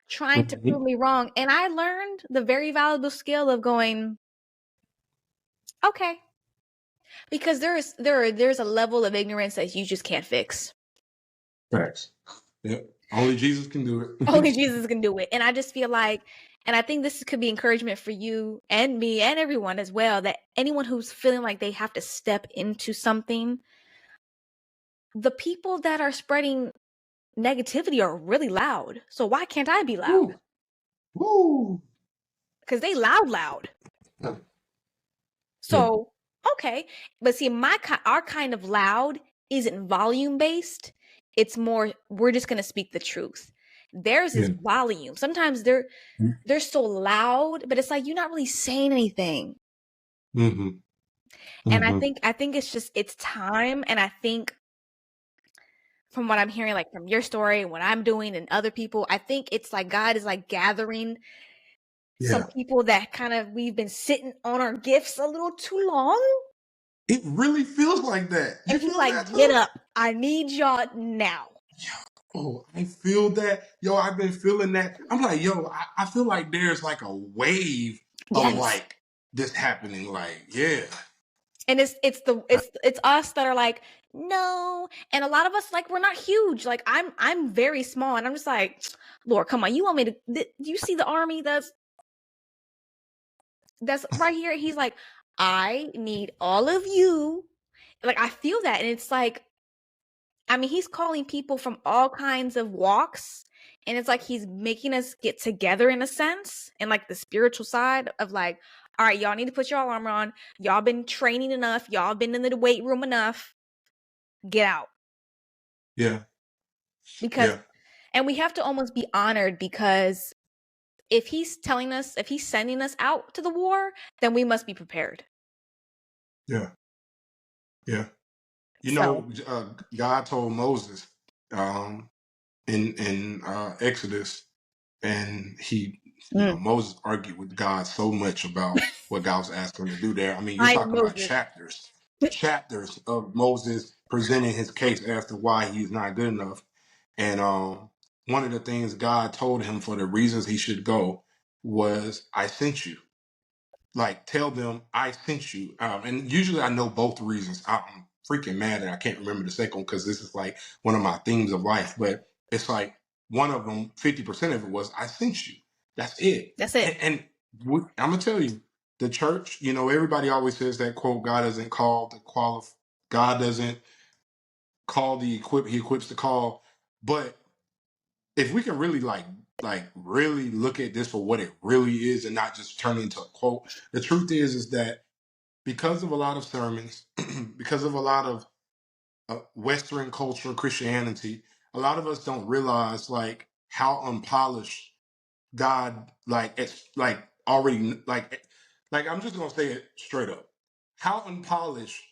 trying to Mm-hmm. prove me wrong. And I learned the very valuable skill of going, okay, because there's a level of ignorance that you just can't fix. Facts. Yep. Only Jesus can do Only it. Jesus can do it. And I just feel like, and I think this could be encouragement for you and me and everyone as well, that anyone who's feeling like they have to step into something, the people that are spreading negativity are really loud. So why can't I be loud? Woo. Woo. Because they loud. Yeah. So, okay. But see, our kind of loud isn't volume based. It's more, we're just going to speak the truth. Theirs is Yeah. volume. Sometimes they're so loud, but it's like you're not really saying anything. Mm-hmm. And Mm-hmm. I think it's time. And I think from what I'm hearing, like from your story and what I'm doing and other people, I think it's like God is like gathering some Yeah. people that kind of we've been sitting on our gifts a little too long. It really feels like that. You And he's feel like, that get too? up. I need y'all now. Oh, I feel that. Yo, I've been feeling that. I'm like, yo, I feel like there's like a wave of Yes. like this happening. Like, yeah. And it's us that are like, no. And a lot of us, like, we're not huge. Like I'm very small, and I'm just like, Lord, come on. You want me to do you see the army that's right here? He's like, I need all of you. Like I feel that. And it's like, I mean, he's calling people from all kinds of walks, and it's like he's making us get together in a sense, and like the spiritual side of like, all right, y'all need to put your armor on. Y'all been training enough. Y'all been in the weight room enough. Get out. Yeah. Because, Yeah. and we have to almost be honored because if he's telling us, if he's sending us out to the war, then we must be prepared. Yeah. Yeah. So, God told Moses um, in Exodus, and mm, Moses argued with God so much about what God was asking him to do there. I mean, you're I talking about Moses. chapters of Moses presenting his case as to why he's not good enough. And one of the things God told him for the reasons he should go was, I sent you. Like, tell them I sent you. And usually I know both reasons. freaking mad, and I can't remember the second one because this is like one of my themes of life. But it's like one of them, 50% of it was, I sent you. That's it. That's it. And I'm gonna tell you, the church. You know, everybody always says that quote: "God doesn't call the God doesn't call the equip. He equips the call." But if we can really like really look at this for what it really is and not just turn it into a quote, the truth is that because of a lot of sermons, because of a lot of Western culture, Christianity, a lot of us don't realize like how unpolished God, like it's like already like I'm just gonna say it straight up. How unpolished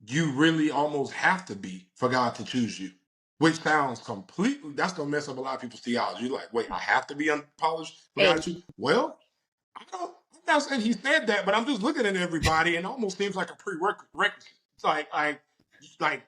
you really almost have to be for God to choose you. Which sounds completely, that's gonna mess up a lot of people's theology. You're like, wait, I have to be unpolished for God Hey, to choose? Well, I'm not saying he said that, but I'm just looking at everybody and it almost seems like a prerequisite. It's like,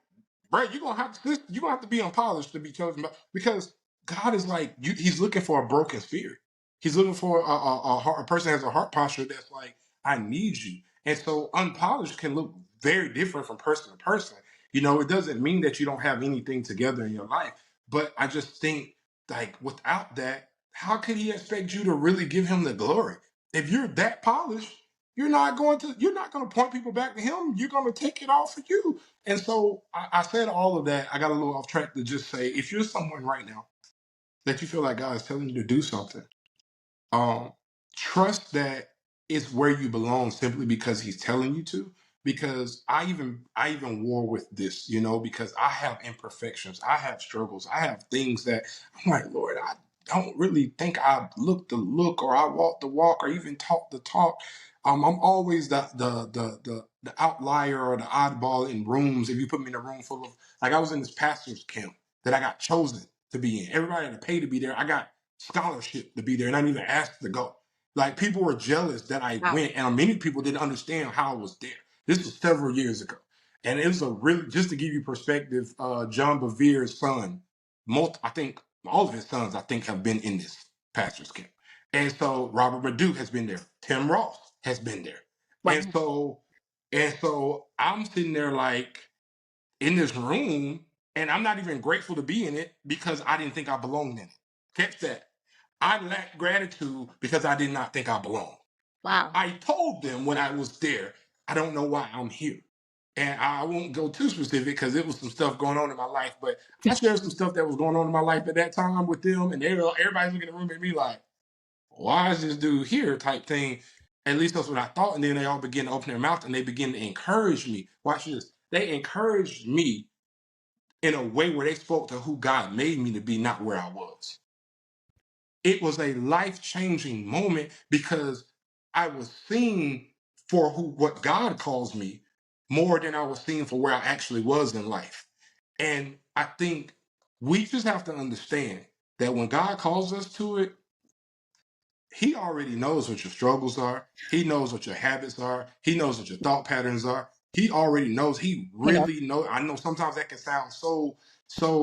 bro, you're gonna have to be unpolished to be chosen because God is like he's looking for a broken spirit. He's looking for a person that has a heart posture that's like, I need you. And so unpolished can look very different from person to person. You know, it doesn't mean that you don't have anything together in your life. But I just think like without that, how could he expect you to really give him the glory? If you're that polished, you're not going to point people back to him. You're going to take it all for you. And so I said all of that. I got a little off track to just say, if you're someone right now that you feel like God is telling you to do something, um, trust that it's where you belong simply because he's telling you to. Because I even war with this, you know, because I have imperfections, I have struggles, I have things that I'm like, Lord, I don't really think I look the look or I walk the walk or even talk the talk. I'm always the outlier or the oddball in rooms. If you put me in a room full of, like, I was in this pastor's camp that I got chosen to be in. Everybody had to pay to be there. I got scholarship to be there, and I didn't even ask to go. Like, people were jealous that I wow. went, and many people didn't understand how I was there. This was several years ago, and it was a really, just to give you perspective. John Bevere's son, I think all of his sons, I think, have been in this pastor's camp, and so Robert Badu has been there. Tim Ross has been there, Wow. and so I'm sitting there like in this room, and I'm not even grateful to be in it because I didn't think I belonged in it. Catch that. I lack gratitude because I did not think I belonged. Wow. I told them when I was there, I don't know why I'm here. And I won't go too specific because it was some stuff going on in my life, but I shared some stuff that was going on in my life at that time with them, and everybody's looking in the room at me like, why is this dude here type thing? At least that's what I thought. And then they all begin to open their mouth and they begin to encourage me. Watch this. They encouraged me in a way where they spoke to who God made me to be, not where I was. It was a life-changing moment because I was seen for what God calls me more than I was seen for where I actually was in life. And I think we just have to understand that when God calls us to it, he already knows what your struggles are. He knows what your habits are. He knows what your thought patterns are. He already knows. He You know, really knows. I know sometimes that can sound so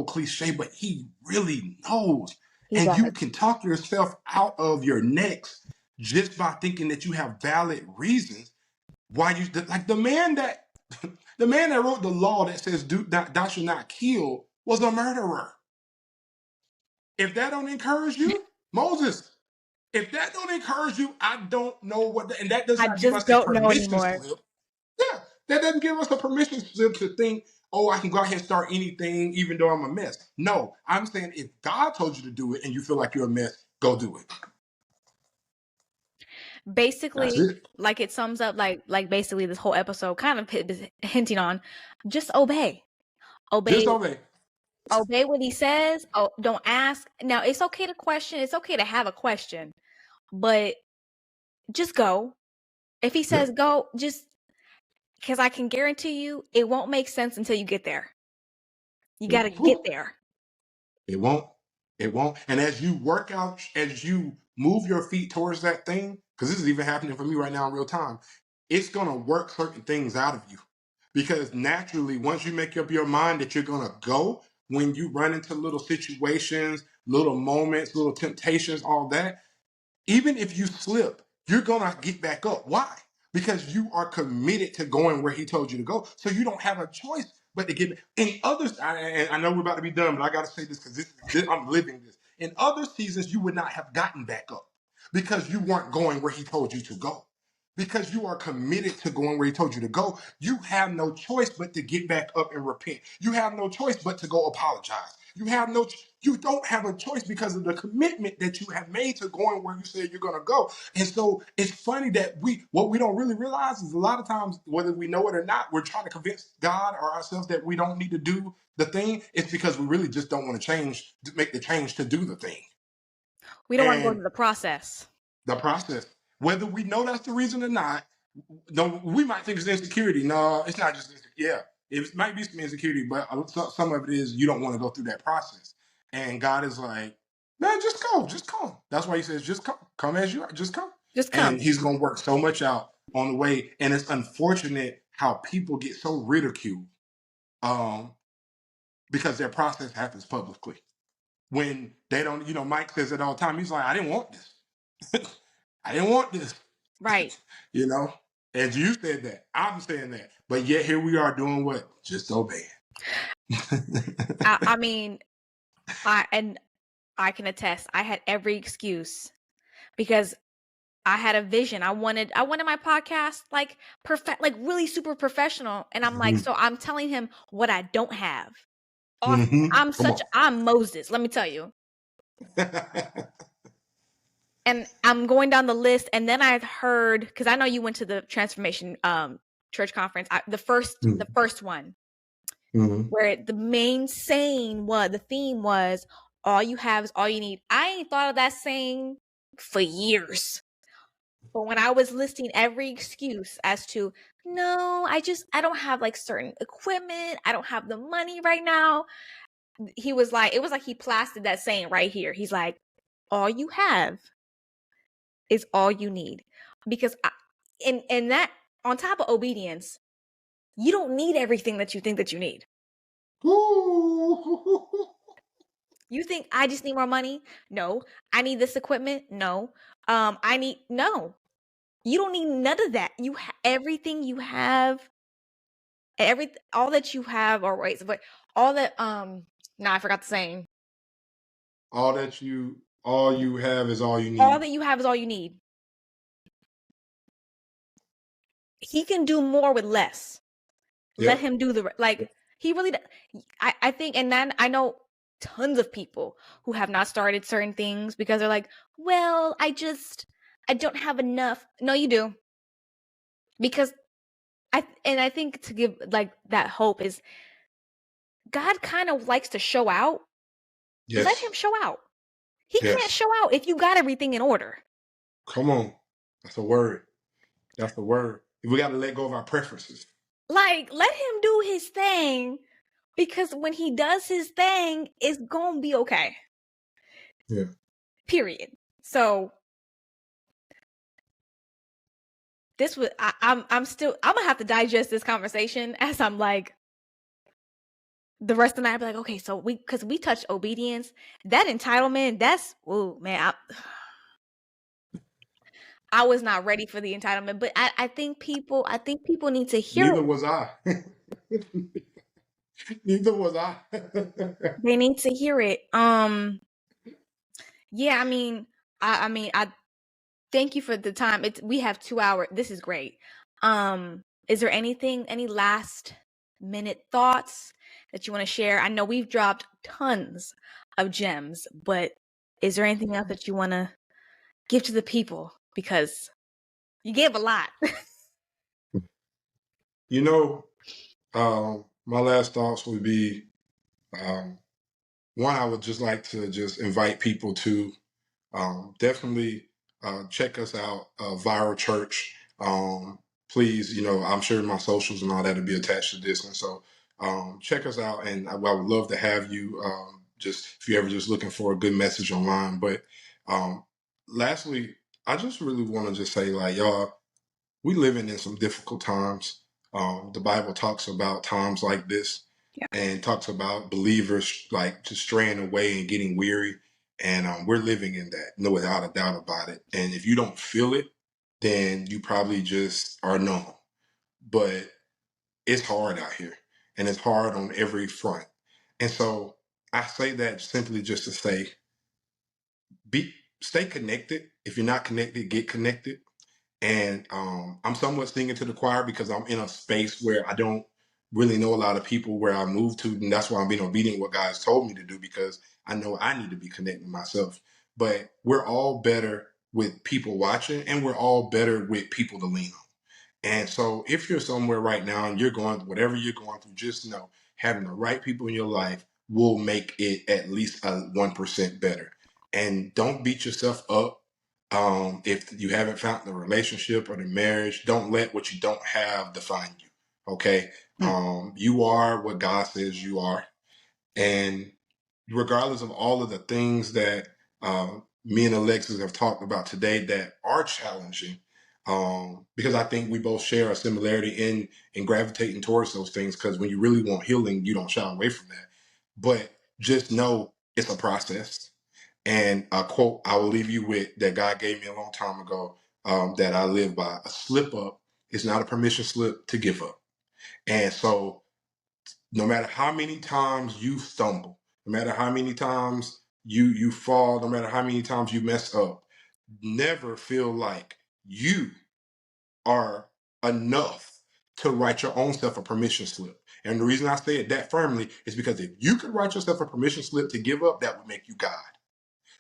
cliche, but he really knows. he And you does. can talk yourself out of your necks just by thinking that you have valid reasons why you like the man that the man that wrote the law that says thou should not kill was a murderer. If that don't encourage you, Moses, if that don't encourage you, I don't know and that does I not give just us a don't know permission anymore. slip. Yeah, that doesn't give us a permission slip to think, oh, I can go ahead and start anything, even though I'm a mess. No, I'm saying if God told you to do it and you feel like you're a mess, go do it. That's Basically, it. like it sums up like basically this whole episode kind of is hinting on just obey. Obey Just obey. obey what he says. Oh, don't ask. Now, it's okay to question. It's okay to have a question, but just go. If he Yeah. says go, just because I can guarantee you it won't make sense until you get there. You got to get Whew. there. It won't. It won't. And as you work out, as you move your feet towards that thing, because this is even happening for me right now in real time, it's going to work certain things out of you. Because naturally, once you make up your mind that you're going to go, when you run into little situations, little moments, little temptations, all that, even if you slip, you're going to get back up. Why? because you are committed to going where he told you to go. So you don't have a choice but to get in others. And I know we're about to be done, but I got to say this because I'm living this. In other seasons, you would not have gotten back up because you weren't going where he told you to go. Because you are committed to going where he told you to go, you have no choice but to get back up and repent. You have no choice but to go apologize. You don't have a choice because of the commitment that you have made to going where you said you're going to go. And so it's funny that what we don't really realize is a lot of times, whether we know it or not, we're trying to convince God or ourselves that we don't need to do the thing. It's because we really just don't want to change, to make the change to do the thing. We don't want to go And through the process. the process, whether we know that's the reason or not, no, we might think it's insecurity. No, it's not just insecurity. Yeah, it might be some insecurity, but some of it is you don't want to go through that process. And God is like, man, just go, just come. That's why he says, just come as you are, just come. Just come. And he's going to work so much out on the way. And it's unfortunate how people get so ridiculed because their process happens publicly. When they don't, Mike says it all the time. He's like, I didn't want this. I didn't want this. Right. As you said that, I'm saying that. But yet here we are doing what? Just obeying. I mean, I can attest. I had every excuse because I had a vision. I wanted my podcast like really super professional. And I'm like, so I'm telling him what I don't have. I'm Moses, let me tell you. And I'm going down the list, and then I've heard, because I know you went to the transformation church conference, the first one, where the main saying the theme was, all you have is all you need. I ain't thought of that saying for years. But when I was listing every excuse as to, no, I don't have like certain equipment, I don't have the money right now, it was like he plastered that saying right here. He's like, all you have is all you need. Because and that, on top of obedience, you don't need everything that you think that you need. You think I just need more money? No. I need this equipment? No. No. You don't need none of that. Everything you have, all that you have, or wait, but all that I forgot the saying. All you have is all you need. All that you have is all you need. He can do more with less. Yep. Let him do he really does. I think, and then I know tons of people who have not started certain things because they're like, well, I don't have enough. No, you do. Because I think to give like that hope is, God kind of likes to show out. Yes. Let him show out. He can't show out if you got everything in order. Come on. That's a word. That's the word. We got to let go of our preferences. Like, let him do his thing, because when he does his thing, it's going to be okay. Yeah. Period. So this was, I'm going to have to digest this conversation as I'm like, the rest of the night, I'll be like, okay, so because we touched obedience, that entitlement, that's, oh man, I was not ready for the entitlement, but I think people need to hear. Neither was I. Neither was I. They need to hear it. Yeah, I mean, I thank you for the time. We have 2 hours. This is great. Is there any last minute thoughts that you want to share? I know we've dropped tons of gems, but is there anything else that you want to give to the people? Because you gave a lot. My last thoughts would be, one, I would just like to just invite people to definitely check us out, Viral Church. Please, I'm sure my socials and all that will be attached to this. And so check us out. And I would love to have you just, if you're ever just looking for a good message online. But lastly, I just really want to just say, like, y'all, we living in some difficult times. The Bible talks about times like this, and talks about believers like just straying away and getting weary. And we're living in that, no without a doubt about it. And if you don't feel it, then you probably just are numb. But it's hard out here, and it's hard on every front. And so I say that simply just to say, stay connected. If you're not connected, get connected. And I'm somewhat singing to the choir because I'm in a space where I don't really know a lot of people where I moved to, and that's why I'm being obedient to what God has told me to do, because I know I need to be connecting myself. But we're all better with people watching, and we're all better with people to lean on. And so if you're somewhere right now and you're going through whatever you're going through, just know having the right people in your life will make it at least a 1% better. And don't beat yourself up. If you haven't found the relationship or the marriage, don't let what you don't have define you. Okay. You are what God says you are. And regardless of all of the things that me and Alexis have talked about today that are challenging, because I think we both share a similarity in gravitating towards those things. Because when you really want healing, you don't shy away from that. But just know it's a process. And a quote I will leave you with that God gave me a long time ago, that I live by: a slip up is not a permission slip to give up. And so no matter how many times you stumble, no matter how many times you fall, no matter how many times you mess up, never feel like you are enough to write your own self a permission slip. And the reason I say it that firmly is because if you could write yourself a permission slip to give up, that would make you God.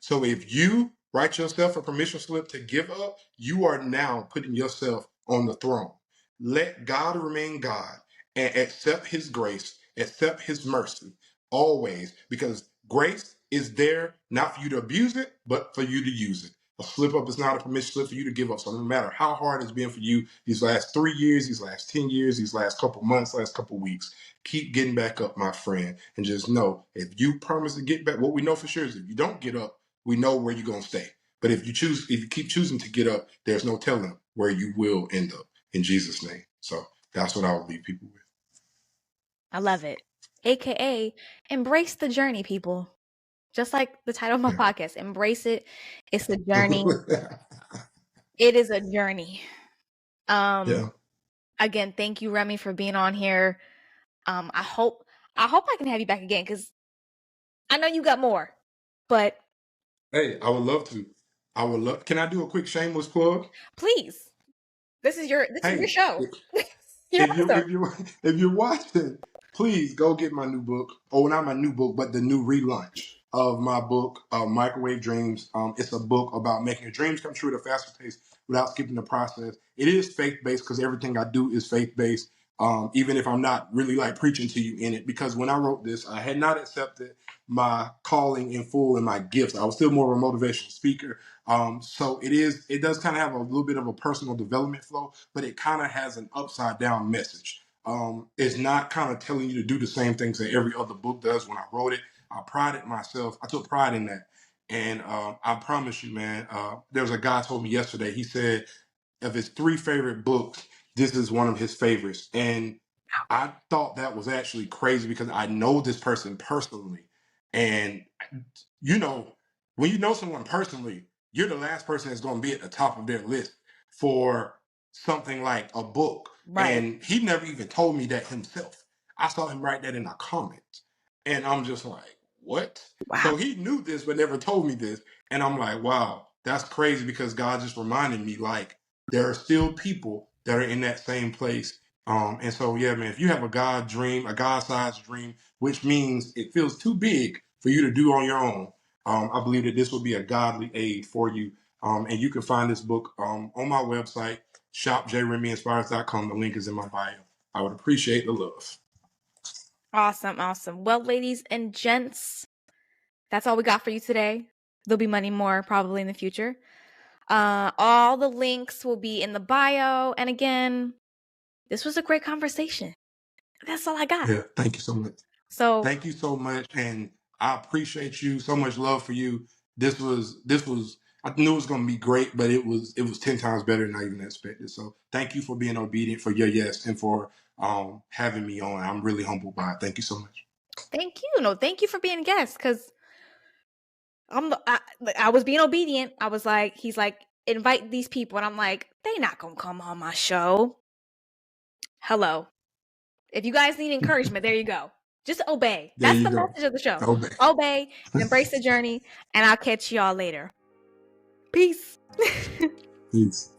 So if you write yourself a permission slip to give up, you are now putting yourself on the throne. Let God remain God and accept his grace, accept his mercy always, because grace is there not for you to abuse it, but for you to use it. A slip up is not a permission slip for you to give up. So no matter how hard it's been for you these last 3 years, these last 10 years, these last couple months, last couple weeks, keep getting back up, my friend. And just know, if you promise to get back, what we know for sure is if you don't get up, we know where you're going to stay. But if you keep choosing to get up, there's no telling where you will end up, in Jesus' name. So that's what I would leave people with. I love it. AKA, embrace the journey, people. Just like the title of my podcast, embrace it. It's a journey. It is a journey. Again, thank you, Remy, for being on here. I hope I can have you back again, because I know you got more. But hey, I would love to. I would love. Can I do a quick shameless plug? please, this is your show. If you're watching, please go get my new book. Oh, not my new book, but the new relaunch of my book, Microwave Dreams. It's a book about making your dreams come true at a faster pace without skipping the process. It is faith based because everything I do is faith based. Even if I'm not really like preaching to you in it, because when I wrote this, I had not accepted my calling in full and my gifts. I was still more of a motivational speaker. So it does kind of have a little bit of a personal development flow, but it kind of has an upside down message. It's not kind of telling you to do the same things that every other book does. When I wrote it, I prided myself. I took pride in that. And I promise you, man, there was a guy told me yesterday, he said, of his 3 favorite books, this is one of his favorites. And I thought that was actually crazy because I know this person personally. And you know, when you know someone personally, you're the last person that's going to be at the top of their list for something like a book. Right. And he never even told me that himself. I saw him write that in a comment. And I'm just like, what? Wow. So he knew this, but never told me this. And I'm like, wow, that's crazy, because God just reminded me, like, there are still people that are in that same place. And so, yeah, man, if you have a God dream, a God-sized dream, which means it feels too big for you to do on your own, I believe that this will be a godly aid for you. And you can find this book on my website, shopjremyinspires.com. The link is in my bio. I would appreciate the love. Awesome. Well, ladies and gents, that's all we got for you today. There'll be many more probably in the future. All the links will be in the bio. And again, this was a great conversation. That's all I got. Yeah, thank you so much. So thank you so much, and I appreciate you. So much love for you. This was. I knew it was going to be great, but it was 10 times better than I even expected. So thank you for being obedient, for your yes, and for having me on. I'm really humbled by it. Thank you so much. Thank you. No, thank you for being a guest, because I was being obedient. I was like, he's like, invite these people, and I'm like, they not gonna come on my show. Hello. If you guys need encouragement, there you go. Just obey. There That's you the go. message of the show. Obey. Obey, embrace the journey, and I'll catch y'all later. Peace. Peace.